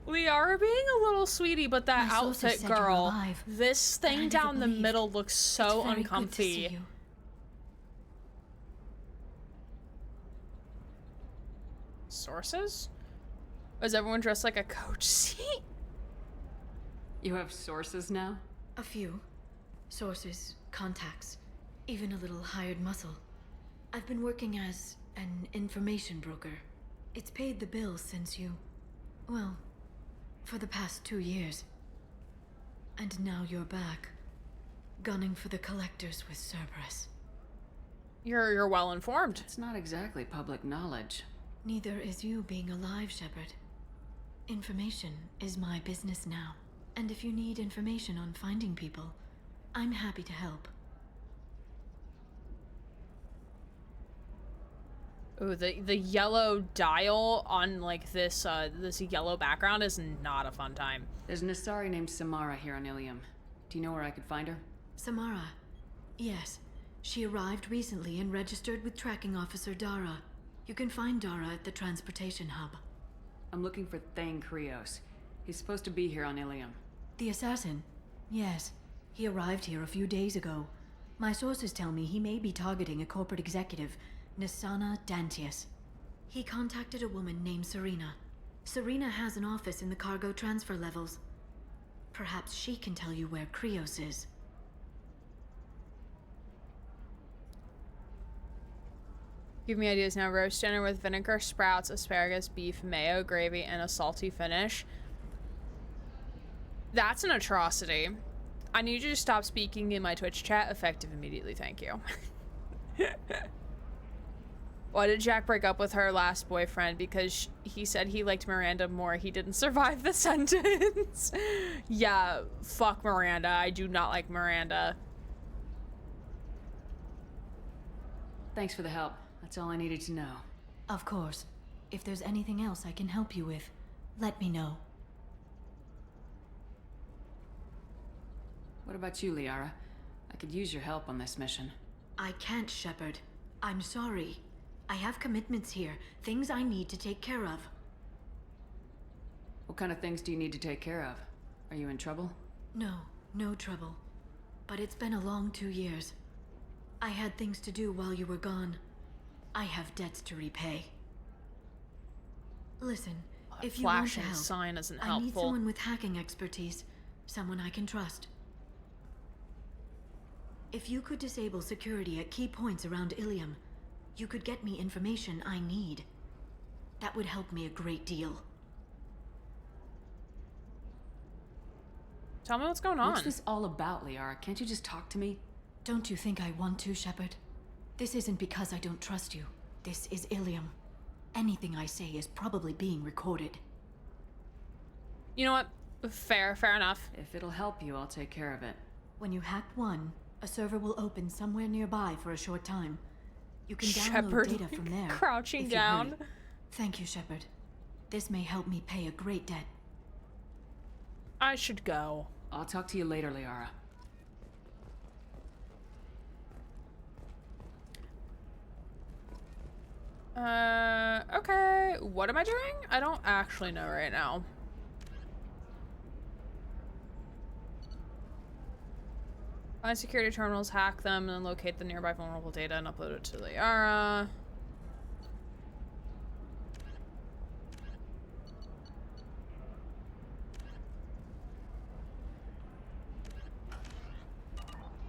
Liara being a little sweetie, but that My sources outfit, said you were girl. alive, This but I thing never down the believed. middle looks so It's very good to uncomfy. see you. Sources? Is everyone dressed like a coach seat? You have sources now? A few. Sources, contacts, even a little hired muscle. I've been working as an information broker. It's paid the bills since you... well, for the past 2 years. And now you're back, gunning for the collectors with Cerberus. You're well informed. It's not exactly public knowledge. Neither is you being alive, Shepard. Information is my business now. And if you need information on finding people, I'm happy to help. Ooh, the yellow dial on like this this yellow background is not a fun time. There's an Asari named Samara here on Ilium. Do you know where I could find her? Samara. Yes. She arrived recently and registered with Tracking Officer Dara. You can find Dara at the transportation hub. I'm looking for Thane Krios. He's supposed to be here on Ilium. The assassin? Yes. He arrived here a few days ago. My sources tell me he may be targeting a corporate executive, Nisana Dantius. He contacted a woman named Serena. Serena has an office in the cargo transfer levels. Perhaps she can tell you where Krios is. Give me ideas now. Roast dinner with vinegar, sprouts, asparagus, beef, mayo, gravy, and a salty finish. That's an atrocity. I need you to stop speaking in my Twitch chat. Effective immediately, thank you. Why did Jack break up with her last boyfriend? Because he said he liked Miranda more. He didn't survive the sentence. Yeah, fuck Miranda. I do not like Miranda. Thanks for the help. That's all I needed to know. Of course. If there's anything else I can help you with, let me know. What about you, Liara? I could use your help on this mission. I can't, Shepard. I'm sorry. I have commitments here, things I need to take care of. What kind of things do you need to take care of? Are you in trouble? No, no trouble. But it's been a long 2 years. I had things to do while you were gone. I have debts to repay. Listen, if you want to Flashing help, sign isn't I need helpful. someone with hacking expertise, someone I can trust. If you could disable security at key points around Ilium, you could get me information I need. That would help me a great deal. Tell me what's going on. What's this all about, Liara? Can't you just talk to me? Don't you think I want to, Shepard? This isn't because I don't trust you. This is Ilium. Anything I say is probably being recorded. You know what? Fair enough. If it'll help you, I'll take care of it. When you hack one, a server will open somewhere nearby for a short time. You can download Shepard data from there. crouching if you down. hurry. Thank you, Shepard. This may help me pay a great debt. I should go. I'll talk to you later, Liara. Okay. What am I doing? I don't actually know right now. Find security terminals, hack them, and then locate the nearby vulnerable data and upload it to Liara.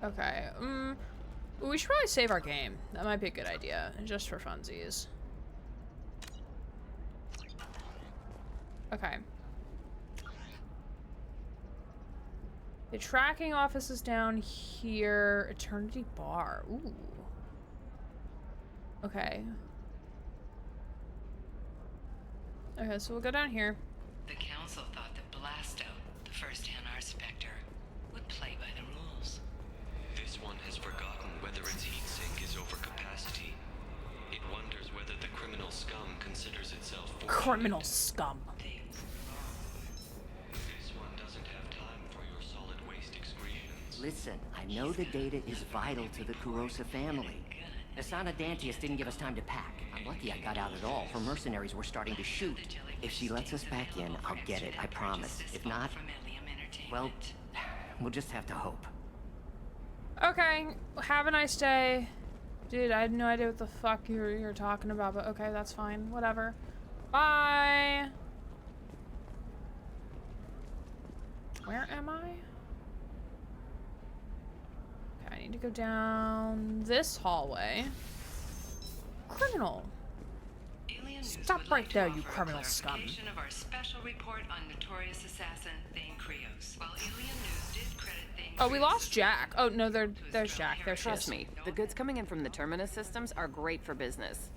Okay, we should probably save our game. That might be a good idea, just for funsies. Okay. The tracking office is down here. Eternity Bar. Ooh. Okay. Okay, so we'll go down here. The council thought that Blasto, the first NR Spectre, would play by the rules. This one has forgotten whether its heat sink is over capacity. It wonders whether the criminal scum considers itself fortunate. Criminal scum. This one doesn't have time for your solid waste excretions. Listen, I know the data is vital to the Kurosa family. Asana Dantius didn't give us time to pack. I'm lucky I got out at all. Her mercenaries were starting to shoot. If she lets us back in, I'll get it, I promise. If not, well, we'll just have to hope. Okay, have a nice day. Dude, I had no idea what the fuck you're talking about, but okay, that's fine. Whatever. Bye! Where am I? Okay, I need to go down this hallway. Criminal. Stop right there, you criminal scum. Of our special report on notorious assassin Thane Krios. While Alien News did credit Thane Oh, we lost Jack. Oh, no, there's Jack. There she Trust is. me, the goods coming in from the Terminus systems are great for business.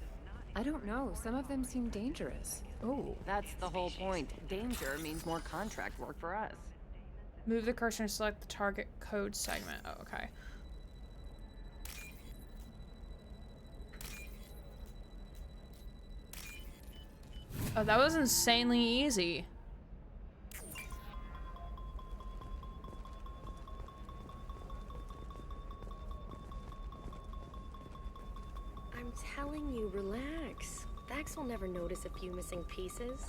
I don't know. Some of them seem dangerous. Oh, that's the whole point. Danger means more contract work for us. Move the cursor and select the target code segment. Oh, okay. Oh, that was insanely easy. I'm telling you, relax. Vax will never notice a few missing pieces.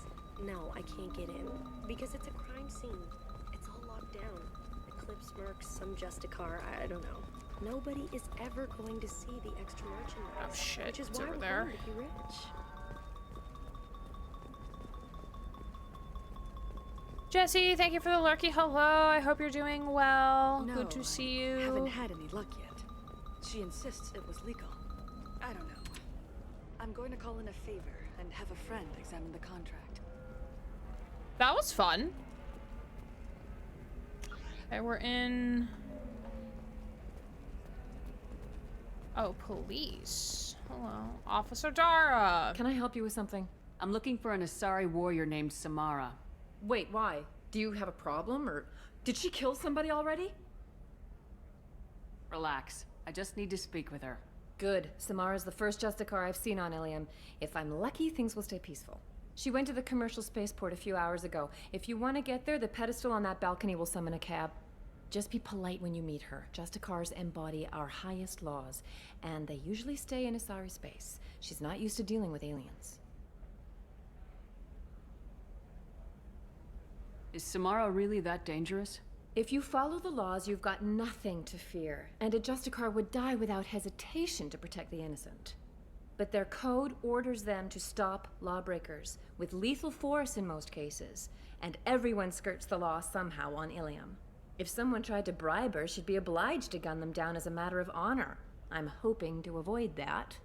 No, I can't get in. Because it's a crime scene. It's all locked down. Eclipse Mercs, some Justicar, I don't know. Nobody is ever going to see the extra merchandise. Oh shit, which is it's why over we're there. going to be rich. Jesse, thank you for the lurky hello. I hope you're doing well. No, Good to see you. Haven't had any luck yet. She insists it was legal. I don't know. I'm going to call in a favor and have a friend examine the contract. That was fun. Okay, we're in... Oh, police. Hello. Officer Dara. Can I help you with something? I'm looking for an Asari warrior named Samara. Wait, why? Do you have a problem, or did she kill somebody already? Relax. I just need to speak with her. Good. Samara's the first Justicar I've seen on Ilium. If I'm lucky, things will stay peaceful. She went to the commercial spaceport a few hours ago. If you want to get there, the pedestal on that balcony will summon a cab. Just be polite when you meet her. Justicars embody our highest laws, and they usually stay in Asari space. She's not used to dealing with aliens. Is Samara really that dangerous? If you follow the laws, you've got nothing to fear, and a Justicar would die without hesitation to protect the innocent. But their code orders them to stop lawbreakers, with lethal force in most cases, and everyone skirts the law somehow on Ilium. If someone tried to bribe her, she'd be obliged to gun them down as a matter of honor. I'm hoping to avoid that.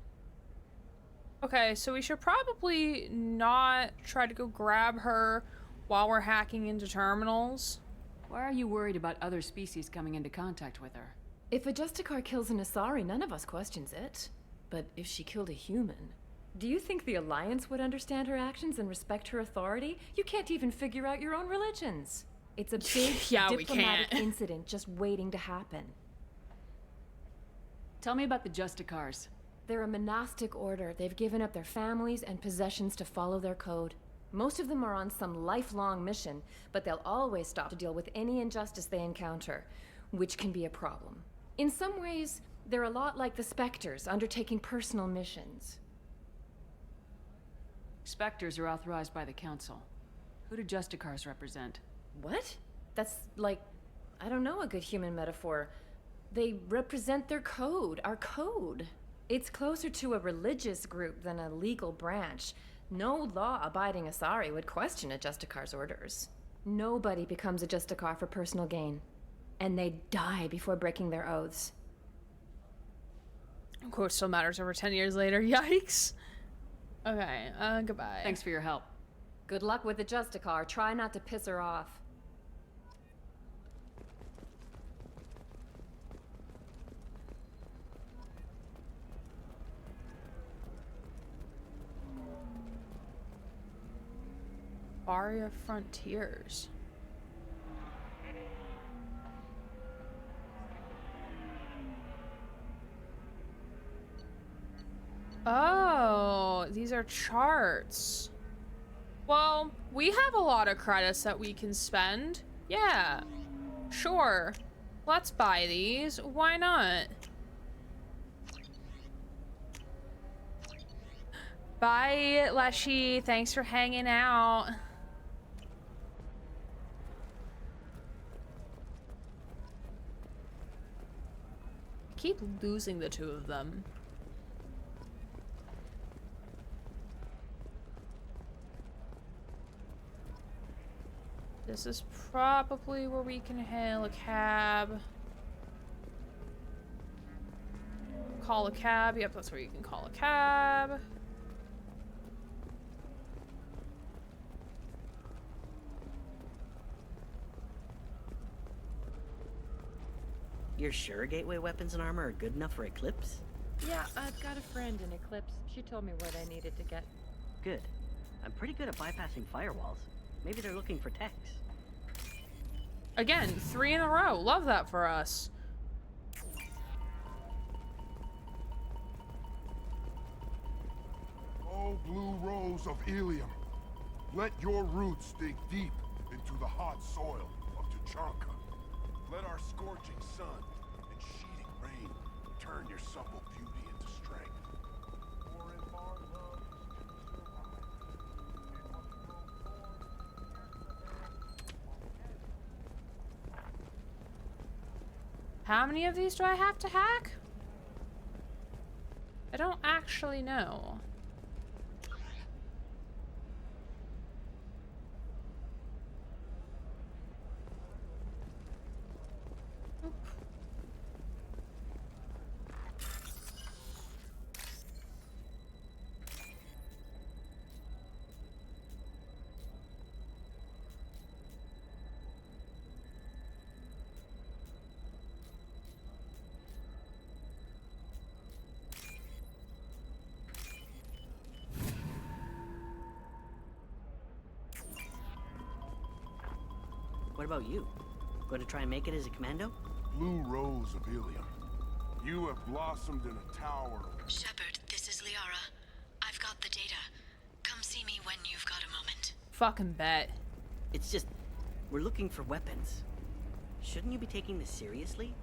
Okay, so we should probably not try to go grab her while we're hacking into terminals. Why are you worried about other species coming into contact with her? If a Justicar kills an Asari, none of us questions it. But if she killed a human, do you think the Alliance would understand her actions and respect her authority? You can't even figure out your own religions. It's a big Yeah, diplomatic incident just waiting to happen. Tell me about the Justicars. They're a monastic order. They've given up their families and possessions to follow their code. Most of them are on some lifelong mission, but they'll always stop to deal with any injustice they encounter, which can be a problem. In some ways, they're a lot like the Spectres, undertaking personal missions. Spectres are authorized by the Council. Who do Justicars represent? What? That's like, I don't know a good human metaphor. They represent their code, our code. It's closer to a religious group than a legal branch. No law-abiding Asari would question a Justicar's orders. Nobody becomes a Justicar for personal gain. and they die before breaking their oaths. Of course, still matters over 10 years later. Yikes. Okay, goodbye. Thanks for your help. Good luck with the Justicar. Try not to piss her off. Aria Frontiers. Oh, these are charts. Well, we have a lot of credits that we can spend. Yeah, sure. Let's buy these. Why not? Bye, Leshy. Thanks for hanging out. I keep losing the two of them. This is probably where we can hail a cab. Call a cab. Yep, that's where you can call a cab. You're sure gateway weapons and armor are good enough for Eclipse? Yeah, I've got a friend in Eclipse. She told me what I needed to get. Good. I'm pretty good at bypassing firewalls. Maybe they're looking for techs. Again, 3 in a row. Love that for us. Oh, blue rose of Ilium, let your roots dig deep into the hot soil of Tuchanka. Let our scorching sun and sheeting rain turn your supple beauty into strength. For if our love is to survive, it must grow forth. How many of these do I have to hack? I don't actually know. What about you? Going to try and make it as a commando? Blue rose of Ilium, you have blossomed in a tower. Shepard, this is Liara. I've got the data. Come see me when you've got a moment. Fucking bet. It's just, we're looking for weapons. Shouldn't you be taking this seriously?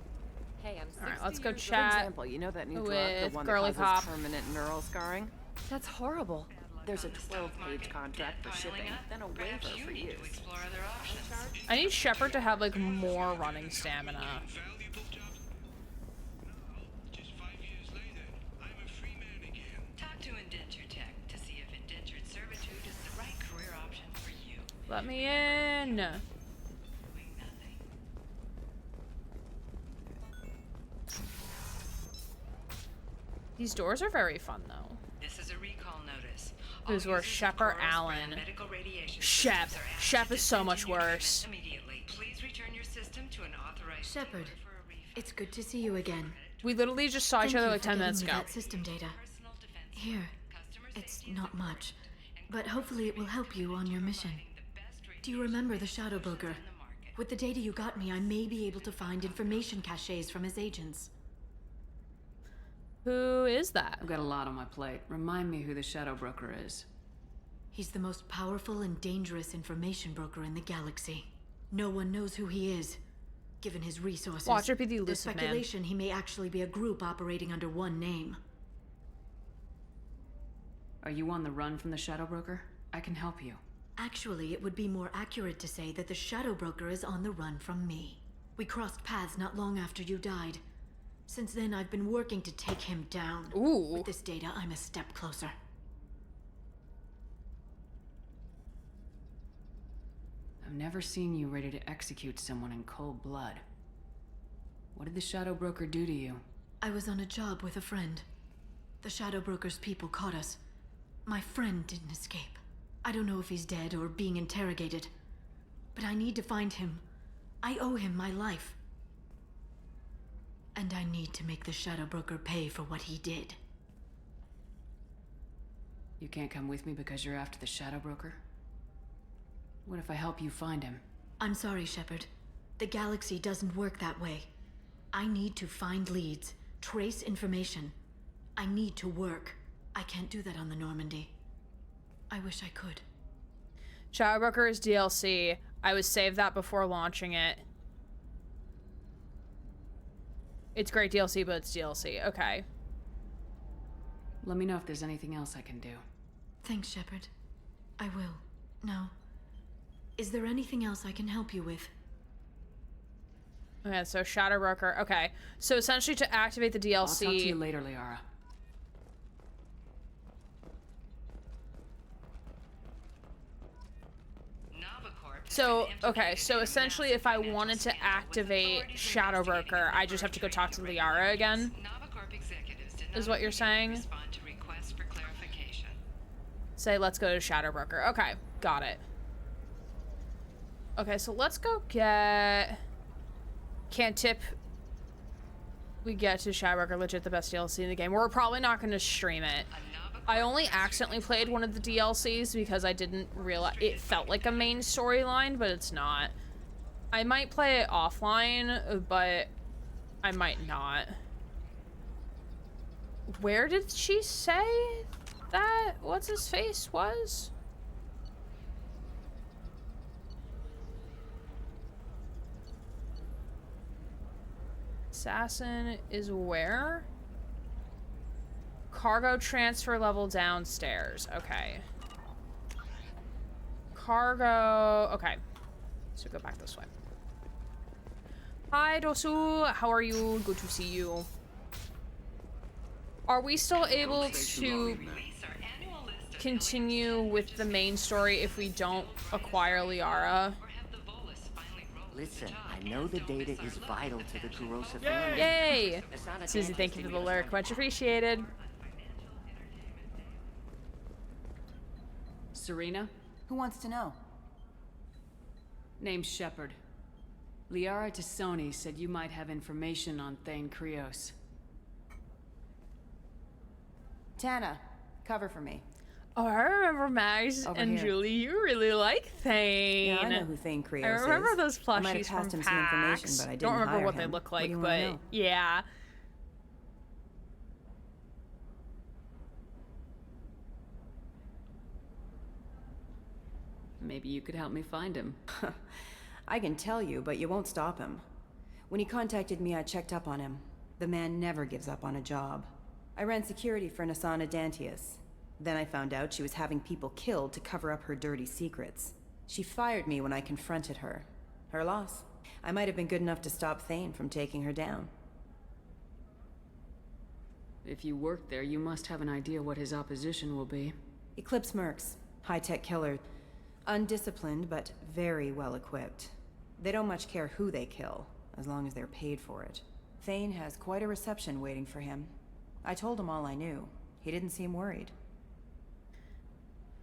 Hey, I'm 60 All right, let's go years old. chat. For example, you know that new drug, with the one Girly that Pop. causes permanent neural scarring? That's horrible. There's a 12-page contract for shipping, then a waiver for use. I need Shepard to have like more running stamina. Talk to Indenture Tech to see if indentured servitude is the right career option for you. Let me in. These doors are very fun though. This is a recall notice. These were Shep or Allen. Shep is so much worse. Please return your system to an authorized Shepard, it's good to see you again. We literally just saw each other like 10 minutes ago. That system data. Here, it's not much, but hopefully it will help you on your mission. Do you remember the Shadow Broker? With the data you got me, I may be able to find information caches from his agents. Who is that? I've got a lot on my plate. Remind me who the Shadow Broker is. He's the most powerful and dangerous information broker in the galaxy. No one knows who he is, given his resources. Watch it be the There's elusive man. speculation he may actually be a group operating under one name. Are you on the run from the Shadow Broker? I can help you. Actually, it would be more accurate to say that the Shadow Broker is on the run from me. We crossed paths not long after you died. Since then, I've been working to take him down. Ooh. With this data, I'm a step closer. I've never seen you ready to execute someone in cold blood. What did the Shadow Broker do to you? I was on a job with a friend. The Shadow Broker's people caught us. My friend didn't escape. I don't know if he's dead or being interrogated. But I need to find him. I owe him my life. And I need to make the Shadow Broker pay for what he did. You can't come with me because you're after the Shadow Broker? What if I help you find him? I'm sorry, Shepard. The galaxy doesn't work that way. I need to find leads, trace information. I need to work. I can't do that on the Normandy. I wish I could. Shadow Broker is DLC. I would save that before launching it. It's great DLC, but it's DLC. Okay. Let me know if there's anything else I can do. Thanks, Shepard. I will. Now, is there anything else I can help you with? Okay, so Shadow Broker. Okay. So essentially to activate the DLC... I'll talk to you later, Liara. So, okay, so essentially if I wanted to activate Shadow Broker, I just have to go talk to Liara again? Is what you're saying? Say, let's go to Shadow Broker. Okay, got it. Okay, so let's go get... Can't tip... We get to Shadow Broker, legit the best DLC in the game. We're probably not going to stream it. I only accidentally played one of the DLCs because I didn't realize it felt like a main storyline, but it's not. I might play it offline, but I might not. Where did she say that what's his face was? Assassin is where? Cargo transfer level downstairs. Okay. Cargo. Okay. So go back this way. Hi, Dosu. How are you? Good to see you. Are we still able to continue with the main story if we don't acquire Liara? Listen, I know the data is vital to the Kurosa family. Yay! Susie, thank you for the lyric. Much appreciated. Serena? Who wants to know? Name's Shepard. Liara Tassoni said you might have information on Thane Krios. Tana, cover for me. Oh, I remember Mags Over and here. Julie. You really like Thane. Yeah, I know who Thane Krios is. I remember those I might have plushies from passed him some PAX. information, but I didn't Don't remember hire what they him. look What do like, you wanna but know? yeah. Maybe you could help me find him. I can tell you, but you won't stop him. When he contacted me, I checked up on him. The man never gives up on a job. I ran security for Nasana Dantius. Then I found out she was having people killed to cover up her dirty secrets. She fired me when I confronted her. Her loss. I might have been good enough to stop Thane from taking her down. If you work there, you must have an idea what his opposition will be. Eclipse Mercs. High-tech killer. Undisciplined, but very well equipped. They don't much care who they kill, as long as they're paid for it. Thane has quite a reception waiting for him. I told him all I knew. He didn't seem worried.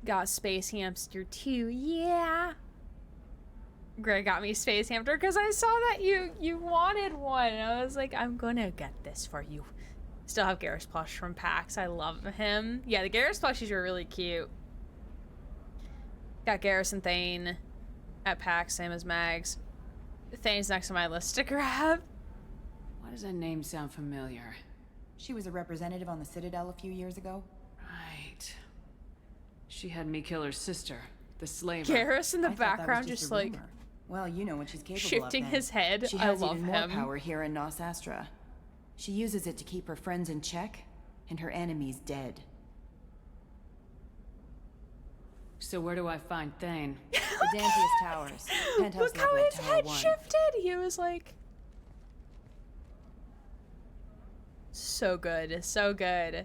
Got Space Hamster too. Yeah. Greg got me Space Hamster because I saw that you wanted one. I was like, I'm gonna get this for you. Still have Garrus plush from PAX. I love him. Yeah, the Garrus plushies are really cute. Got Garrus and Thane at PAX, same as Mags. Thane's next on my list to grab. Why does that name sound familiar? She was a representative on the Citadel a few years ago. Right. She had me kill her sister, the slaver. Garrus in the I thought that was background just just a like rumor. Well, you know what she's capable shifting of then. his head. She I has love even him. more power here in Nos Astra. She uses it to keep her friends in check and her enemies dead. So where do I find Thane? The Dantius Towers. Penthouse Look how level of his Tower head 1. shifted. He was like, so good, so good.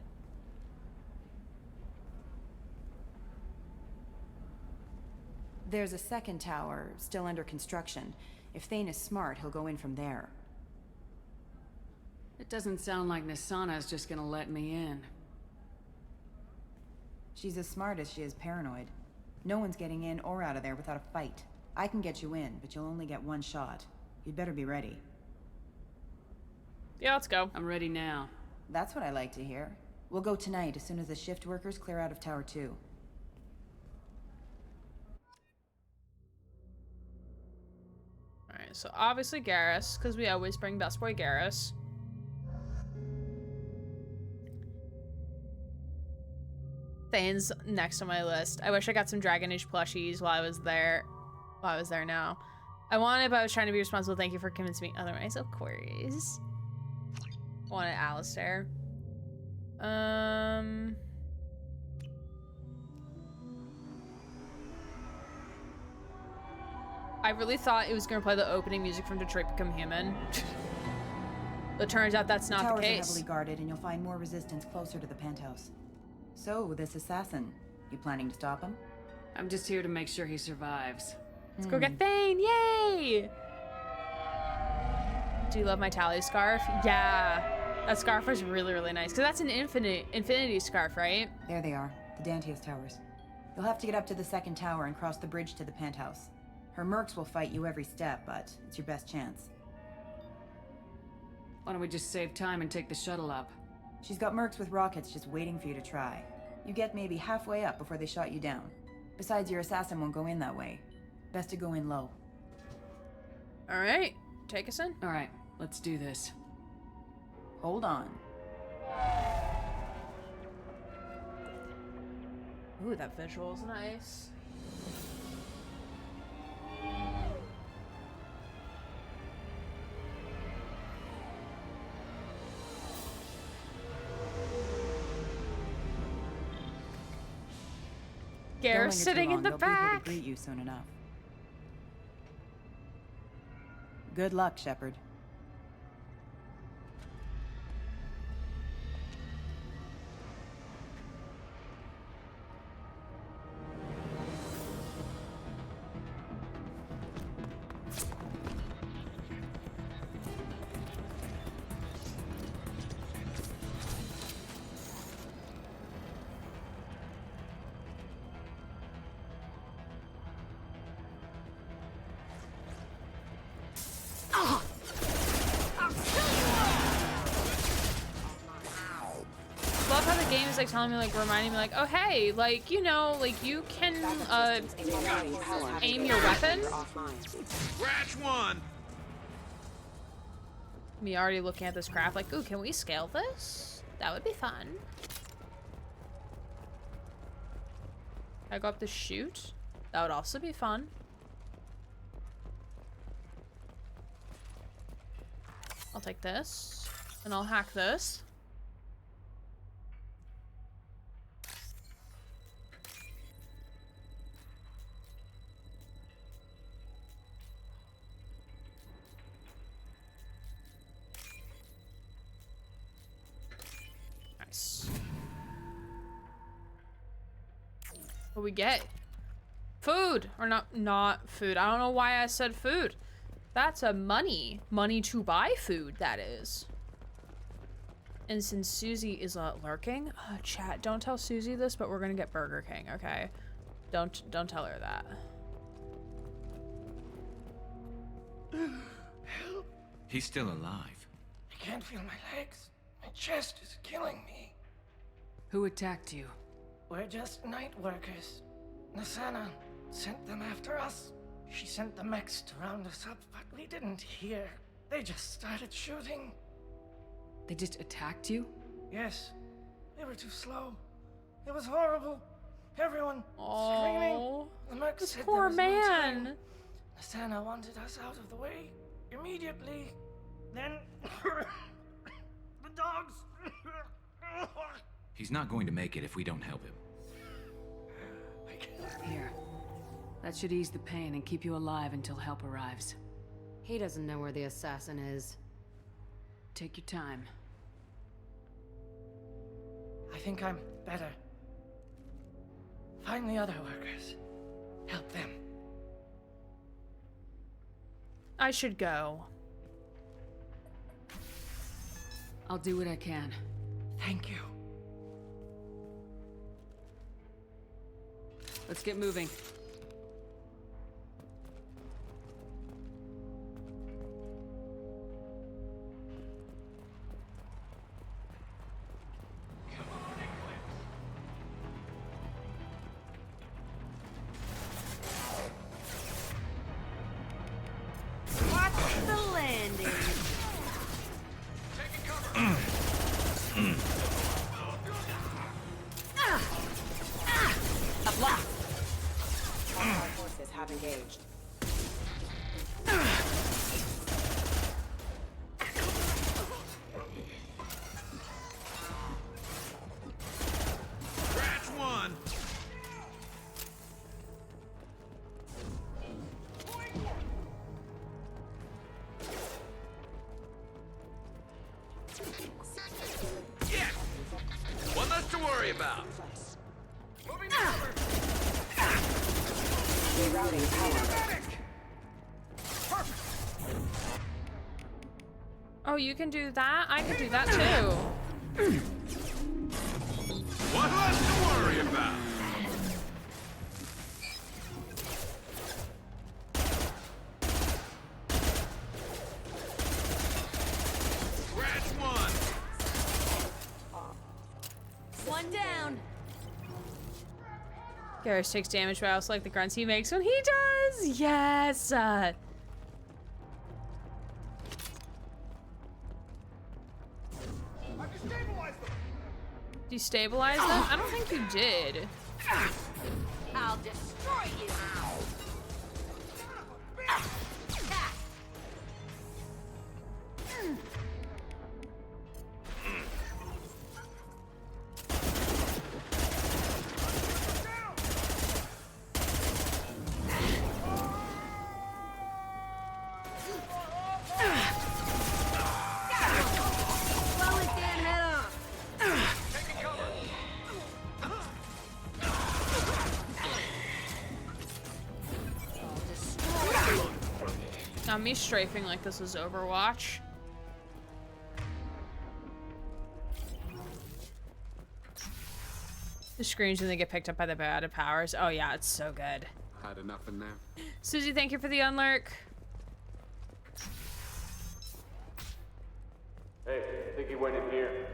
There's a second tower, still under construction. If Thane is smart, he'll go in from there. It doesn't sound like Nasana's just gonna let me in. She's as smart as she is paranoid. No one's getting in or out of there without a fight. I can get you in, but you'll only get one shot. You'd better be ready. Yeah, let's go. I'm ready now. That's what I like to hear. We'll go tonight as soon as the shift workers clear out of Tower 2. Alright, so obviously Garrus, because we always bring best boy Garrus. Thane's next on my list. I wish I got some Dragon Age plushies while I was there. Now. I wanted, but I was trying to be responsible. Thank you for convincing me otherwise. Of course. Wanted Alistair. I really thought it was gonna play the opening music from Detroit Become Human. But it turns out that's not the case. Towers are heavily guarded, and you'll find more resistance closer to the penthouse. So, this assassin, you planning to stop him? I'm just here to make sure he survives. Let's go get Thane! Yay! Do you love my tally scarf? Yeah. That scarf was really, really nice. Because that's an infinity scarf, right? There they are, the Dantius Towers. You'll have to get up to the second tower and cross the bridge to the penthouse. Her mercs will fight you every step, but it's your best chance. Why don't we just save time and take the shuttle up? She's got mercs with rockets just waiting for you to try. You get maybe halfway up before they shot you down. Besides, your assassin won't go in that way. Best to go in low. Alright, take us in. Alright, let's do this. Hold on. Ooh, that visual's nice. Garrus sitting in the back. They'll be here to greet you soon enough. Good luck, Shepard. Love how the game is like telling me, like reminding me, like, oh hey, like, you know, like you can aim your weapon. Scratch one. Me already looking at this craft, like, ooh, can we scale this? That would be fun. I go up the chute. That would also be fun. I'll take this, and I'll hack this. Nice. What we get? Food! Or not food. I don't know why I said food. That's a money. Money to buy food, that is. And since Susie is lurking, chat, don't tell Susie this, but we're gonna get Burger King, okay? Don't tell her that. Help! He's still alive. I can't feel my legs. My chest is killing me. Who attacked you? We're just night workers. Nasana sent them after us. She sent the mechs to round us up, but we didn't hear. They just started shooting. They just attacked you? Yes. They were too slow. It was horrible. Everyone screaming. The mechs this said poor there was no man. time. Nasana wanted us out of the way immediately. Then the dogs. He's not going to make it if we don't help him. Here. That should ease the pain and keep you alive until help arrives. He doesn't know where the assassin is. Take your time. I think I'm better. Find the other workers. Help them. I should go. I'll do what I can. Thank you. Let's get moving. Watch the landing. A block. All our forces have engaged. Scratch one! Yeah! One less to worry about. Rerouting power. Oh, you can do that? I can do that too. One less to worry about. Scratch one. One down. Garrus takes damage, but I also like the grunts he makes when he does. Yes. Do you stabilize them? I don't think you did. I'll destroy you. Slow it down, head off. Not me strafing like this was Overwatch. The screams when they get picked up by the bad powers. Oh yeah, it's so good. Had enough in there. Susie, thank you for the unlurk. Hey, I think he went in here.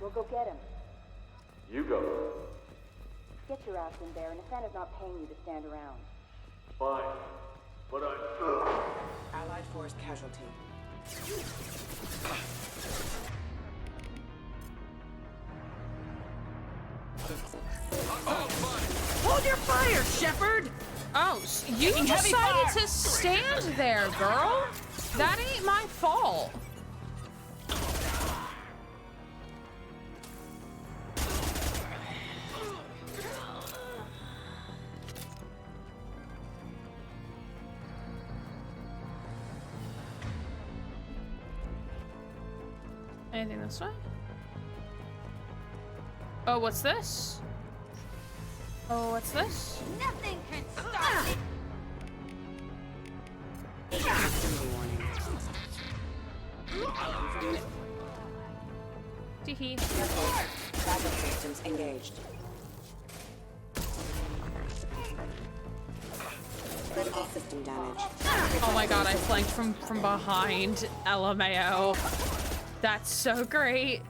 We'll go get him. You go. Get your ass in there, and Asana's not paying you to stand around. Fine. But Allied force casualty. Hold your fire, Shepard! Oh, you Taking heavy decided fire. to stand there, girl. That ain't my fault. Anything this way? Oh, what's this? Oh, what's this? Nothing can stop me. Teehee. Backup systems engaged. Critical system damage. Oh my god, I flanked from behind. LMAO. That's so great.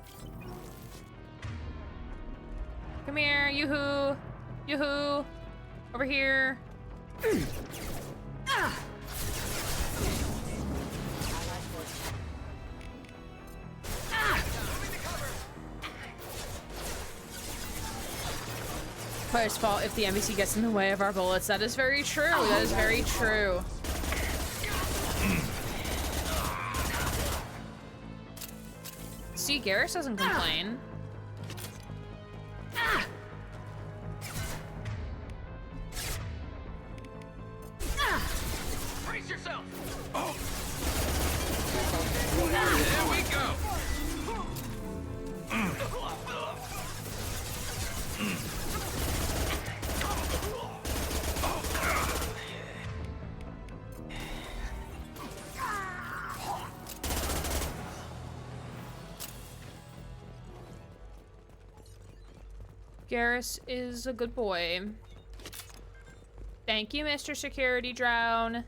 Come here, yoo-hoo. Yoo-hoo. Over here. Player's fault if the NPC gets in the way of our bullets. That is very true. That is very true. See, Garrus doesn't complain. Brace yourself. There we go. Garrus is a good boy. Thank you, Mr. Security Drone.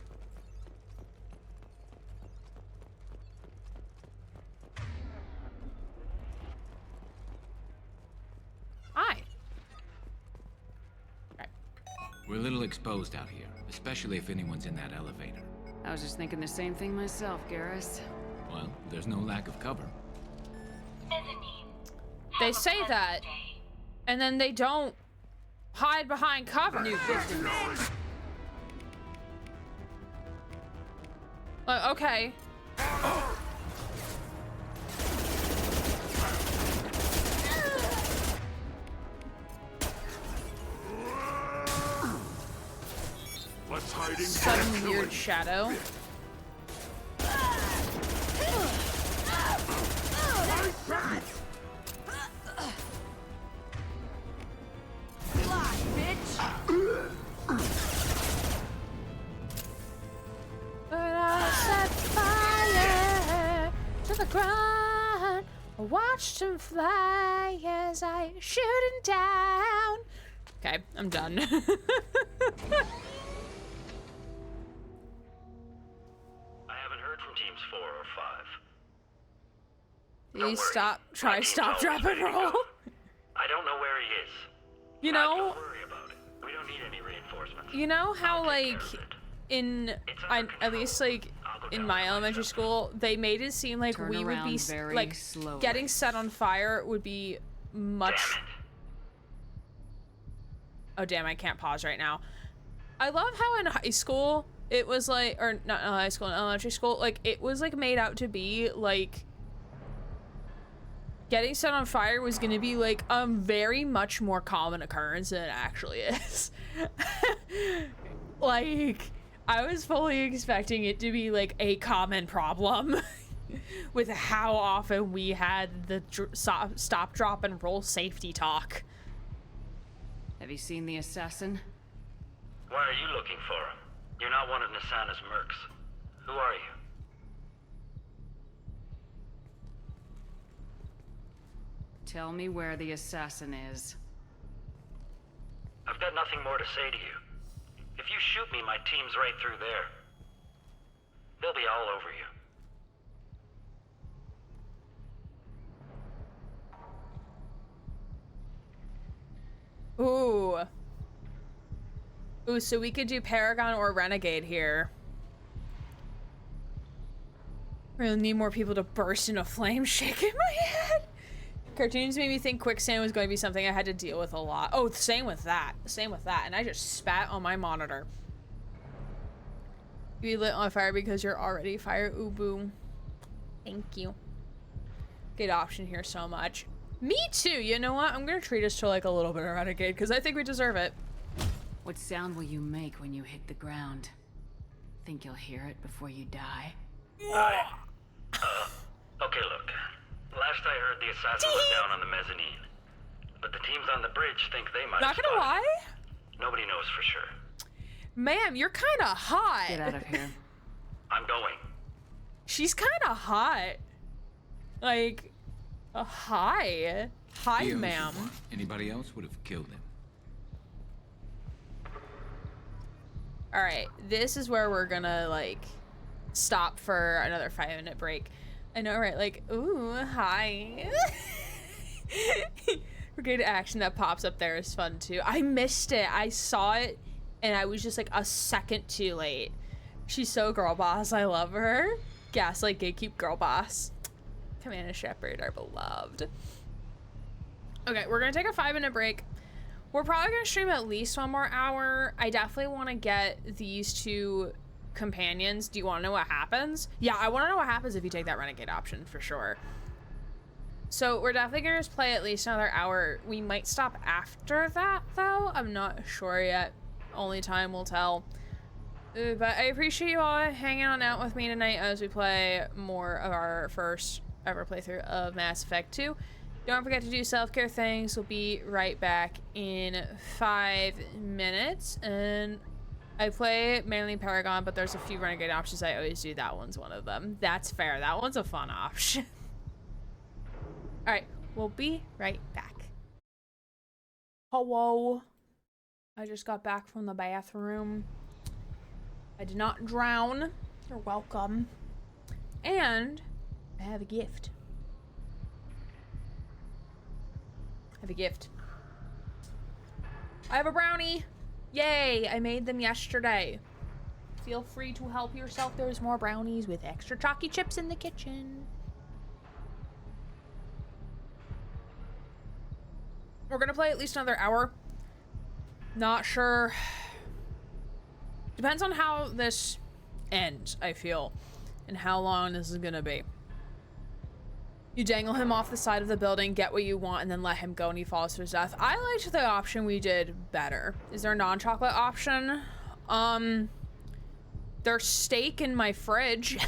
Hi. Right. We're a little exposed out here, especially if anyone's in that elevator. I was just thinking the same thing myself, Garrus. Well, there's no lack of cover. They say that, and then they don't hide behind cover. New victims. Okay. Let's hide in Sudden weird shadow. But I set fire to the ground. I watched him fly as I shoot him down. Okay, I'm done. Please stop, stop, drop, and roll. I don't know where he is. You know, Don't worry about it. We don't need any reinforcements. you know how like at least like in my elementary school, they made it seem like Turn we would be around like slowly. getting set on fire would be much. Oh damn! I can't pause right now. I love how in high school it was like, or not in high school, in elementary school, like it was like made out to be like getting set on fire was gonna be like a very much more common occurrence than it actually is. Like, I was fully expecting it to be like a common problem with how often we had the stop, drop, and roll safety talk. Have you seen the assassin? Why are you looking for him? You're not one of Nasana's mercs. Who are you? Tell me where the assassin is. I've got nothing more to say to you. If you shoot me, my team's right through there. They'll be all over you. Ooh. Ooh, so we could do Paragon or Renegade here. Really need more people to burst into flames, shaking my head. Cartoons made me think quicksand was going to be something I had to deal with a lot. Oh, same with that. Same with that. And I just spat on my monitor. You be lit on fire because you're already fire. Ooh, boo. Thank you. Good option here so much. Me too. You know what? I'm going to treat us to like a little bit of Renegade because I think we deserve it. What sound will you make when you hit the ground? Think you'll hear it before you die? Okay, look. Last I heard, the assassin was down on the mezzanine. But the teams on the bridge think they might have Not gonna lie. Nobody knows for sure. Ma'am, you're kind of hot. Get out of here. I'm going. She's kind of hot. Like, hi. Hi, He owes you ma'am. one. Anybody else would have killed him. All right, this is where we're gonna like stop for another 5-minute break. I know, right? Like, ooh, hi. Brigade action that pops up there is fun too. I missed it. I saw it and I was just like a second too late. She's so girl boss. I love her. Gaslight gatekeep girl boss. Commander Shepard, our beloved. Okay, we're gonna take a 5-minute break. We're probably gonna stream at least 1 more hour. I definitely want to get these two companions. Do you want to know what happens? Yeah, I want to know what happens if you take that Renegade option for sure. So we're definitely gonna just play at least another hour. We might stop after that though. I'm not sure yet. Only time will tell. But I appreciate you all hanging on out with me tonight as we play more of our first ever playthrough of Mass Effect 2. Don't forget to do self-care things. We'll be right back in 5 minutes. And I play mainly Paragon, but there's a few Renegade options I always do. That one's one of them. That's fair. That one's a fun option. All right, we'll be right back. Hello. I just got back from the bathroom. I did not drown. You're welcome. And I have a gift. I have a gift. I have a brownie. Yay, I made them yesterday. Feel free to help yourself. There's more brownies with extra chalky chips in the kitchen. We're gonna play at least another hour. Not sure. Depends on how this ends, I feel, and how long this is gonna be. You dangle him off the side of the building, get what you want, and then let him go and he falls to his death. I liked the option we did better. Is there a non-chocolate option? There's steak in my fridge.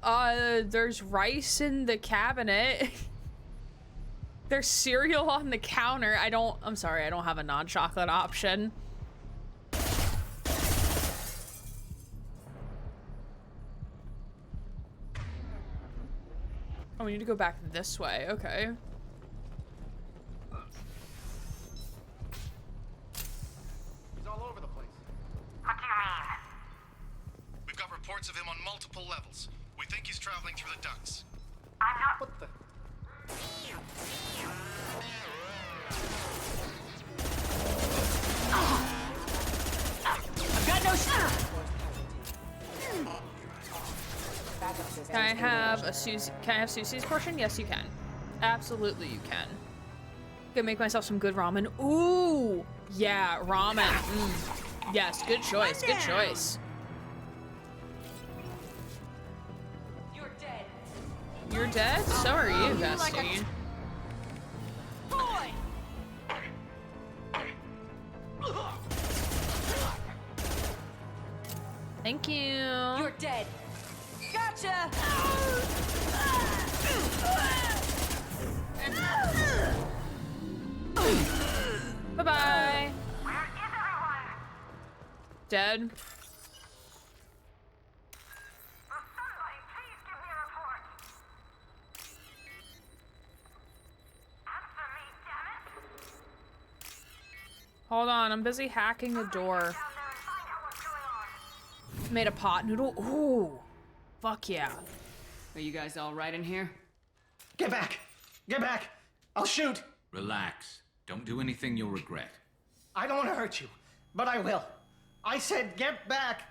There's rice in the cabinet. There's cereal on the counter. I'm sorry, I don't have a non-chocolate option. Oh, we need to go back this way. Okay. He's all over the place. What do you mean? We've got reports of him on multiple levels. We think he's traveling through the ducts. I'm not. What the? I've got no shot. Can I have a Susie's portion? Yes, you can. Absolutely, you can. Gonna make myself some good ramen. Ooh, yeah, ramen. Yes, good choice. Good choice. You're dead. You're dead? So are you, bestie. Boy. Thank you. You're dead. Gotcha. Bye-bye. Dead. Hold on, I'm busy hacking a door. Made a pot noodle. Ooh. Fuck yeah. Are you guys all right in here? Get back! Get back! I'll shoot! Relax. Don't do anything you'll regret. I don't want to hurt you, but I will. I said get back!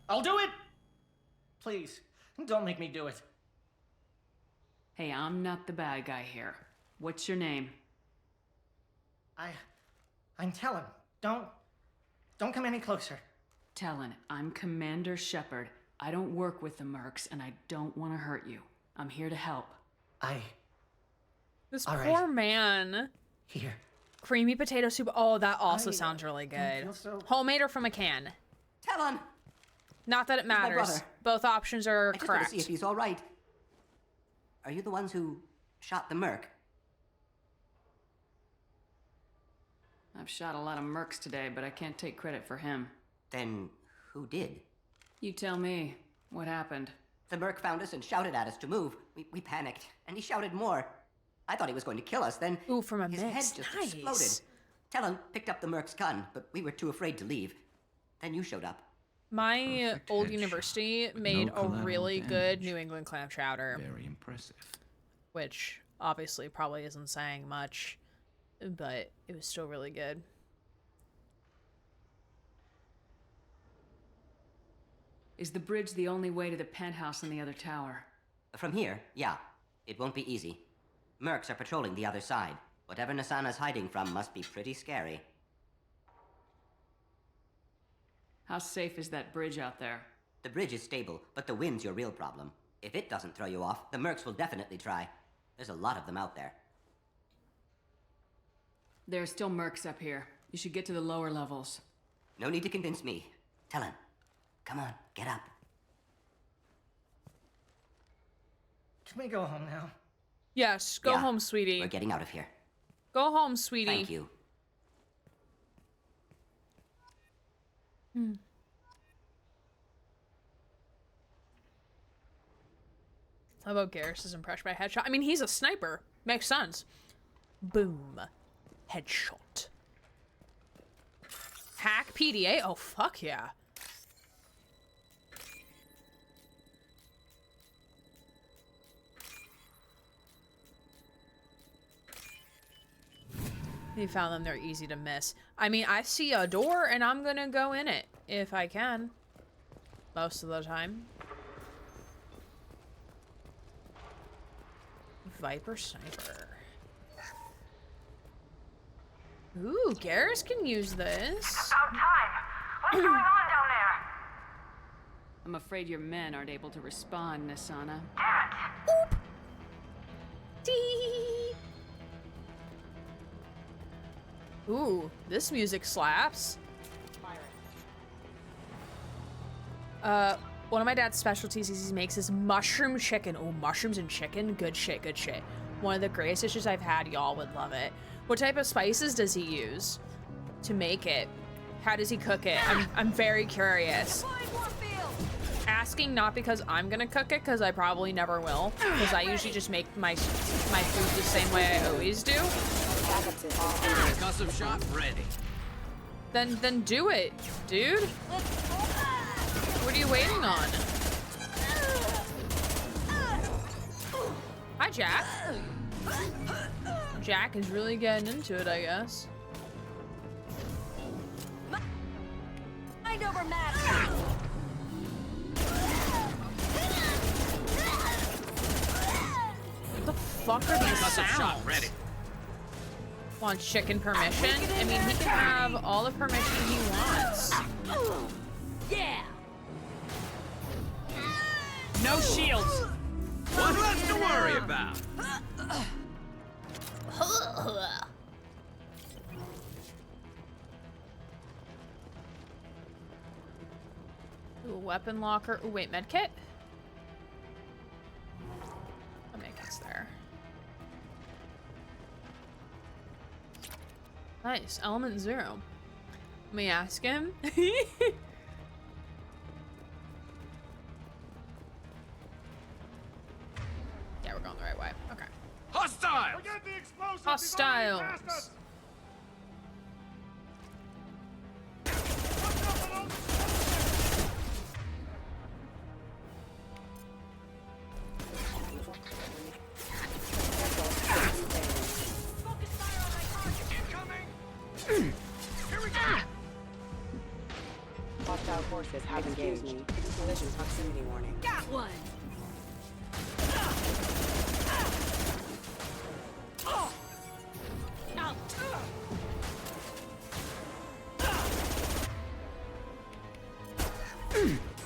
I'll do it! Please, don't make me do it. Hey, I'm not the bad guy here. What's your name? I'm Talon. Don't come any closer. Talon, I'm Commander Shepard. I don't work with the mercs, and I don't want to hurt you. I'm here to help. This all poor right. man. Here. Creamy potato soup. Oh, that also sounds really good. Homemade or from a can? Talon. Not that it my matters. brother. Both options are I just want correct. to see if he's all right. Are you the ones who shot the merc? I've shot a lot of mercs today, but I can't take credit for him. Then who did? You tell me. What happened? The merc found us and shouted at us to move. We panicked, and he shouted more. I thought he was going to kill us. Then from a his mix. head just Nice. exploded. Talon picked up the merc's gun, but we were too afraid to leave. Then you showed up. My old university made a really good New England clam chowder. Very impressive. Which obviously probably isn't saying much, but it was still really good. Is the bridge the only way to the penthouse in the other tower? From here, yeah. It won't be easy. Mercs are patrolling the other side. Whatever Nasana's hiding from must be pretty scary. How safe is that bridge out there? The bridge is stable, but the wind's your real problem. If it doesn't throw you off, the mercs will definitely try. There's a lot of them out there. There are still mercs up here. You should get to the lower levels. No need to convince me. Talon, come on, get up. Can we go home now? Yes, go home, sweetie. We're getting out of here. Go home, sweetie. Thank you. How about Garrus is impressed by a headshot? I mean, he's a sniper. Makes sense. Boom. Headshot. Hack PDA? Oh, fuck yeah. You found them, they're easy to miss. I mean, I see a door and I'm gonna go in it if I can. Most of the time. Viper Sniper. Ooh, Garrus can use this. About time. What's going on down there? I'm afraid your men aren't able to respond, Nasana. Damn it. Dee. Ooh, this music slaps. One of my dad's specialties he makes is mushroom chicken. Oh, mushrooms and chicken? Good shit, good shit. One of the greatest dishes I've had. Y'all would love it. What type of spices does he use to make it? How does he cook it? I'm very curious. Asking not because I'm gonna cook it, because I probably never will. Because I usually just make my food the same way I always do. Custom shot ready. Then do it, dude. What are you waiting on? Hi, Jack. Jack is really getting into it, I guess. Mind over matter. What the fuck are these sounds? Shot ready. Wants chicken permission? I mean, he can have all the permission he wants. Yeah. No shields. One less to worry about. Ooh, weapon locker. Ooh, wait, medkit? The medkit's there. Nice. Element 0. Let me ask him. Yeah, we're going the right way. Okay. Hostiles! Hostiles! Hostile forces have engaged. Collision proximity warning. Got one.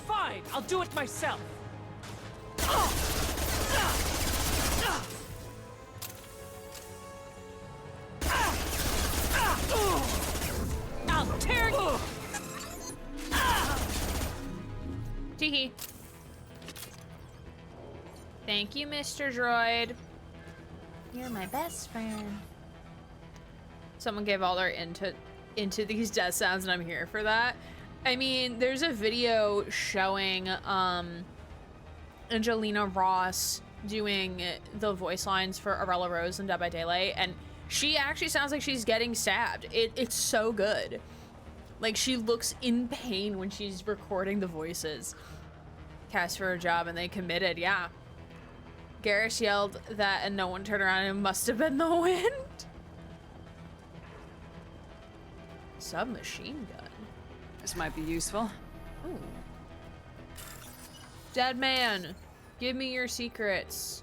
Fine, I'll do it myself. I'll tear you. Teehee. Thank you, Mr. Droid. You're my best friend. Someone gave all their into these death sounds, and I'm here for that. I mean, there's a video showing Angelina Ross doing the voice lines for Arella Rose in Dead by Daylight, and she actually sounds like she's getting stabbed. It's so good. Like, she looks in pain when she's recording the voices. Cast for a job and they committed, yeah. Garrus yelled that and no one turned around, and it must have been the wind. Submachine gun. This might be useful. Ooh. Dead man, give me your secrets.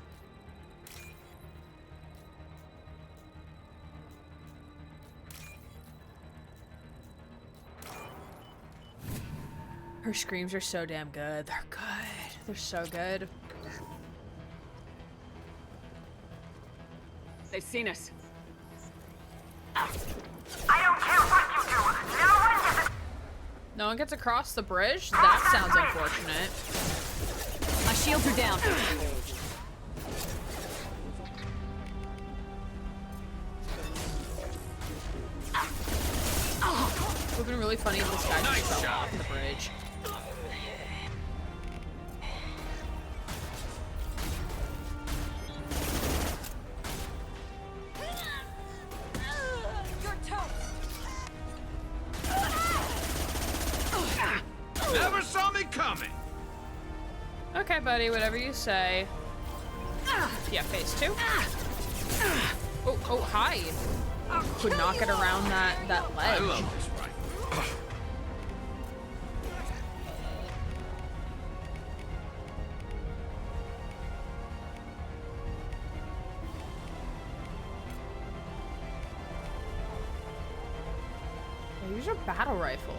Her screams are so damn good. They're good. They're so good. They've seen us. I don't care what you do. No one gets across the bridge? That sounds unfortunate. My shields are down. It would have been really funny if this guy just fell off the bridge. Never saw me coming. Okay, buddy, whatever you say. Yeah, phase 2. Oh, hide. Could not get around that ledge. I love this right. Use your battle rifle.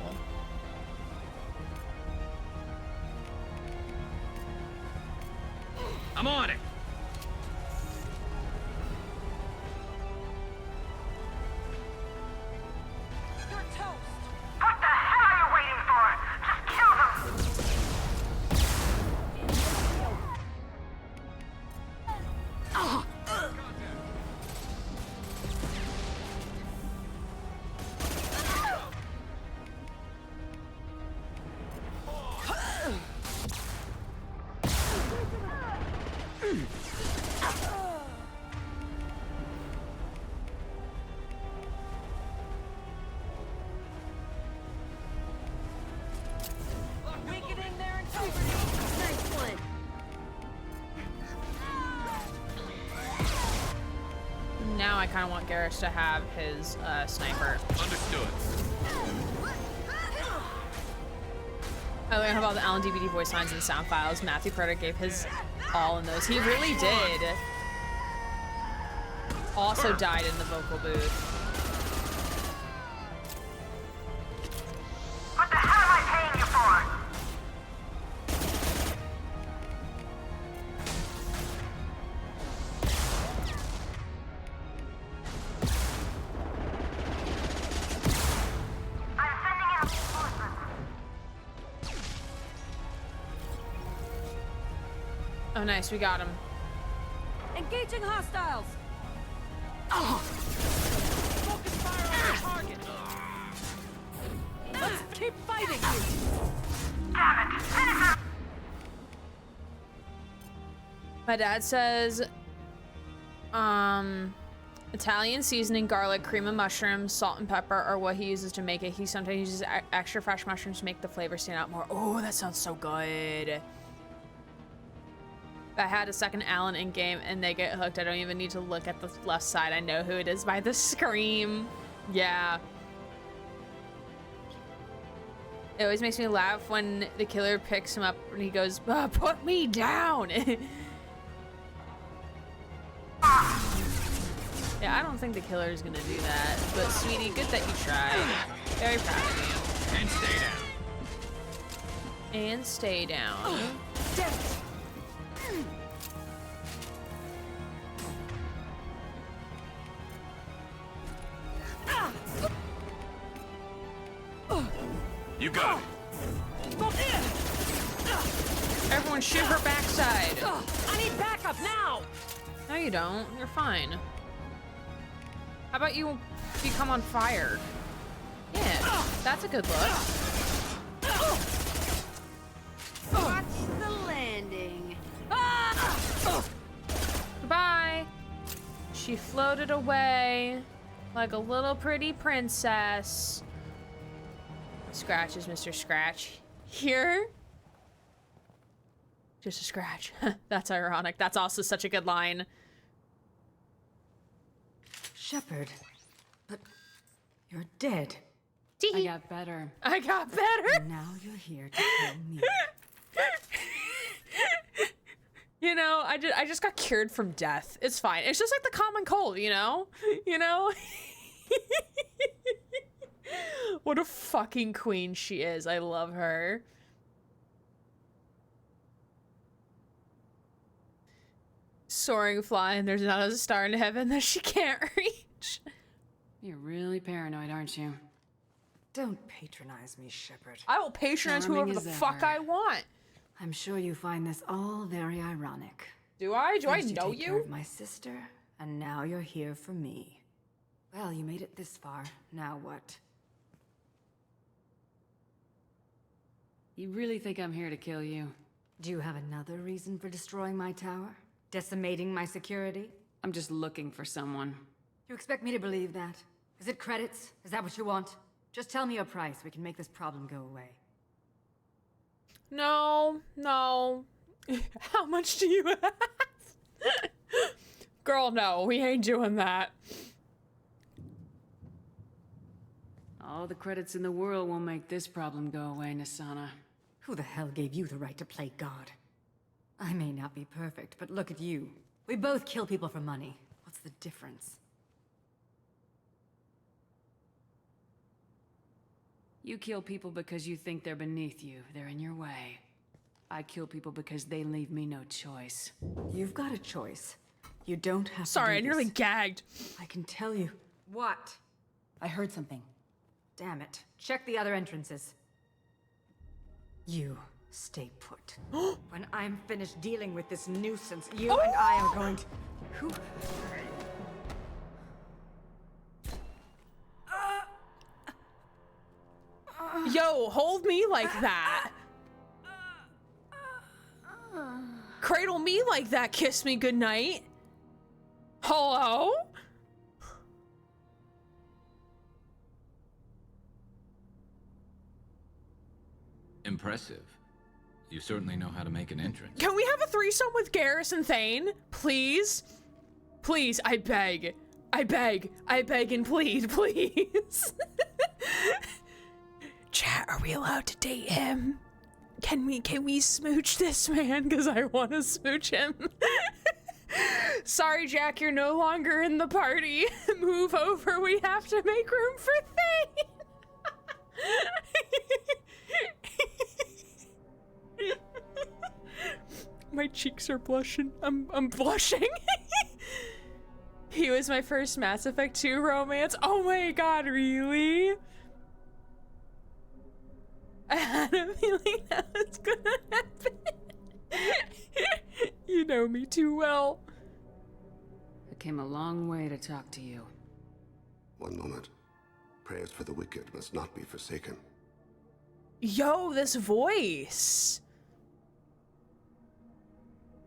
I'm on it. You're toast. What the hell are you waiting for? Just kill them. Weakening their integrity. Nice one. Now I kind of want Garrus to have his sniper. Understood. I learned about the Alan DVD voice lines and sound files. Matthew Perda gave his all in those. He really did. Also died in the vocal booth. What the hell am I paying you for? I'm sending in reinforcements. Oh, nice. We got him. Engaging hostiles. Focus fire on the target. Let's keep fighting. Damn it! Finish him! My dad says, Italian seasoning, garlic, cream of mushrooms, salt and pepper are what he uses to make it. He sometimes uses extra fresh mushrooms to make the flavor stand out more. Oh, that sounds so good. I had a second Alan in game and they get hooked. I don't even need to look at the left side. I know who it is by the scream. Yeah. It always makes me laugh when the killer picks him up and he goes, put me down. Yeah, I don't think the killer is gonna do that. But sweetie, good that you tried. Very proud of you. And stay down. And stay down. You got it. Everyone shoot her backside. I need backup now. No, you don't. You're fine. How about you become on fire? Yeah, that's a good look. Watch the landing. Goodbye. She floated away like a little pretty princess. Scratch is Mr. Scratch. Here? Just a scratch. That's ironic. That's also such a good line. Shepard, but you're dead. I got better. I got better. And now you're here to kill me. You know, I just got cured from death. It's fine. It's just like the common cold, you know? You know? What a fucking queen she is. I love her. Soaring fly, and there's not a star in heaven that she can't reach. You're really paranoid, aren't you? Don't patronize me, Shepard. I will patronize Charming whoever the as fuck ever. I want. I'm sure you find this all very ironic. Do I? Do I First know take care you? of my sister, and now you're here for me. Well, you made it this far. Now what? You really think I'm here to kill you? Do you have another reason for destroying my tower? Decimating my security? I'm just looking for someone. You expect me to believe that? Is it credits? Is that what you want? Just tell me your price. We can make this problem go away. No, no. How much do you have? Girl, no, we ain't doing that. All the credits in the world won't make this problem go away, Nasana. Who the hell gave you the right to play God? I may not be perfect, but look at you. We both kill people for money. What's the difference? You kill people because you think they're beneath you. They're in your way. I kill people because they leave me no choice. You've got a choice. You don't have Sorry, I to do nearly this. gagged. I can tell you. What? I heard something. Damn it. Check the other entrances. You stay put. When I'm finished dealing with this nuisance, you and I are going to... Who? Yo, hold me like that. Cradle me like that, kiss me goodnight. Hello? Impressive. You certainly know how to make an entrance. Can we have a threesome with Garrison Thane? Please? Please, I beg. I beg. I beg and plead, please. Chat, are we allowed to date him? Can we smooch this man? Because I want to smooch him. Sorry, Jack, you're no longer in the party. Move over. We have to make room for Thane. My cheeks are blushing. I'm blushing. He was my first Mass Effect 2 romance. Oh my god, really? I had a feeling that was gonna happen. You know me too well. I came a long way to talk to you. One moment. Prayers for the wicked must not be forsaken. Yo, this voice.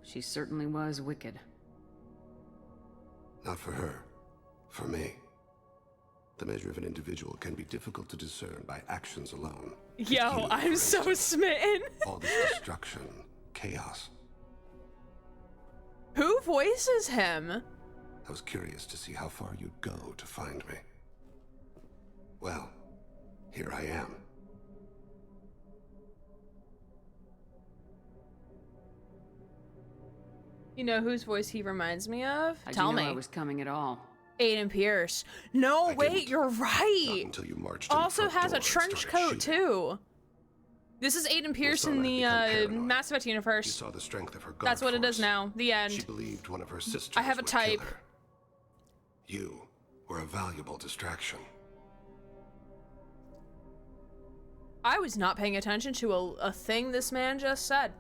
She certainly was wicked. Not for her. For me. The measure of an individual can be difficult to discern by actions alone. Yo, I'm so smitten. All this destruction, chaos. Who voices him? I was curious to see how far you'd go to find me. Well, here I am. You know whose voice he reminds me of? How'd Tell you know me. I was coming at all. Aiden Pierce. No, wait, you're right. Until you marched in the Also front has door a and trench started coat shooting. too. This is Aiden Pierce in the Mass Effect She universe. saw the strength of her guard That's what it is force. now. The She end. believed one of her sisters I have a would kill type. her. You were a valuable distraction. I was not paying attention to a thing this man just said.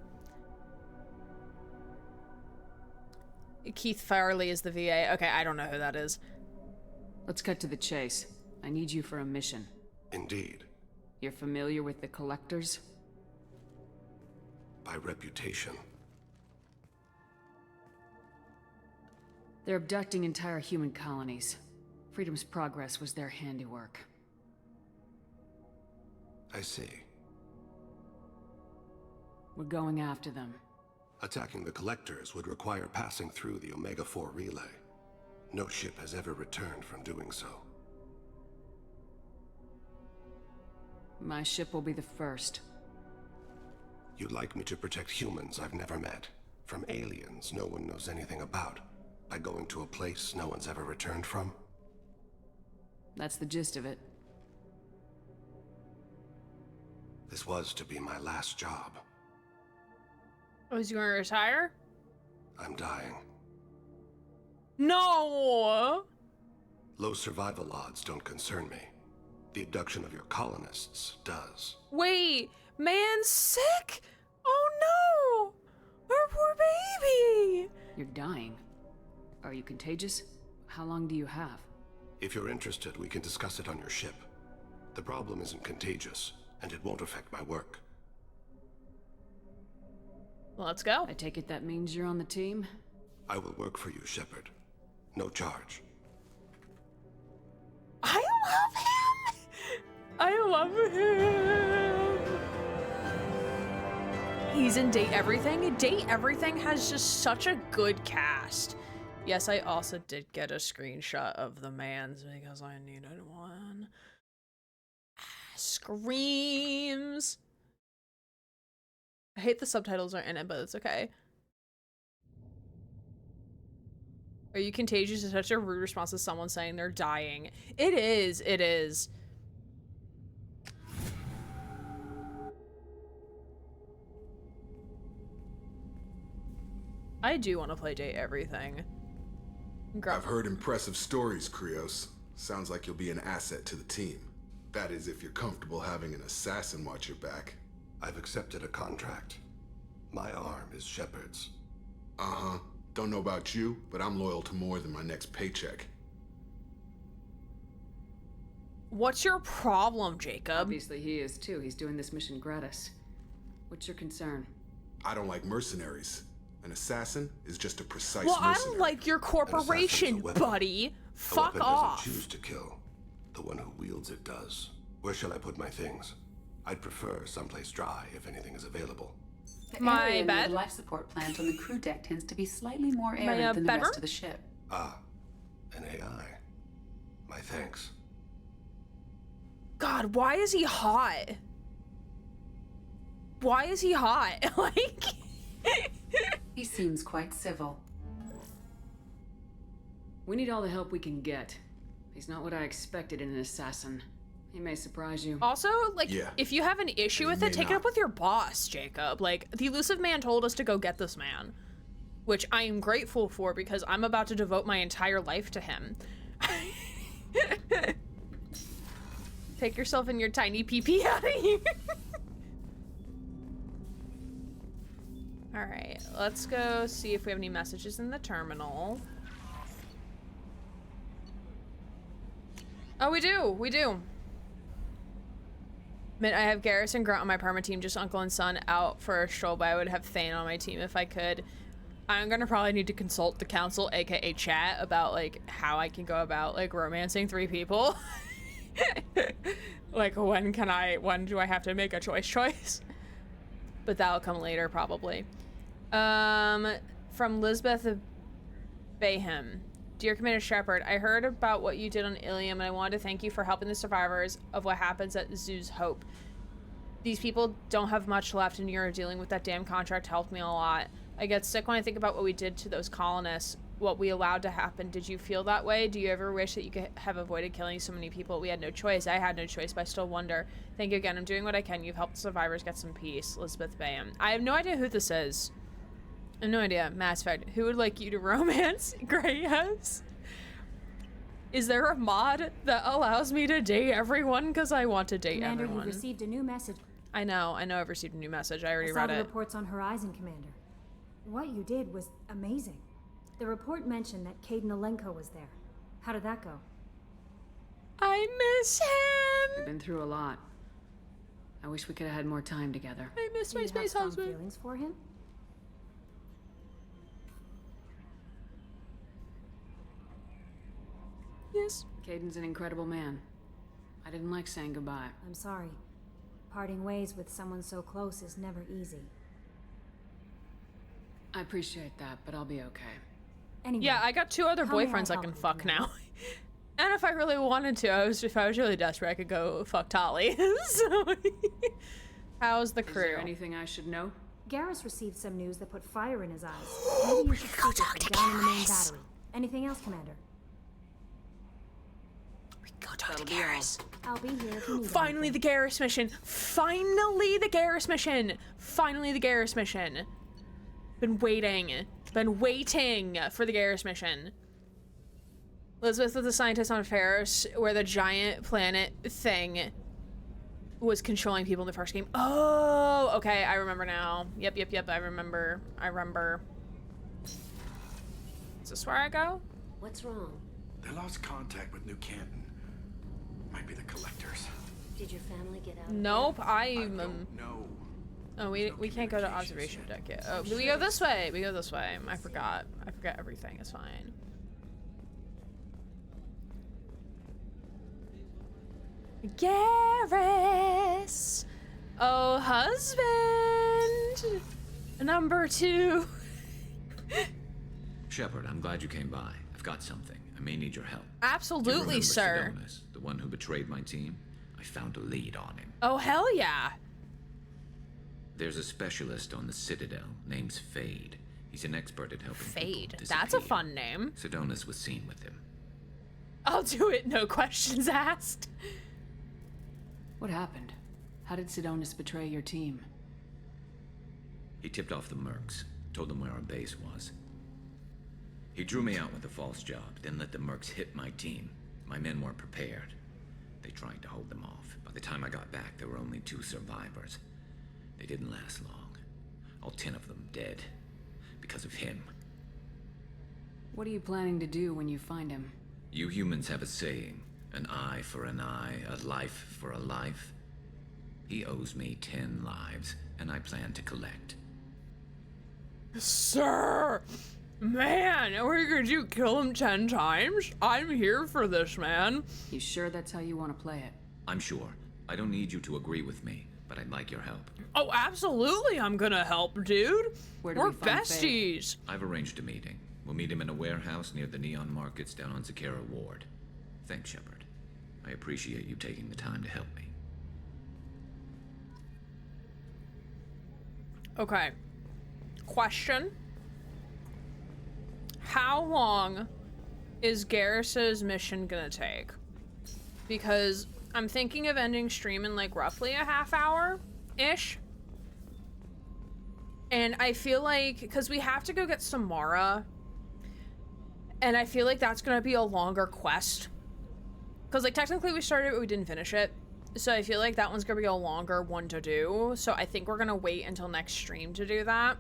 Keith Farley is the VA. Okay, I don't know who that is. Let's cut to the chase. I need you for a mission. Indeed. You're familiar with the Collectors? By reputation. They're abducting entire human colonies. Freedom's Progress was their handiwork. I see. We're going after them. Attacking the Collectors would require passing through the Omega-4 relay. No ship has ever returned from doing so. My ship will be the first. You'd like me to protect humans I've never met, from aliens no one knows anything about, by going to a place no one's ever returned from? That's the gist of it. This was to be my last job. Was you gonna retire? I'm dying. No! Low survival odds don't concern me. The abduction of your colonists does. Wait, man's sick? Oh no! Our poor baby! You're dying. Are you contagious? How long do you have? If you're interested, we can discuss it on your ship. The problem isn't contagious, and it won't affect my work. Let's go. I take it that means you're on the team? I will work for you, Shepard. No charge. I love him! I love him! He's in Date Everything. Date Everything has just such a good cast. Yes, I also did get a screenshot of the man's because I needed one. Screams. I hate the subtitles are in it, but it's okay. Are you contagious? Is such a rude response to someone saying they're dying. It is, it is. I do want to play Date Everything. I've heard impressive stories, Krios. Sounds like you'll be an asset to the team. That is, if you're comfortable having an assassin watch your back. I've accepted a contract. My arm is Shepard's. Uh-huh. Don't know about you, but I'm loyal to more than my next paycheck. What's your problem, Jacob? Obviously he is too. He's doing this mission gratis. What's your concern? I don't like mercenaries. An assassin is just a precise well, mercenary. I'm like your corporation, buddy. Fuck off. Doesn't choose to kill. The one who wields it does. Where shall I put my things? I'd prefer someplace dry if anything is available. My area near bed? The life support plant on the crew deck tends to be slightly more My, arid than the bedroom? rest of the ship. Ah, an AI. My thanks. God, why is he hot? Why is he hot? Like... He seems quite civil. We need all the help we can get. He's not what I expected in an assassin. He may surprise you. Also, like, Yeah. if you have an issue with it, take it up with your boss, Jacob. Like, the elusive man told us to go get this man. Which I am grateful for because I'm about to devote my entire life to him. Take yourself and your tiny pee-pee out of here. Alright, let's go see if we have any messages in the terminal. Oh, we do. I have Garrus and Grunt on my perma team, just uncle and son out for a stroll, but I would have Thane on my team if I could. I'm gonna probably need to consult the council, aka chat, about like how I can go about like romancing 3 people. Like when do I have to make a choice? But that'll come later probably. From Lisbeth Bayham. Dear Commander Shepard, I heard about what you did on Ilium and I wanted to thank you for helping the survivors of what happens at Zoo's Hope. These people don't have much left and you're dealing with that damn contract helped me a lot. I get sick when I think about what we did to those colonists, what we allowed to happen. Did you feel that way? Do you ever wish that you could have avoided killing so many people? We had no choice. I had no choice, but I still wonder. Thank you again. I'm doing what I can. You've helped the survivors get some peace. Elizabeth Bayham. I have no idea who this is. I have no idea. Mass Effect. Who would like you to romance? Greyhouse? Is there a mod that allows me to date everyone? Because I want to date Commander, everyone. you've received a new message. I know I've received a new message. I already I saw read the it. reports on Horizon, Commander. What you did was amazing. The report mentioned that Caden Alenko was there. How did that go? I miss him! We've been through a lot. I wish we could have had more time together. I miss Do my you space have strong husband. feelings for him? Yes. Caden's an incredible man. I didn't like saying goodbye. I'm sorry. Parting ways with someone so close is never easy. I appreciate that, but I'll be okay. Anyway, Yeah, I got 2 other how may I boyfriends I help can you, fuck Commander? now. And if I really wanted to, if I was really desperate, I could go fuck Tali. So, how's the crew? Is there anything I should know? Garrus received some news that put fire in his eyes. Maybe you should speak with him down in the main battery. Anything else, Commander? Go talk to Garrus. I'll be here if you need Finally the Garrus mission. Finally the Garrus mission. Finally the Garrus mission. Been waiting for the Garrus mission. Elizabeth was the scientist on Ferris, where the giant planet thing was controlling people in the first game. Oh, okay, I remember now. Yep, I remember. Is this where I go? What's wrong? They lost contact with New Canton. Might be the collectors. Did your family get out? Nope, No. Oh, we can't go to observation deck yet. Oh, we go this way. I forgot everything. It's fine. Garrus! Oh, husband! Number 2. Shepard, I'm glad you came by. I've got something. I may need your help. Absolutely, Do you remember sir. Sidonis, the one who betrayed my team? I found a lead on him. Oh, hell yeah. There's a specialist on the Citadel named Fade. He's an expert at helping Fade. people That's a disappear. fun name. Sidonis was seen with him. I'll do it, no questions asked. What happened? How did Sidonis betray your team? He tipped off the mercs, told them where our base was. He drew me out with a false job, then let the mercs hit my team. My men weren't prepared. They tried to hold them off. By the time I got back, there were only 2 survivors. They didn't last long. All 10 of them dead. Because of him. What are you planning to do when you find him? You humans have a saying, an eye for an eye, a life for a life. He owes me 10 lives, and I plan to collect. Sir! Man, what are you gonna do? Kill him 10 times? I'm here for this, man. You sure that's how you want to play it? I'm sure. I don't need you to agree with me, but I'd like your help. Oh, absolutely I'm gonna help, dude. Where do We're we find besties. I've arranged a meeting. We'll meet him in a warehouse near the Neon Markets down on Zakera Ward. Thanks, Shepard. I appreciate you taking the time to help me. Okay. Question. How long is Garrus's mission gonna take? Because I'm thinking of ending stream in like roughly a half hour-ish. And I feel like, because we have to go get Samara, and I feel like that's gonna be a longer quest. Because like technically we started it, but we didn't finish it. So I feel like that one's gonna be a longer one to do. So I think we're gonna wait until next stream to do that.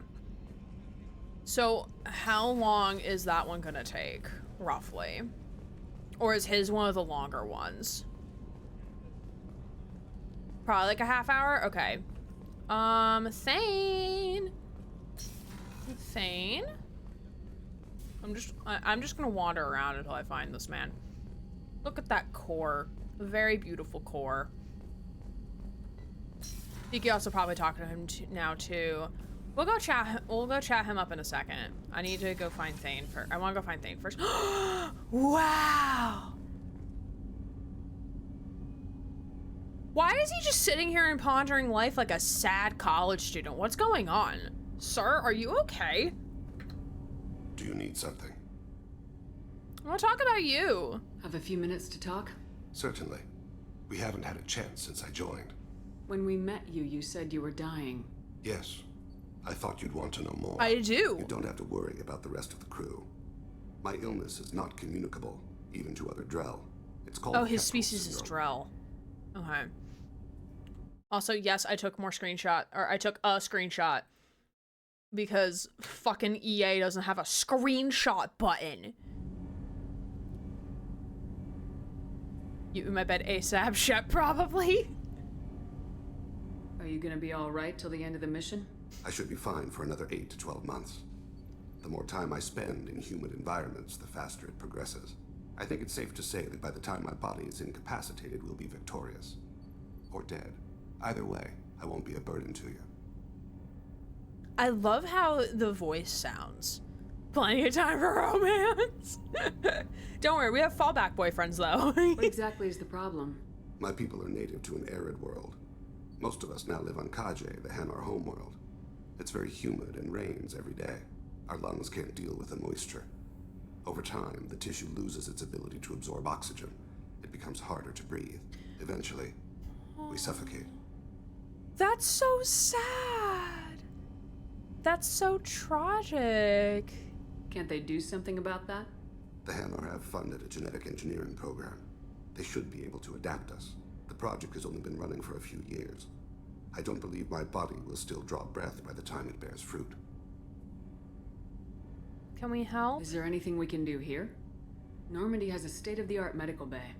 So how long is that one gonna take, roughly? Or is his one of the longer ones? Probably like a half hour? Okay. Thane? Thane? I'm just gonna wander around until I find this man. Look at that core. A very beautiful core. You can also probably talk to him now too. We'll go chat him up in a second. I need to go find Thane first. I want to go find Thane first. Wow. Why is he just sitting here and pondering life like a sad college student? What's going on? Sir, are you okay? Do you need something? I want to talk about you. Have a few minutes to talk? Certainly. We haven't had a chance since I joined. When we met you, you said you were dying. Yes. I thought you'd want to know more. I do. You don't have to worry about the rest of the crew. My illness is not communicable, even to other Drell. It's called his species is Drell. Okay. Also, yes, I took a screenshot. Because fucking EA doesn't have a screenshot button. You in my bed ASAP, Shep, probably. Are you gonna be alright till the end of the mission? I should be fine for another 8 to 12 months. The more time I spend in human environments, the faster it progresses. I think it's safe to say that by the time my body is incapacitated, we'll be victorious. Or dead. Either way, I won't be a burden to you. I love how the voice sounds. Plenty of time for romance. Don't worry, we have fallback boyfriends though. What exactly is the problem? My people are native to an arid world. Most of us now live on Kaje, the Hanar homeworld. It's very humid and rains every day. Our lungs can't deal with the moisture. Over time, the tissue loses its ability to absorb oxygen. It becomes harder to breathe. Eventually, we suffocate. That's so sad. That's so tragic. Can't they do something about that? The Hanar have funded a genetic engineering program. They should be able to adapt us. The project has only been running for a few years. I don't believe my body will still draw breath by the time it bears fruit. Can we help? Is there anything we can do here? Normandy has a state-of-the-art medical bay.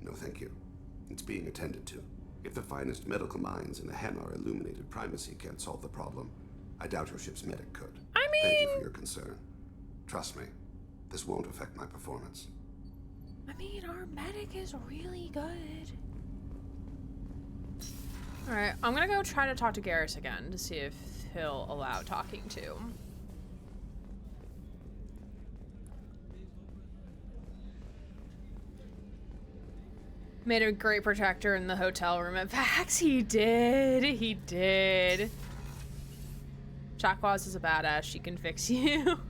No, thank you. It's being attended to. If the finest medical minds in the Hanar illuminated primacy can't solve the problem, I doubt your ship's medic could. Thank you for your concern. Trust me, this won't affect my performance. I mean, our medic is really good. Alright, I'm gonna go try to talk to Garrus again to see if he'll allow talking to. Made a great protector in the hotel room at Vax. He did. He did. Chakwas is a badass. She can fix you.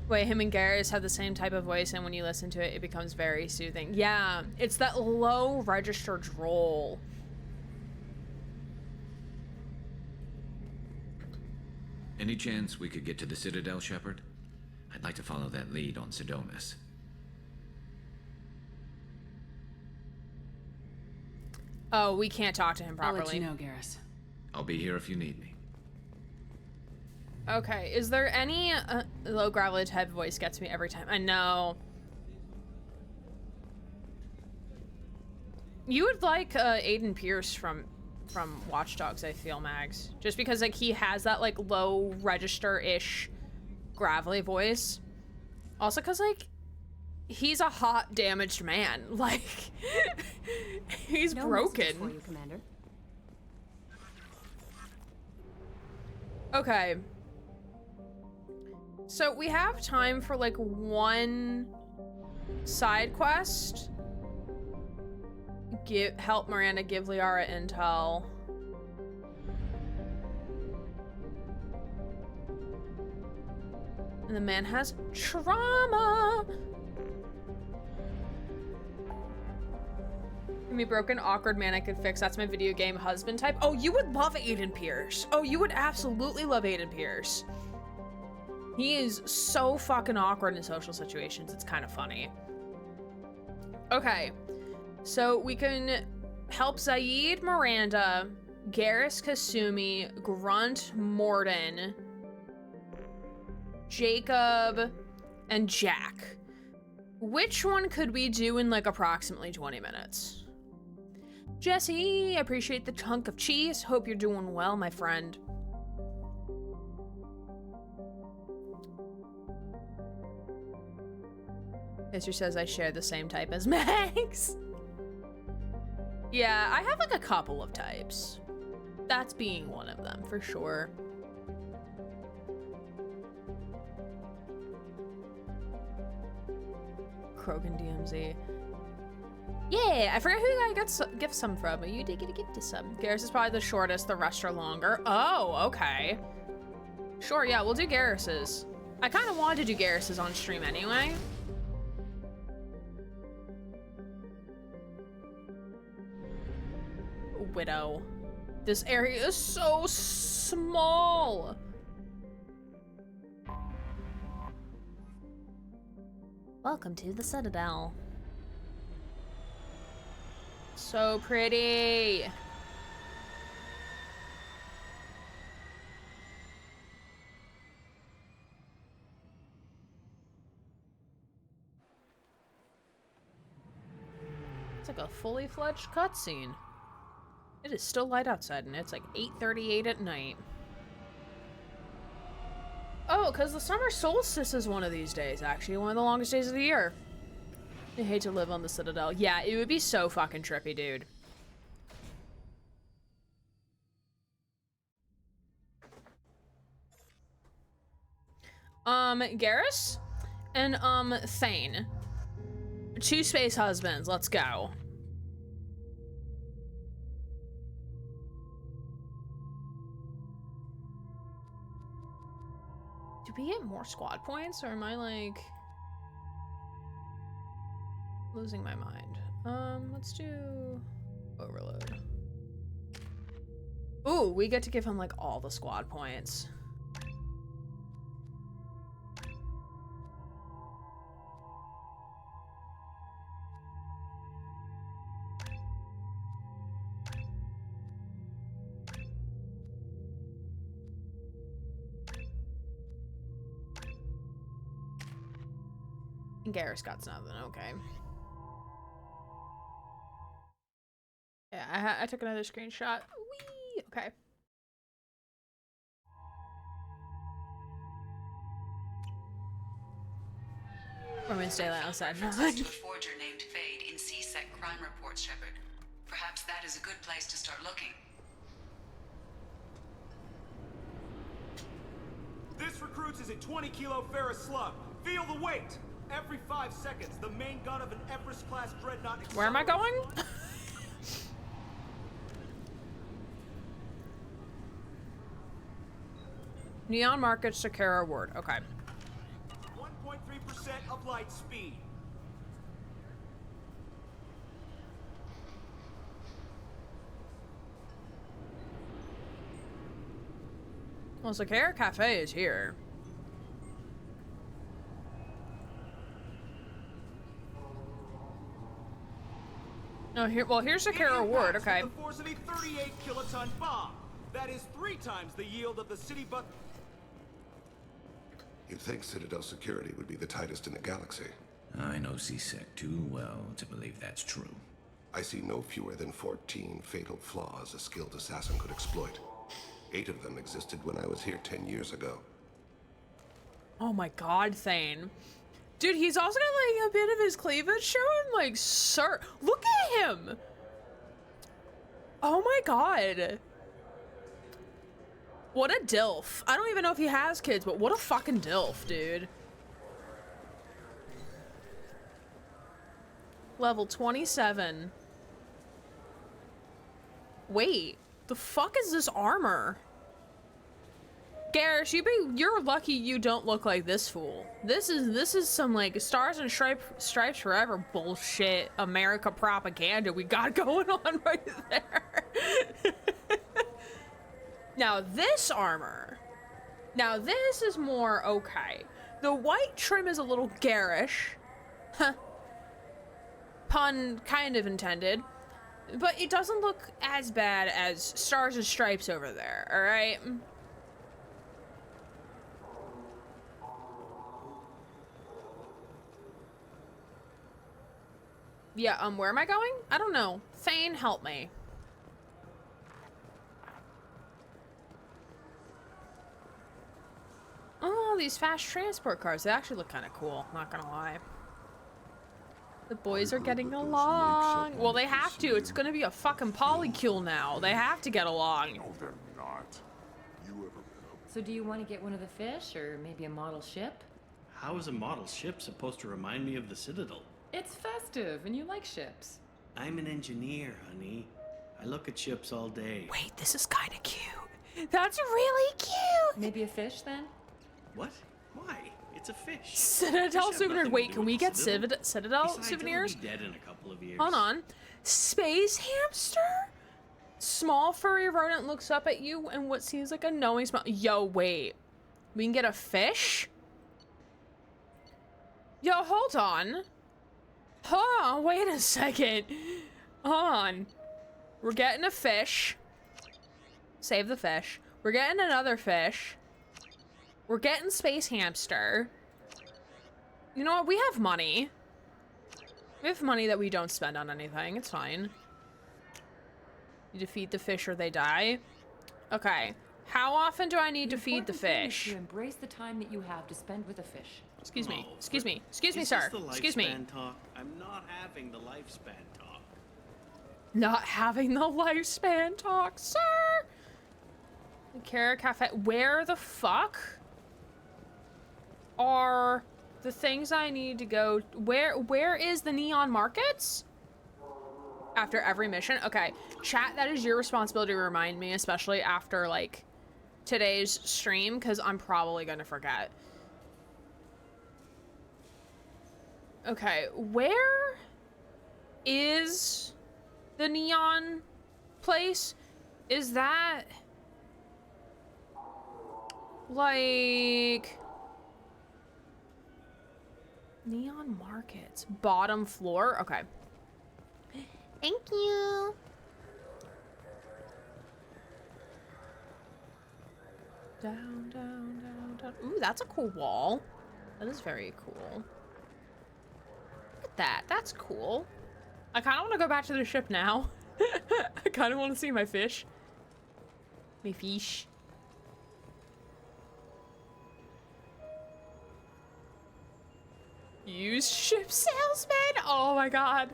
Wait, him and Garrus have the same type of voice, and when you listen to it, it becomes very soothing. Yeah, it's that low register drawl. Any chance we could get to the Citadel, Shepard? I'd like to follow that lead on Sidonis. Oh, we can't talk to him properly. I'll let you know, Garrus. I'll be here if you need me. Okay, is there any low gravelly type voice gets me every time? I know. You would like Aiden Pierce from Watch Dogs, I feel, Mags. Just because like he has that like low register-ish gravelly voice. Also because like he's a hot damaged man. Like he's broken. For you, Commander. Okay. So we have time for like one side quest. Help Miranda give Liara intel. And the man has trauma. Me broken, awkward man I could fix. That's my video game husband type. Oh, you would love Aiden Pierce. Oh, you would absolutely love Aiden Pierce. He is so fucking awkward in social situations. It's kind of funny. Okay. So we can help Zaid, Miranda, Garrus Kasumi, Grunt Morden, Jacob, and Jack. Which one could we do in like approximately 20 minutes? Jesse, appreciate the chunk of cheese. Hope you're doing well, my friend. Mister says I share the same type as Max. Yeah, I have like a couple of types. That's being one of them, for sure. Krogan DMZ. Yeah, I forgot who I got gift some from, but you did get a gift to some. Garrus is probably the shortest, the rest are longer. Oh, okay. Sure, yeah, we'll do Garrus's. I kind of wanted to do Garrus's on stream anyway. Widow. This area is so small. Welcome to the Citadel. So pretty. It's like a fully fledged cutscene. It is still light outside and it's like 8:38 at night. Oh, because the summer solstice is one of these days, actually. One of the longest days of the year. I hate to live on the Citadel. Yeah, it would be so fucking trippy, dude. Garrus and, Thane. Two space husbands, let's go. Do we get more squad points, or am I, like, losing my mind? Let's do overload. Ooh, we get to give him, like, all the squad points. And Garrus got nothing, okay. Yeah, I took another screenshot. Whee! Okay. Women's Daylight outside. To a forger named Fade in CSEC crime reports, Shepard. Perhaps that is a good place to start looking. recruits is a 20-kilo ferrous slug. Feel the weight. Every 5 seconds, the main gun of an Everest-class dreadnought. Where am I going? Neon Market Sakara Award. Okay. 1.3% of light speed. Well, Sakara Cafe is here. No, here. Well, here's Sakara Award. Okay. The force of a 38 kiloton bomb. That is 3 times the yield of the city but. You'd think Citadel security would be the tightest in the galaxy. I know C-Sec too well to believe that's true. I see no fewer than 14 fatal flaws a skilled assassin could exploit. 8 of them existed when I was here 10 years ago. Oh my god, Thane. Dude, he's also got like a bit of his cleavage showing, like, sir. Look at him! Oh my god. What a dilf. I don't even know if he has kids, but what a fucking dilf, dude. Level 27. Wait, the fuck is this armor? Garrus, you're lucky you don't look like this fool. This is some like Stars and Stripes Forever bullshit America propaganda we got going on right there. Now this armor, now this is more okay. The white trim is a little garish. Huh. Pun kind of intended. But it doesn't look as bad as Stars and Stripes over there, alright? Yeah, where am I going? I don't know. Thane, help me. Oh, these fast transport cars. They actually look kind of cool, not gonna lie. The boys are getting along. Well, they have to. It's gonna be a fucking polycule now. They have to get along. No, they're not. You ever been So do you want to get one of the fish, or maybe a model ship? How is a model ship supposed to remind me of the Citadel? It's festive, and you like ships. I'm an engineer, honey. I look at ships all day. Wait, this is kind of cute. That's really cute. Maybe a fish, then? What? Why? It's a fish. Citadel souvenir. Wait, can we get Citadel Besides, souvenirs? I'll be dead in a couple of years. Hold on. Space hamster? Small furry rodent looks up at you and what seems like a knowing smile. Yo, wait. We can get a fish? Yo, hold on. Hold on, wait a second. Hold on. We're getting a fish. Save the fish. We're getting another fish. We're getting space hamster. You know what? We have money. We have money that we don't spend on anything. It's fine. You defeat the fish or they die. Okay. How often do I need to feed the fish? To embrace the time that you have to spend with a fish. Excuse me. Oh, Excuse me. Excuse me, is sir. this the Excuse me. lifespan talk? I'm not having the lifespan talk. Not having the lifespan talk, sir. The Cara Cafe. Where the fuck are the things I need to go? Where is the Neon Markets? After every mission? Okay. Chat, that is your responsibility to remind me, especially after, like, today's stream, because I'm probably gonna forget. Okay, where is the neon place? Is that like Neon Markets? Bottom floor? Okay. Thank you. Down, down, down, down. Ooh, that's a cool wall. That is very cool. Look at that. That's cool. I kind of want to go back to the ship now. I kind of want to see my fish. My fish. Use ship salesman? Oh my god.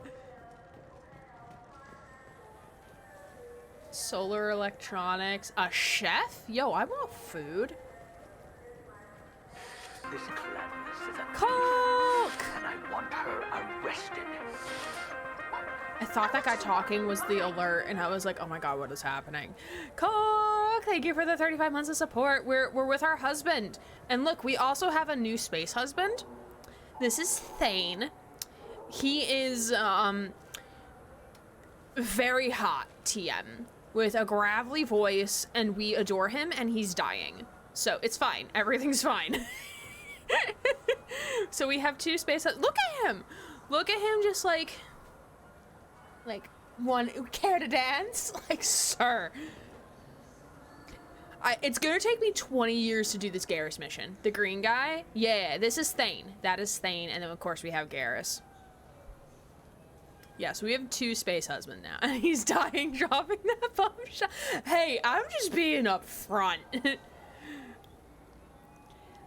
Solar electronics. A chef? Yo, I want food. This Clavius is a Coke! thief, and I want her arrested. I thought that guy talking was the alert, and I was like, oh my god, what is happening? Coke, thank you for the 35 months of support. We're with our husband. And look, we also have a new space husband. This is Thane. He is, very hot, TM, with a gravelly voice, and we adore him, and he's dying. So it's fine. Everything's fine. So we have two space. Look at him. Look at him just like one care to dance? Like, sir. It's gonna take me 20 years to do this Garrus mission. The green guy? Yeah, this is Thane. That is Thane, and then of course we have Garrus. Yeah, so we have two space husband now, and he's dying dropping that bomb shot. Hey, I'm just being upfront.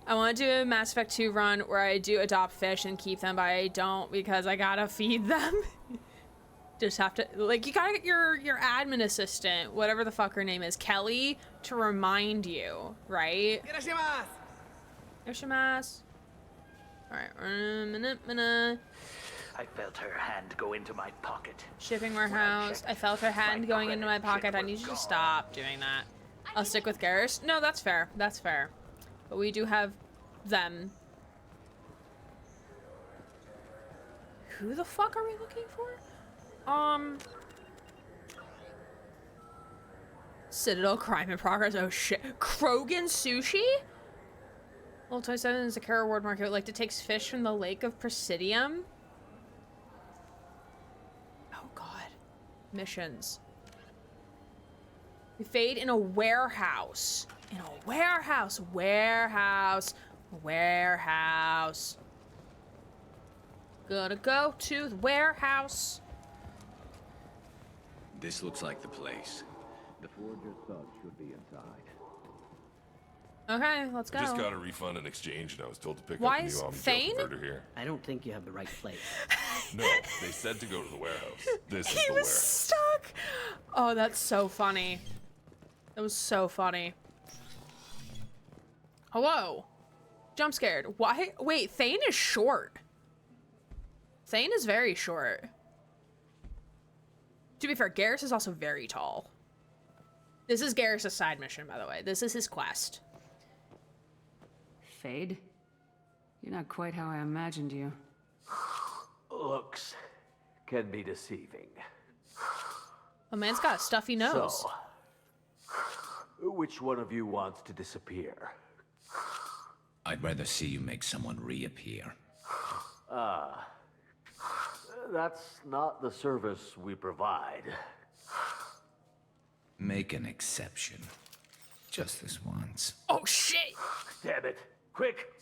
I want to do a Mass Effect 2 run where I do adopt fish and keep them, but I don't because I gotta feed them. Just have to, like, you gotta get your admin assistant, whatever the fuck her name is, Kelly, to remind you, right? Irashimasu. Alright, I felt her hand go into my pocket. shipping warehouse. I felt her hand going into my pocket. I need you to stop doing that. I'll stick with Garrus. No, that's fair. That's fair. But we do have them. Who the fuck are we looking for? Citadel crime in progress. Oh shit. Krogan sushi? Level 27 is a care reward market. Would like to take fish from the lake of Presidium. Oh god. Missions. We fade in a warehouse. In a warehouse. Warehouse. Warehouse. Gotta go to the warehouse. This looks like the place. The Forger thug should be inside. Okay, let's go. I just got a refund in exchange, and I was told to pick Why up a is new Thane? converter here. I don't think you have the right place. No, they said to go to the warehouse. This is He the was warehouse. stuck. Oh, that's so funny. That was so funny. Hello. Jump scared. Why? Wait, Thane is short. Thane is very short. To be fair, Garrus is also very tall. This is Garrus' side mission, by the way. This is his quest. Fade? You're not quite how I imagined you. Looks can be deceiving. A man's got a stuffy nose. So, which one of you wants to disappear? I'd rather see you make someone reappear. That's not the service we provide. Make an exception. Just this once. Oh shit! Damn it! Quick!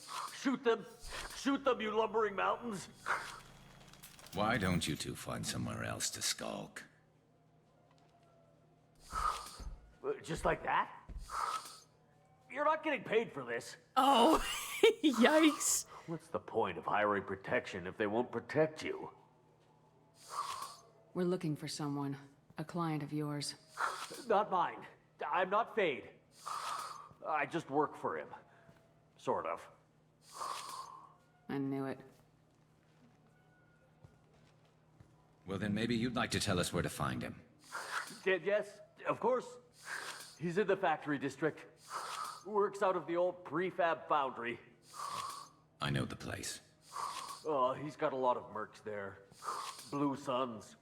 Shoot them! Shoot them, you lumbering mountains! Why don't you two find somewhere else to skulk? Just like that? You're not getting paid for this. Oh, yikes. What's the point of hiring protection if they won't protect you? We're looking for someone. A client of yours. Not mine. I'm not Fade. I just work for him. Sort of. I knew it. Well, then maybe you'd like to tell us where to find him. Yes, of course. He's in the factory district. Works out of the old prefab foundry. I know the place. Oh, he's got a lot of mercs there. Blue Suns.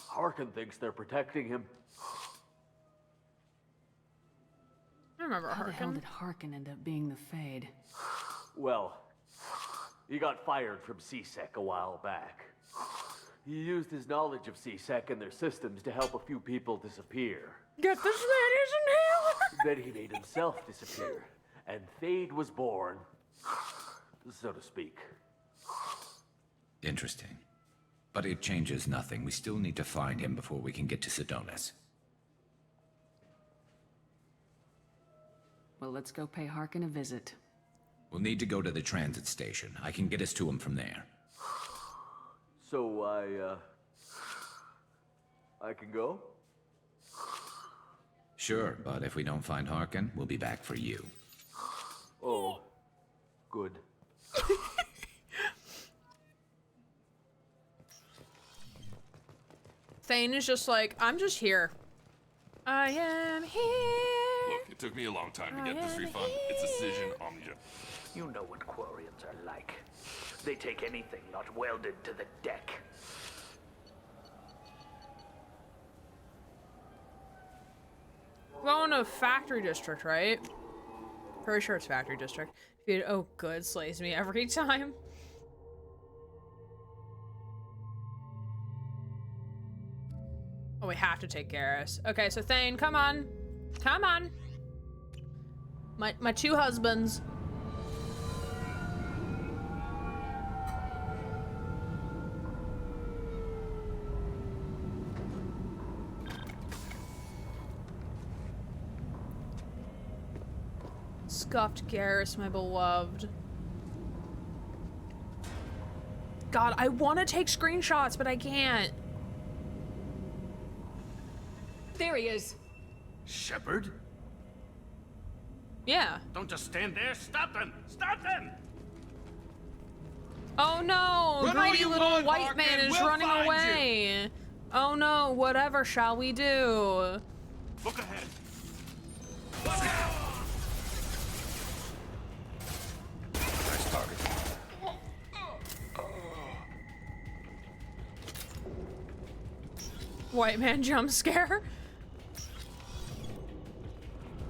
Harkin thinks they're protecting him. I remember How the hell Harkin. did Harkin end up being the Fade? Well, he got fired from CSEC a while back. He used his knowledge of CSEC and their systems to help a few people disappear. Get this man his inhaler! Then he made himself disappear, and Fade was born, so to speak. Interesting. But it changes nothing. We still need to find him before we can get to Sedonis. Well, let's go pay Harkin a visit. We'll need to go to the transit station. I can get us to him from there. So I can go? Sure, but if we don't find Harkin, we'll be back for you. Oh, good. Thane is just like, I'm just here. I am here. Look, it took me a long time to get this refund. It's Decision Omnia. You know what Quarians are like. They take anything not welded to the deck. Going to Factory District, right? Pretty sure it's Factory District. Oh, good. Slays me every time. Oh, we have to take Garrus. Okay, so Thane, come on. Come on. My two husbands. Scuffed Garrus, my beloved. God, I want to take screenshots, but I can't. There he is. Shepard? Yeah. Don't just stand there. Stop them! Stop them! Oh no! Run all Greedy you little want, white Harkin, man is we'll running find away. Oh no, whatever shall we do? Look ahead. Nice target. White man jump scare?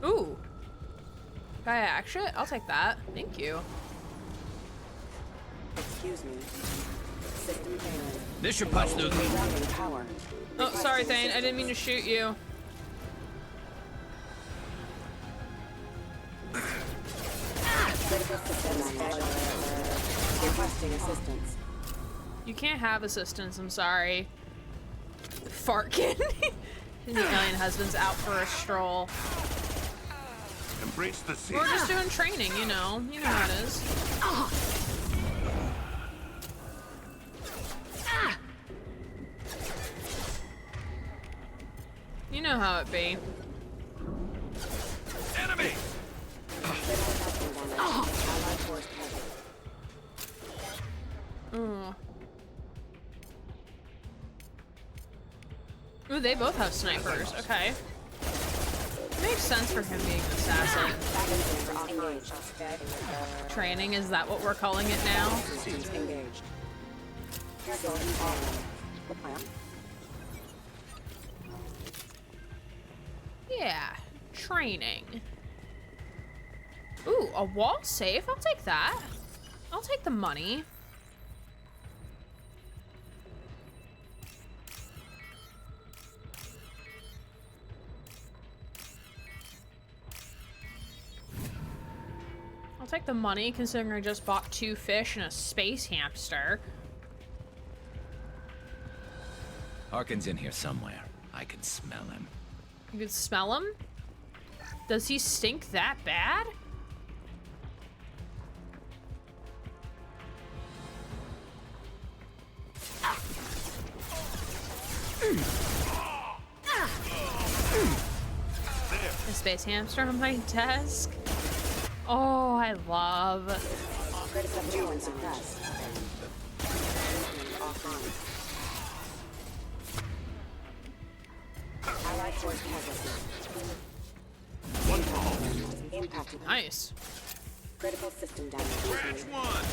Ooh. Guy action? I'll take that. Thank you. Excuse me. System failing. This should punch through Routing power. Oh, sorry, Thane. I didn't mean to shoot you. Critical system damage. Requesting assistance. You can't have assistance, I'm sorry. Fartkin. The alien husband's out for a stroll. Embrace the sea. We're just doing training, you know. You know how it is. You know how it be. Enemy! Ooh. Ooh, they both have snipers. Okay. Makes sense for him being an assassin. Training, is that what we're calling it now? Engaged. Yeah, training. Ooh, a wall safe? I'll take that. I'll take the money. I'll take the money, considering I just bought 2 fish and a space hamster. Harkin's in here somewhere. I can smell him. You can smell him? Does he stink that bad? A space hamster on my desk? Oh, I love. Critical suppressed. Allied force Pegasus. One call. Impacted. Nice. Critical system damage. Branch one!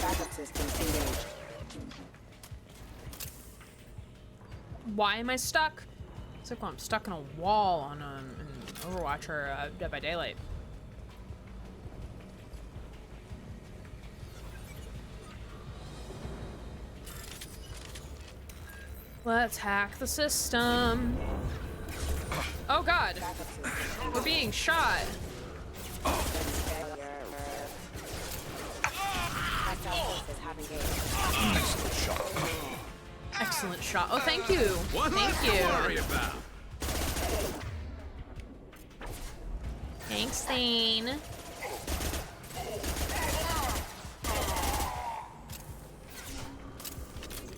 Backup systems engaged. Why am I stuck? It's like when I'm stuck in a wall on in Overwatch or Dead by Daylight. Let's hack the system. Oh god. We're being shot. Excellent shot. Excellent shot. Oh, thank you. What Thank to you. worry about? Thanks, Thane.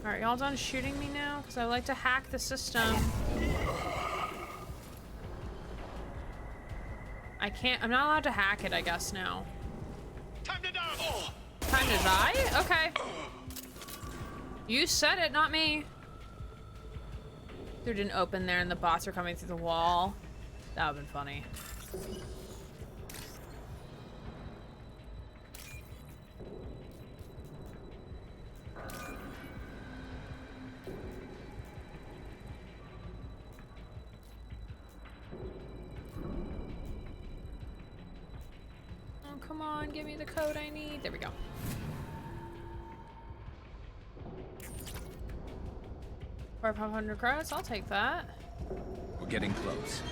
Alright, y'all done shooting me now? Because I like to hack the system. I'm not allowed to hack it, I guess, now. Time to die! Oh. Time to die? Okay. You said it, not me. There didn't open there and the bots are coming through the wall. That would've been funny. Oh, come on, give me the code I need. There we go. For 500 credits, I'll take that. We're getting close.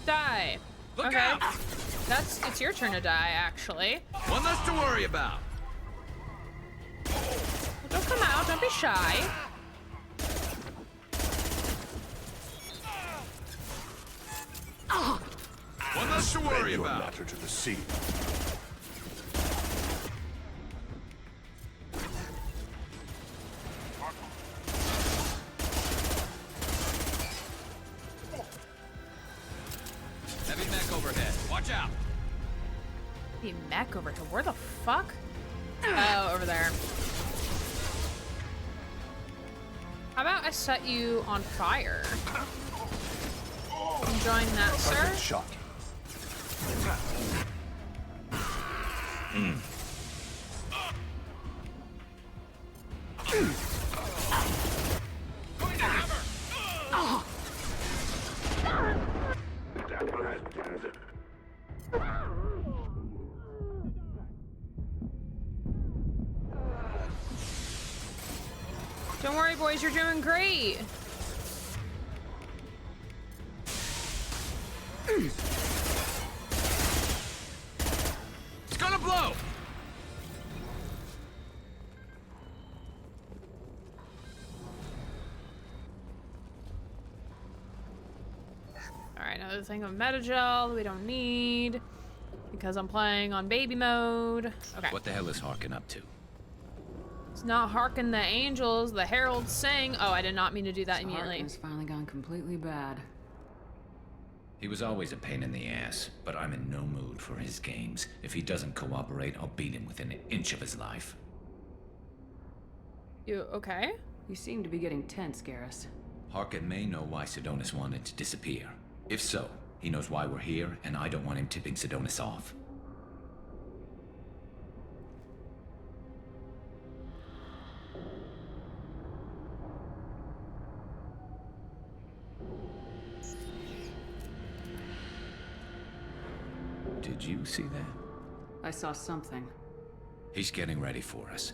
Die. Look okay. out! It's your turn to die, actually. One less to worry about. Well, don't come out. Don't be shy. One less to worry about. Matter to the sea. Heavy mech overhead. Watch out. The mech over to where the fuck? Oh, over there. How about I set you on fire? Enjoying that, sir? Shot. Don't worry, boys, you're doing great. It's gonna blow. Alright, another thing of metagel we don't need because I'm playing on baby mode. Okay. What the hell is Harkin up to? It's not hearken the angels, the heralds sing. Oh, I did not mean to do that immediately. Harkin's finally gone completely bad. He was always a pain in the ass, but I'm in no mood for his games. If he doesn't cooperate, I'll beat him within an inch of his life. You okay? You seem to be getting tense, Garrus. Harkin may know why Sidonis wanted to disappear. If so, he knows why we're here, and I don't want him tipping Sidonis off. Did you see that? I saw something. He's getting ready for us.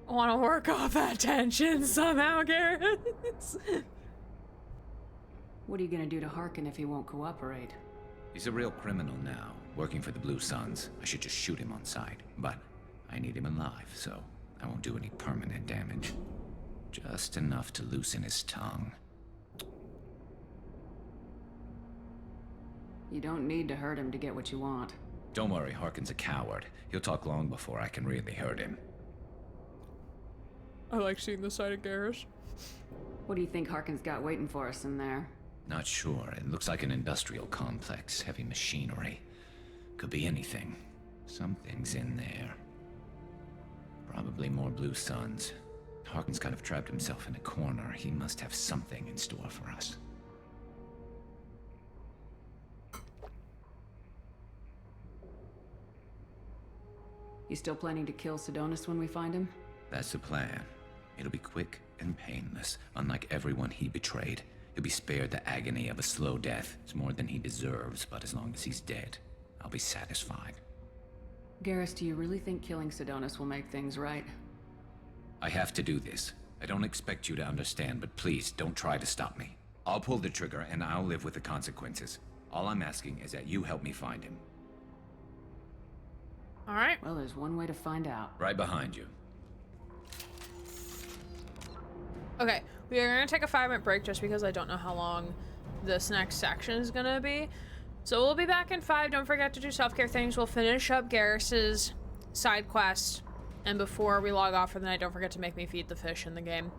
I want to work off that tension somehow, Garrus. What are you gonna do to Harkin if he won't cooperate? He's a real criminal now, working for the Blue Suns. I should just shoot him on sight, but I need him alive, so I won't do any permanent damage. Just enough to loosen his tongue. You don't need to hurt him to get what you want. Don't worry, Harkin's a coward. He'll talk long before I can really hurt him. I like seeing the side of Garrus. What do you think Harkin's got waiting for us in there? Not sure. It looks like an industrial complex, heavy machinery. Could be anything. Something's in there. Probably more Blue Suns. Harkin's kind of trapped himself in a corner. He must have something in store for us. You still planning to kill Sidonis when we find him? That's the plan. It'll be quick and painless, unlike everyone he betrayed. He'll be spared the agony of a slow death. It's more than he deserves, but as long as he's dead, I'll be satisfied. Garrus, do you really think killing Sidonis will make things right? I have to do this. I don't expect you to understand, but please don't try to stop me. I'll pull the trigger and I'll live with the consequences. All I'm asking is that you help me find him. All right. Well, there's one way to find out. Right behind you. Okay, we are gonna take a 5-minute break just because I don't know how long this next section is gonna be. So we'll be back in 5. Don't forget to do self-care things. We'll finish up Garrus's side quest. And before we log off for the night, don't forget to make me feed the fish in the game.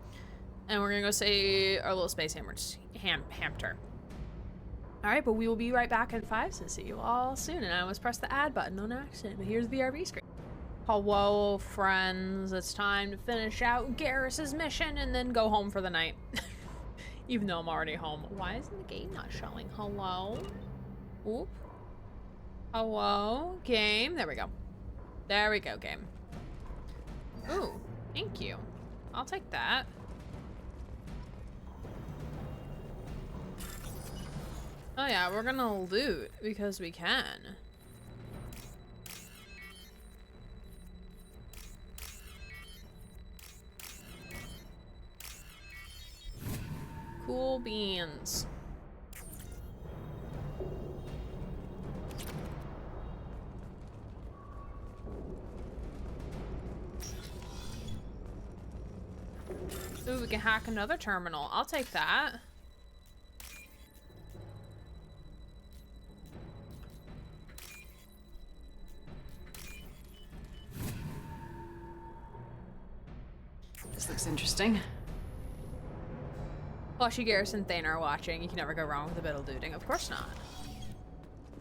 And we're gonna go say our little space hamster. Alright, but we will be right back in 5, so see you all soon. And I almost pressed the add button on accident, but here's the BRB screen. Hello, friends. It's time to finish out Garrus's mission and then go home for the night. Even though I'm already home. Why isn't the game not showing? Hello? Oop. Hello? Game? There we go. There we go, game. Ooh, thank you. I'll take that. Oh yeah, we're gonna loot because we can. Cool beans. Ooh, we can hack another terminal. I'll take that. This looks interesting. Flushy, Garrus, and Thane are watching. You can never go wrong with a bit of looting. Of course not.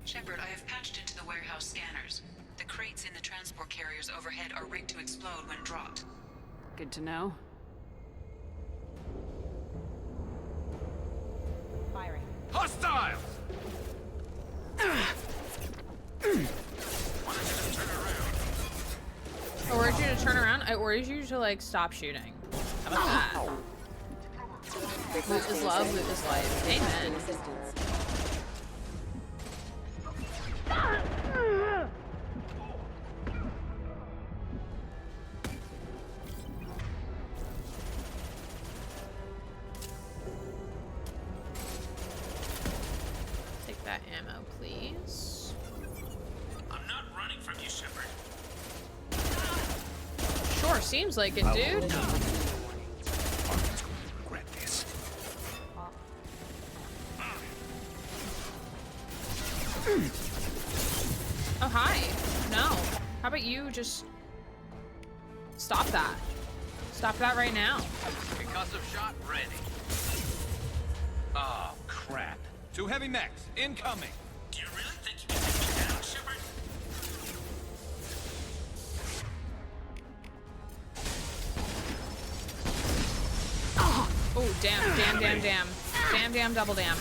Shepard, I have patched into the warehouse scanners. The crates in the transport carriers overhead are rigged to explode when dropped. Good to know. Firing. Hostiles! I ordered you to turn around. I ordered you to, like, stop shooting. How about that? Loot is love, loot is life. Amen. Take that ammo, please. I'm not running from you, Shepard. Sure seems like it, dude. Oh, hi. No. How about you just stop that? Stop that right now. Concussive shot ready. Oh, crap. 2 heavy mechs incoming. Do you really think you can take me down, Shepard? Oh, damn, damn, damn, damn. Damn, damn, double damn.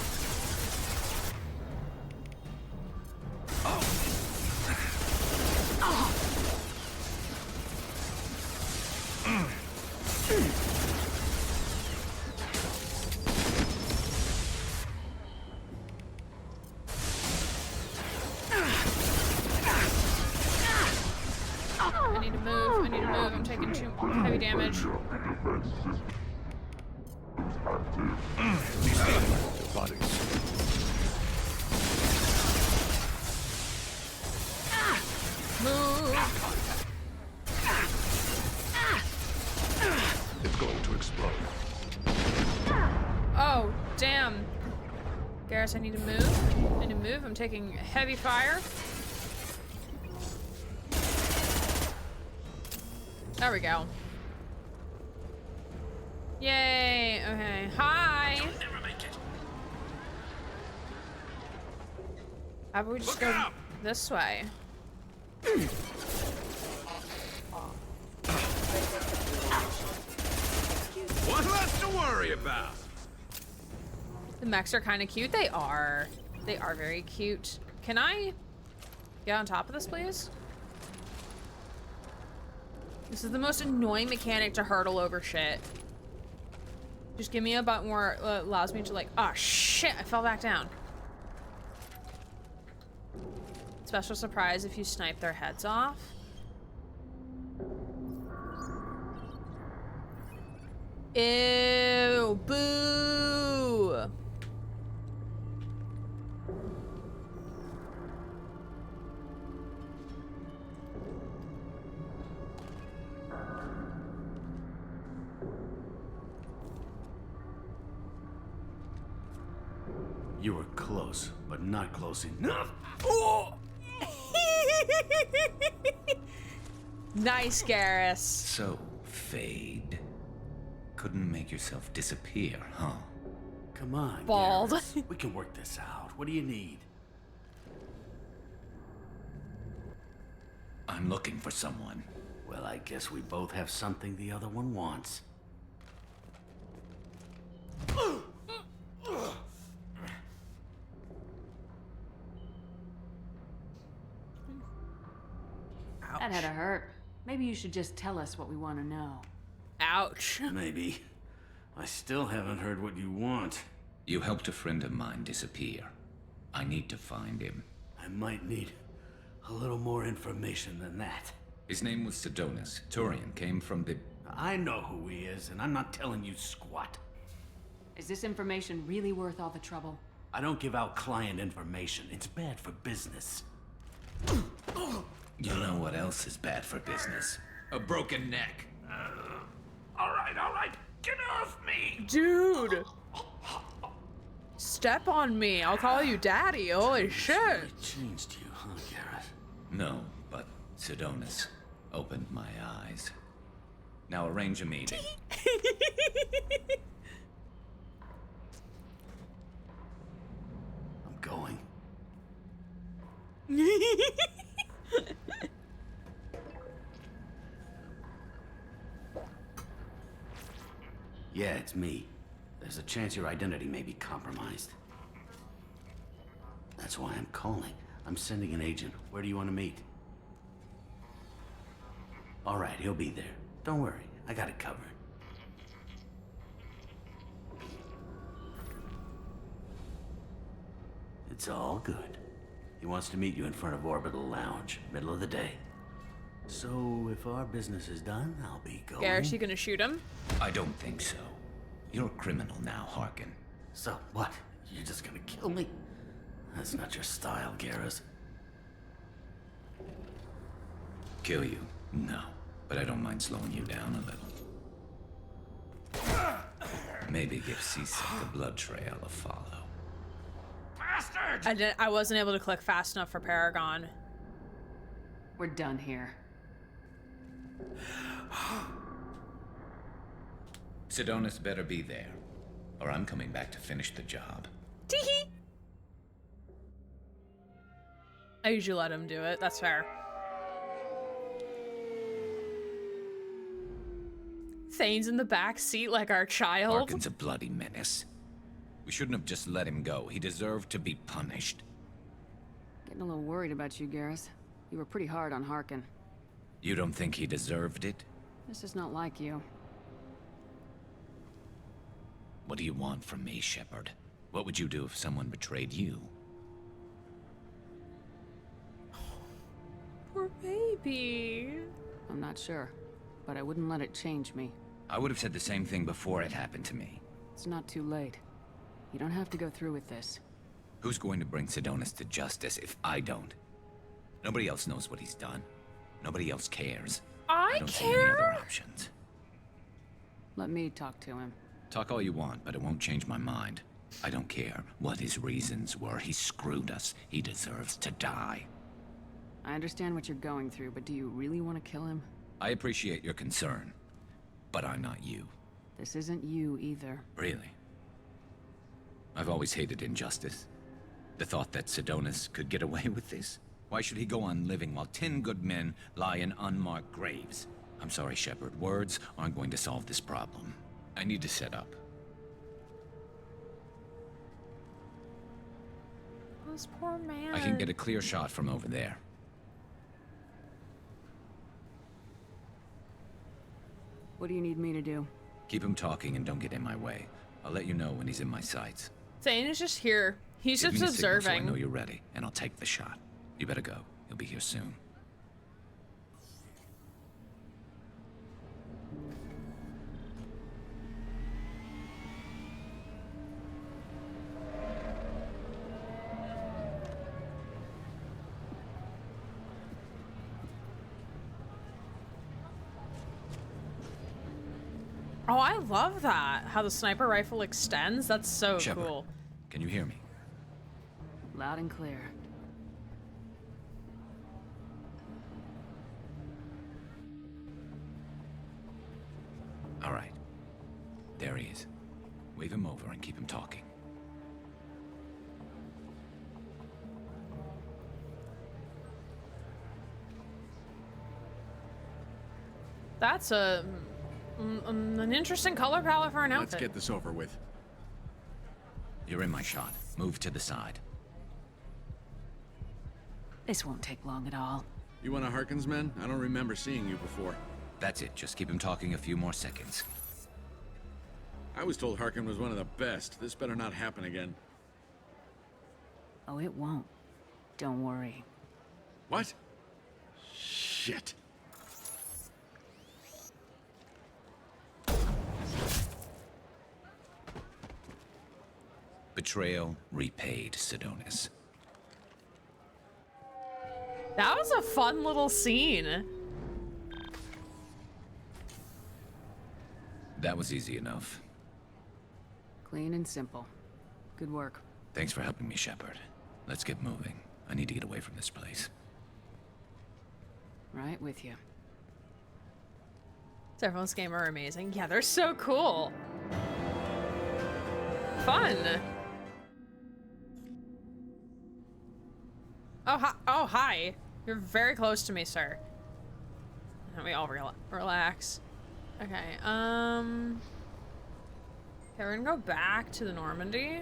I need to move. I need to move. I'm taking too heavy damage. Move. It's going to explode. Oh, damn. Garrus, I need to move. I need to move. I'm taking heavy fire. There we go. Yay. Okay. Hi. How about we just go this way? One less to worry about. The mechs are kind of cute. They are. They are very cute. Can I get on top of this, please? This is the most annoying mechanic to hurdle over shit. Just give me a button where it allows me to, like, oh shit, I fell back down. Special surprise if you snipe their heads off. Ew, boo. You were close, but not close enough. Nice, Garrus. So, Fade. Couldn't make yourself disappear, huh? Come on, bald. Garrus. We can work this out. What do you need? I'm looking for someone. Well, I guess we both have something the other one wants. That had to hurt. Maybe you should just tell us what we want to know. Ouch. Maybe. I still haven't heard what you want. You helped a friend of mine disappear. I need to find him. I might need a little more information than that. His name was Sidonis. Turian came from the... I know who he is, and I'm not telling you squat. Is this information really worth all the trouble? I don't give out client information. It's bad for business. You know what else is bad for business? A broken neck. All right. Get off me! Dude! Step on me. I'll call you daddy. Holy shit. It changed you, huh, Garrus? No, but Sidonis opened my eyes. Now arrange a meeting. I'm going. Yeah, it's me. There's a chance your identity may be compromised. That's why I'm calling. I'm sending an agent. Where do you want to meet? All right, he'll be there. Don't worry, I got it covered. It's all good. He wants to meet you in front of Orbital Lounge, middle of the day. So, if our business is done, I'll be going. Garrus, you gonna shoot him? I don't think so. You're a criminal now, Harkin. So, what? You're just gonna kill me? That's not your style, Garrus. Kill you? No. But I don't mind slowing you down a little. Maybe give C-Sec the blood trail a follow. Bastard! I wasn't able to click fast enough for Paragon. We're done here. Sidonis better be there, or I'm coming back to finish the job. Teehee! I usually let him do it. That's fair. Thane's in the back seat like our child. Harkin's a bloody menace. We shouldn't have just let him go. He deserved to be punished. Getting a little worried about you, Garrus. You were pretty hard on Harkin. You don't think he deserved it? This is not like you. What do you want from me, Shepard? What would you do if someone betrayed you? Poor baby. I'm not sure, but I wouldn't let it change me. I would have said the same thing before it happened to me. It's not too late. You don't have to go through with this. Who's going to bring Sidonis to justice if I don't? Nobody else knows what he's done. Nobody else cares. I don't see any other care. options. Let me talk to him. Talk all you want, but it won't change my mind. I don't care what his reasons were. He screwed us. He deserves to die. I understand what you're going through, but do you really want to kill him? I appreciate your concern, but I'm not you. This isn't you either. Really? I've always hated injustice. The thought that Sidonis could get away with this? Why should he go on living while 10 good men lie in unmarked graves? I'm sorry, Shepard. Words aren't going to solve this problem. I need to set up. This poor man. I can get a clear shot from over there. What do you need me to do? Keep him talking and don't get in my way. I'll let you know when he's in my sights. Thane is just here. He's Give just me a signal so I observing. know you're ready, and I'll take the shot. You better go. He'll be here soon. Oh, I love that. How the sniper rifle extends. That's so Shepard, cool. can you hear me? Loud and clear. All right. There he is. Wave him over and keep him talking. That's an interesting color palette for an outfit. Let's get this over with. You're in my shot. Move to the side. This won't take long at all. You one of Harkin's men? I don't remember seeing you before. That's it. Just keep him talking a few more seconds. I was told Harkin was one of the best. This better not happen again. Oh, it won't. Don't worry. What? Shit. Betrayal repaid, Sidonis. That was a fun little scene. That was easy enough. Clean and simple. Good work. Thanks for helping me, Shepard. Let's get moving. I need to get away from this place. Right with you. Everyone's game are amazing. Yeah, they're so cool. Fun. Oh, hi. Oh, hi. You're very close to me, sir. Let me all relax. Okay, okay, we're gonna go back to the Normandy.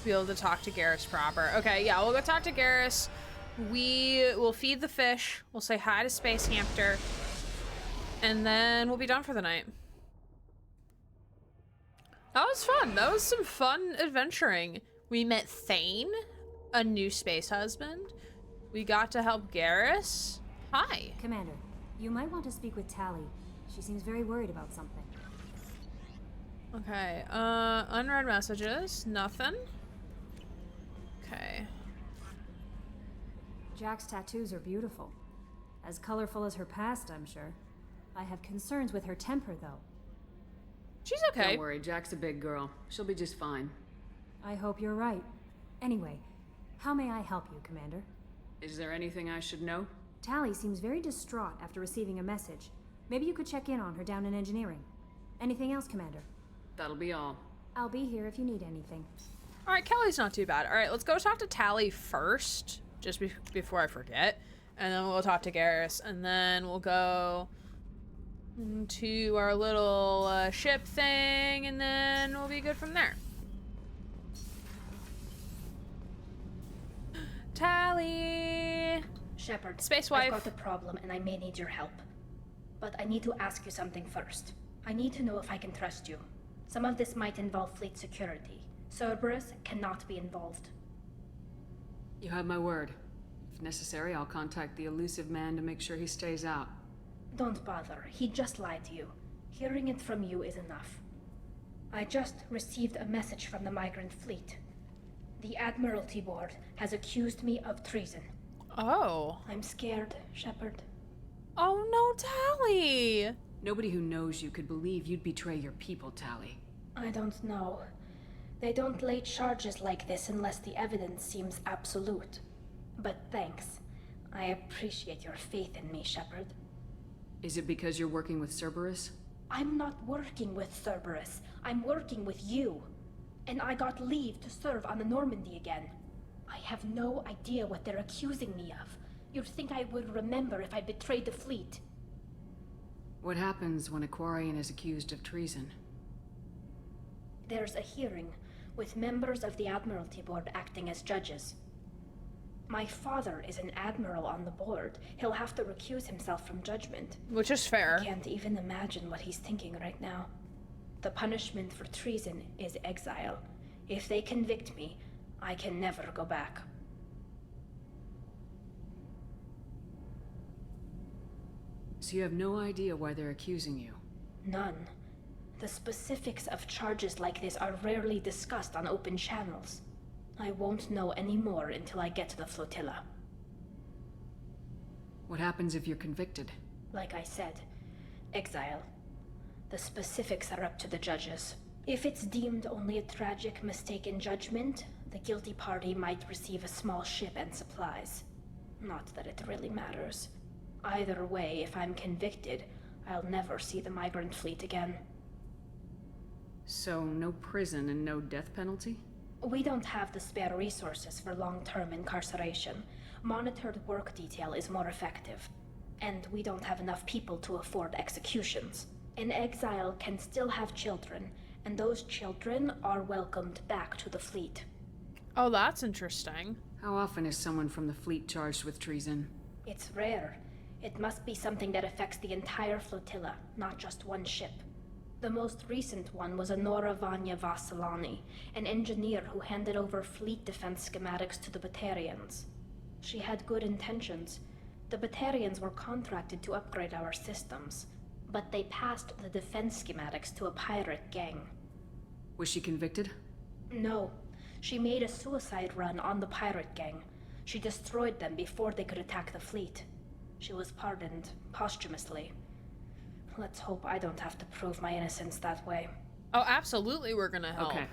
Be able to talk to Garrus proper. Okay, yeah, we'll go talk to Garrus. We will feed the fish. We'll say hi to Space Hamster. And then we'll be done for the night. That was fun. That was some fun adventuring. We met Thane, a new space husband. We got to help Garrus. Hi. Commander, you might want to speak with Tally. She seems very worried about something. Okay, unread messages. Nothing. Okay. Jack's tattoos are beautiful. As colorful as her past, I'm sure. I have concerns with her temper, though. She's okay. Don't worry, Jack's a big girl. She'll be just fine. I hope you're right. Anyway, how may I help you, Commander? Is there anything I should know? Tally seems very distraught after receiving a message. Maybe you could check in on her down in engineering. Anything else, Commander? That'll be all. I'll be here if you need anything. All right, Kelly's not too bad. All right, let's go talk to Tally first, just before I forget. And then we'll talk to Garrus, and then we'll go to our little ship thing, and then we'll be good from there. Tally! Shepard, Space wife. I've got a problem and I may need your help. But I need to ask you something first. I need to know if I can trust you. Some of this might involve fleet security. Cerberus cannot be involved. You have my word. If necessary, I'll contact the elusive man to make sure he stays out. Don't bother. He just lied to you. Hearing it from you is enough. I just received a message from the migrant fleet. The Admiralty Board has accused me of treason. Oh. I'm scared, Shepard. Oh no, Tally! Nobody who knows you could believe you'd betray your people, Tally. I don't know. They don't lay charges like this unless the evidence seems absolute. But thanks. I appreciate your faith in me, Shepard. Is it because you're working with Cerberus? I'm not working with Cerberus. I'm working with you. And I got leave to serve on the Normandy again. I have no idea what they're accusing me of. You'd think I would remember if I betrayed the fleet. What happens when a Quarian is accused of treason? There's a hearing, with members of the Admiralty Board acting as judges. My father is an admiral on the board. He'll have to recuse himself from judgment. Which is fair. I can't even imagine what he's thinking right now. The punishment for treason is exile. If they convict me, I can never go back. So you have no idea why they're accusing you? None. The specifics of charges like this are rarely discussed on open channels. I won't know any more until I get to the flotilla. What happens if you're convicted? Like I said, exile. The specifics are up to the judges. If it's deemed only a tragic mistake in judgment, the guilty party might receive a small ship and supplies. Not that it really matters. Either way, if I'm convicted, I'll never see the migrant fleet again. So, no prison and no death penalty? We don't have the spare resources for long-term incarceration. Monitored work detail is more effective. And we don't have enough people to afford executions. An exile can still have children, and those children are welcomed back to the fleet. Oh, that's interesting. How often is someone from the fleet charged with treason? It's rare. It must be something that affects the entire flotilla, not just one ship. The most recent one was Anora Vanya Vassilani, an engineer who handed over fleet defense schematics to the Batarians. She had good intentions. The Batarians were contracted to upgrade our systems, but they passed the defense schematics to a pirate gang. Was she convicted? No. She made a suicide run on the pirate gang. She destroyed them before they could attack the fleet. She was pardoned posthumously. Let's hope I don't have to prove my innocence that way. Oh, absolutely we're gonna help. Okay.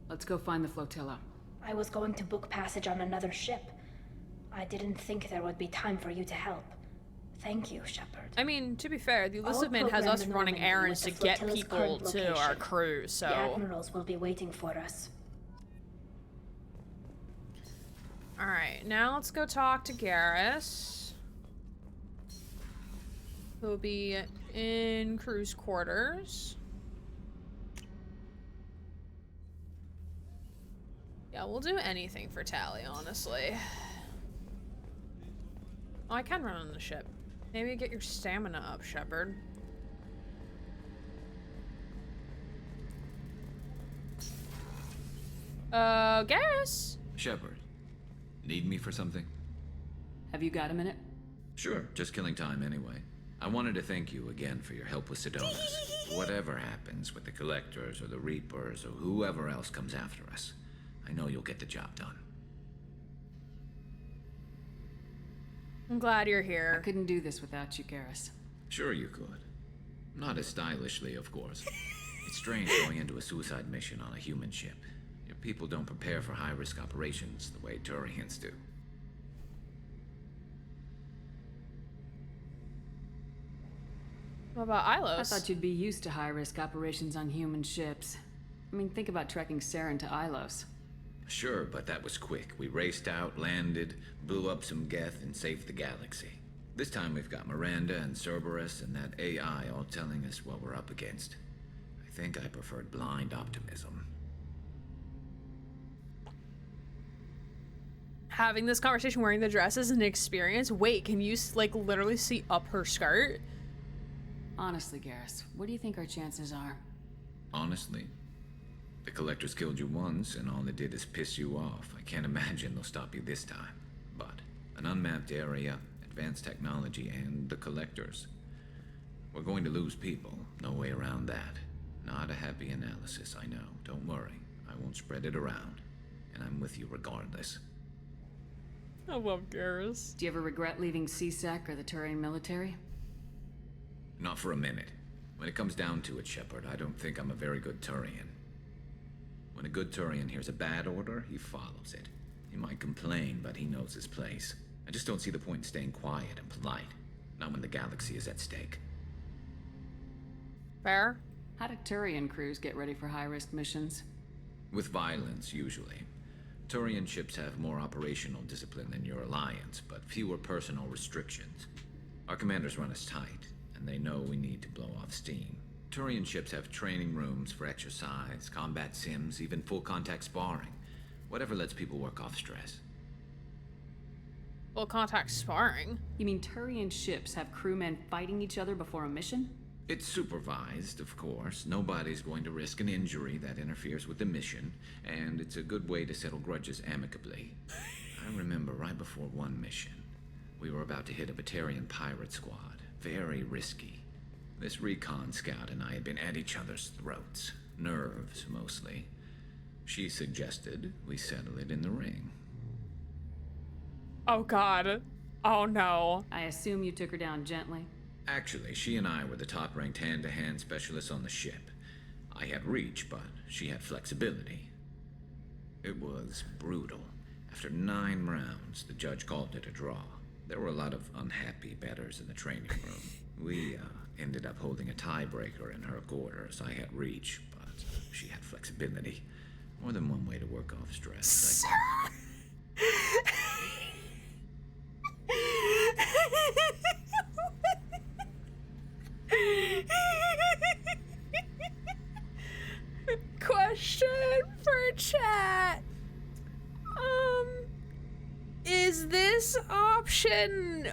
Let's go find the flotilla. I was going to book passage on another ship. I didn't think there would be time for you to help. Thank you, Shepard. I mean, to be fair, the I'll Elizabeth has program us the running Normandy errands with to the get flotilla's people current to our location. crew, so... The admirals will be waiting for us. Alright, now let's go talk to Garrus. Who'll be in crew's quarters. Yeah, we'll do anything for Tally, honestly. Oh, I can run on the ship. Maybe get your stamina up, Shepard. Garrus? Shepard, need me for something? Have you got a minute? Sure, just killing time anyway. I wanted to thank you again for your help with Sedonis. Whatever happens with the Collectors or the Reapers or whoever else comes after us, I know you'll get the job done. I'm glad you're here. I couldn't do this without you, Garrus. Sure you could. Not as stylishly, of course. It's strange going into a suicide mission on a human ship. Your people don't prepare for high-risk operations the way Turians do. What about Ilos? I thought you'd be used to high-risk operations on human ships. I mean, think about trekking Saren to Ilos. Sure, but that was quick. We raced out, landed, blew up some Geth, and saved the galaxy. This time we've got Miranda and Cerberus and that AI all telling us what we're up against. I think I preferred blind optimism. Having this conversation wearing the dress is an experience. Wait, can you, like, literally see up her skirt? Honestly, Garrus, what do you think our chances are? Honestly, the Collectors killed you once, and all they did is piss you off. I can't imagine they'll stop you this time. But an unmapped area, advanced technology, and the Collectors. We're going to lose people. No way around that. Not a happy analysis, I know. Don't worry. I won't spread it around. And I'm with you regardless. I love Garrus. Do you ever regret leaving CSEC or the Turian military? Not for a minute. When it comes down to it, Shepard, I don't think I'm a very good Turian. When a good Turian hears a bad order, he follows it. He might complain, but he knows his place. I just don't see the point in staying quiet and polite. Not when the galaxy is at stake. Fair. How do Turian crews get ready for high-risk missions? With violence, usually. Turian ships have more operational discipline than your alliance, but fewer personal restrictions. Our commanders run us tight, and they know we need to blow off steam. Turian ships have training rooms for exercise, combat sims, even full-contact sparring. Whatever lets people work off stress. Full contact sparring? You mean Turian ships have crewmen fighting each other before a mission? It's supervised, of course. Nobody's going to risk an injury that interferes with the mission, and it's a good way to settle grudges amicably. I remember right before one mission, we were about to hit a Batarian pirate squad. Very risky. This recon scout and I had been at each other's throats. Nerves, mostly. She suggested we settle it in the ring. Oh god. Oh no. I assume you took her down gently? Actually, she and I were the top-ranked hand-to-hand specialists on the ship. I had reach, but she had flexibility. It was brutal. After 9 rounds, the judge called it a draw. There were a lot of unhappy bettors in the training room. We ended up holding a tiebreaker in her quarters. I had reach, but she had flexibility. More than one way to work off stress. Question for chat. Is this option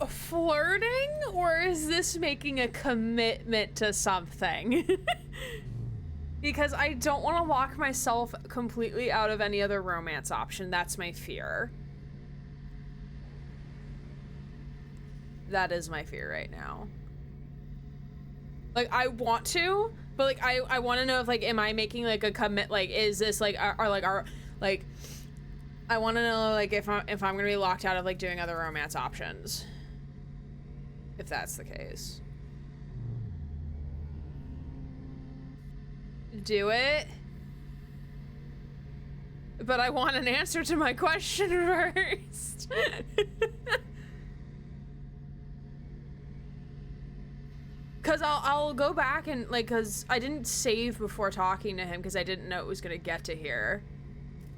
flirting, or is this making a commitment to something? Because I don't want to lock myself completely out of any other romance option. That's my fear. That is my fear right now. Like, I want to, but like, I want to know if, like, am I making like a commit? Like, is this like, like, I want to know, like, if I'm gonna be locked out of like doing other romance options. If that's the case. Do it. But I want an answer to my question first. Cause I'll go back and like, cause I didn't save before talking to him because I didn't know it was gonna get to here.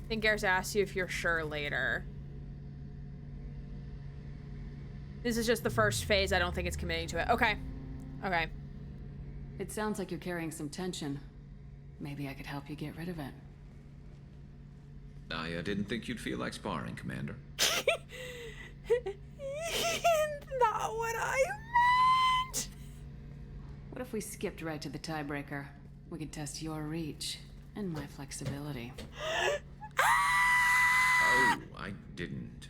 I think Gareth asked you if you're sure later. This is just the first phase. I don't think it's committing to it. Okay. Okay. It sounds like you're carrying some tension. Maybe I could help you get rid of it. I didn't think you'd feel like sparring, Commander. Not what I meant. What if we skipped right to the tiebreaker? We could test your reach and my flexibility. Oh, I didn't.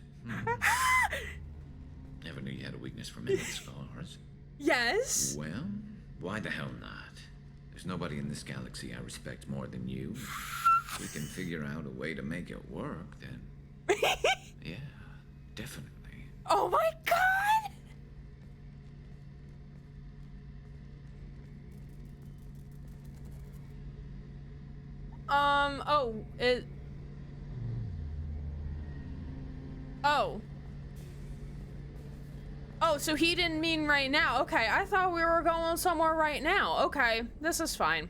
Never knew you had a weakness for minute scars. Yes. Well, why the hell not? There's nobody in this galaxy I respect more than you. If we can figure out a way to make it work, then... yeah, definitely. Oh my god! Oh, so he didn't mean right now. Okay, I thought we were going somewhere right now. Okay, this is fine.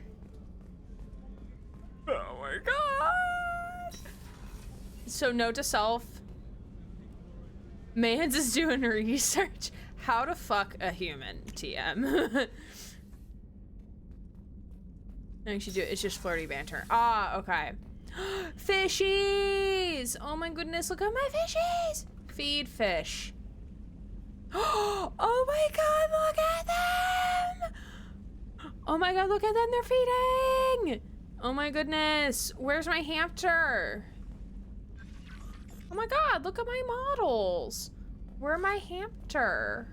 Oh my god! So note to self. Mans is doing research. How to fuck a human, TM. No, you should do it. It's just flirty banter. Ah, okay. Fishies! Oh my goodness, look at my fishies! Feed fish. Oh my god, look at them! Oh my god, look at them, they're feeding! Oh my goodness, where's my hamster? Oh my god, look at my models. Where my hamster?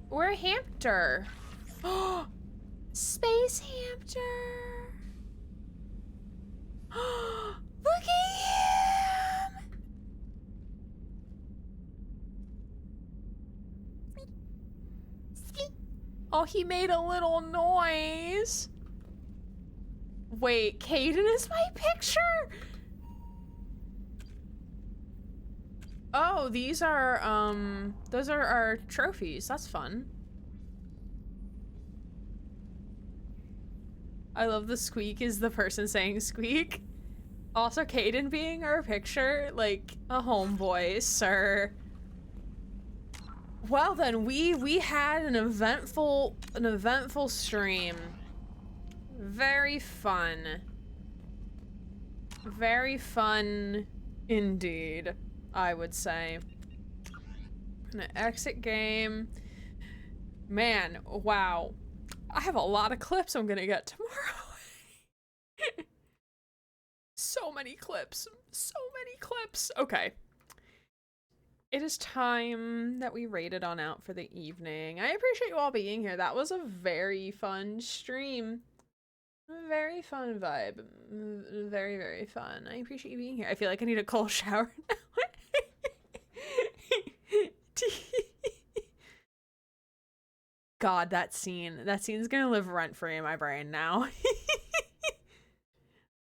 Where hamster? Oh, space hamster. Look at him. Oh, he made a little noise. Wait, Caden is my picture? Oh, these are, those are our trophies. That's fun. I love the squeak is the person saying squeak. Also, Caden being our picture, like a homeboy, sir. Well then, we had an eventful stream. Very fun. Very fun indeed, I would say. I'm gonna exit game. Man, wow. I have a lot of clips I'm gonna get tomorrow. So many clips. So many clips. Okay. It is time that we rated on out for the evening. I appreciate you all being here. That was a very fun stream. Very fun vibe. Very, very fun. I appreciate you being here. I feel like I need a cold shower now. God, that scene's gonna live rent free in my brain now.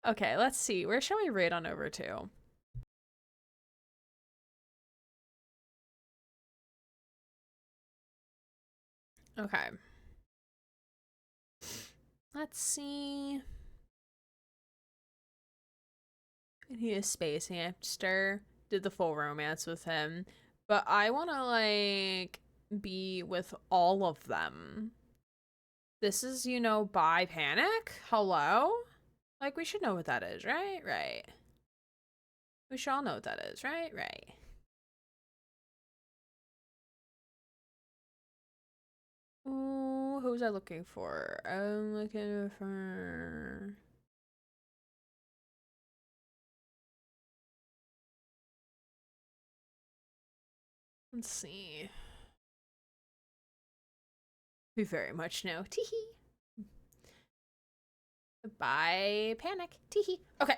Okay, let's see. Where shall we rate on over to? Okay. Let's see. He is Space Hamster. Did the full romance with him. But I want to, like, be with all of them. This is, you know, by Panic? Hello? Like, we should know what that is, right? Right. We should all know what that is, right? Right. Ooh, who was I looking for? I'm looking for... Let's see. We very much know. Teehee. Bye, Panic. Teehee. Okay,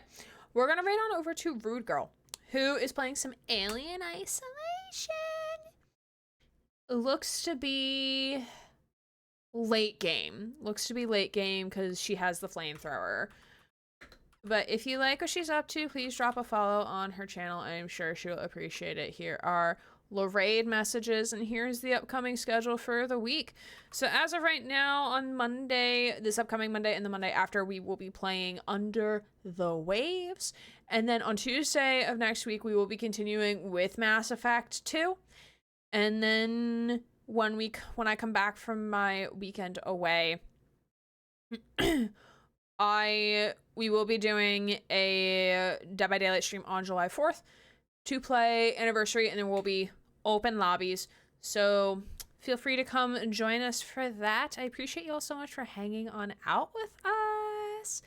we're gonna raid on over to Rude Girl, who is playing some Alien Isolation. Looks to be late game. Looks to be late game because she has the flamethrower. But if you like what she's up to, please drop a follow on her channel. I'm sure she'll appreciate it. Here are raid messages, and here's the upcoming schedule for the week. So as of right now, on Monday, this upcoming Monday and the Monday after, we will be playing Under the Waves. And then on Tuesday of next week, we will be continuing with Mass Effect 2. And then 1 week, when I come back from my weekend away, we will be doing a Dead by Daylight stream on July 4th to play Anniversary, and there will be open lobbies. So feel free to come and join us for that. I appreciate you all so much for hanging on out with us.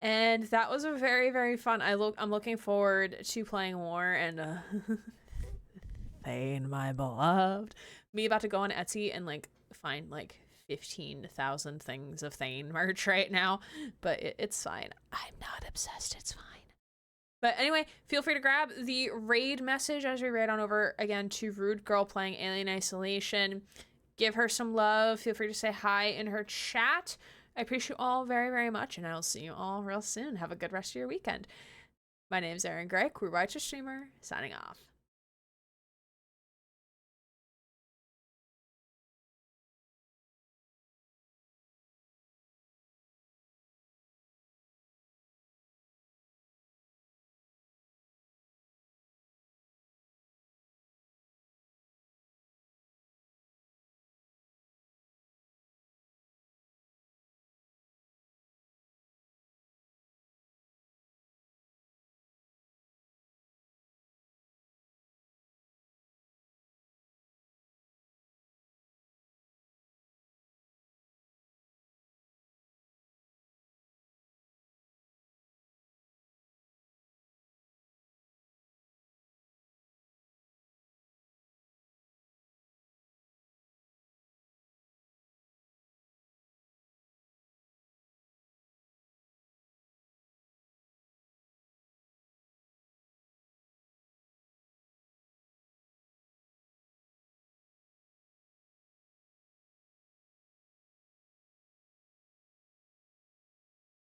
And that was a very, very fun. I'm looking forward to playing more and Thane, my beloved. Me about to go on Etsy and like find like 15,000 things of Thane merch right now, but it's fine. I'm not obsessed. It's fine. But anyway, feel free to grab the raid message as we raid on over again to Rude Girl playing Alien Isolation. Give her some love. Feel free to say hi in her chat. I appreciate you all very, very much, and I will see you all real soon. Have a good rest of your weekend. My name is Erin Gray, Queer Righteous Streamer, signing off.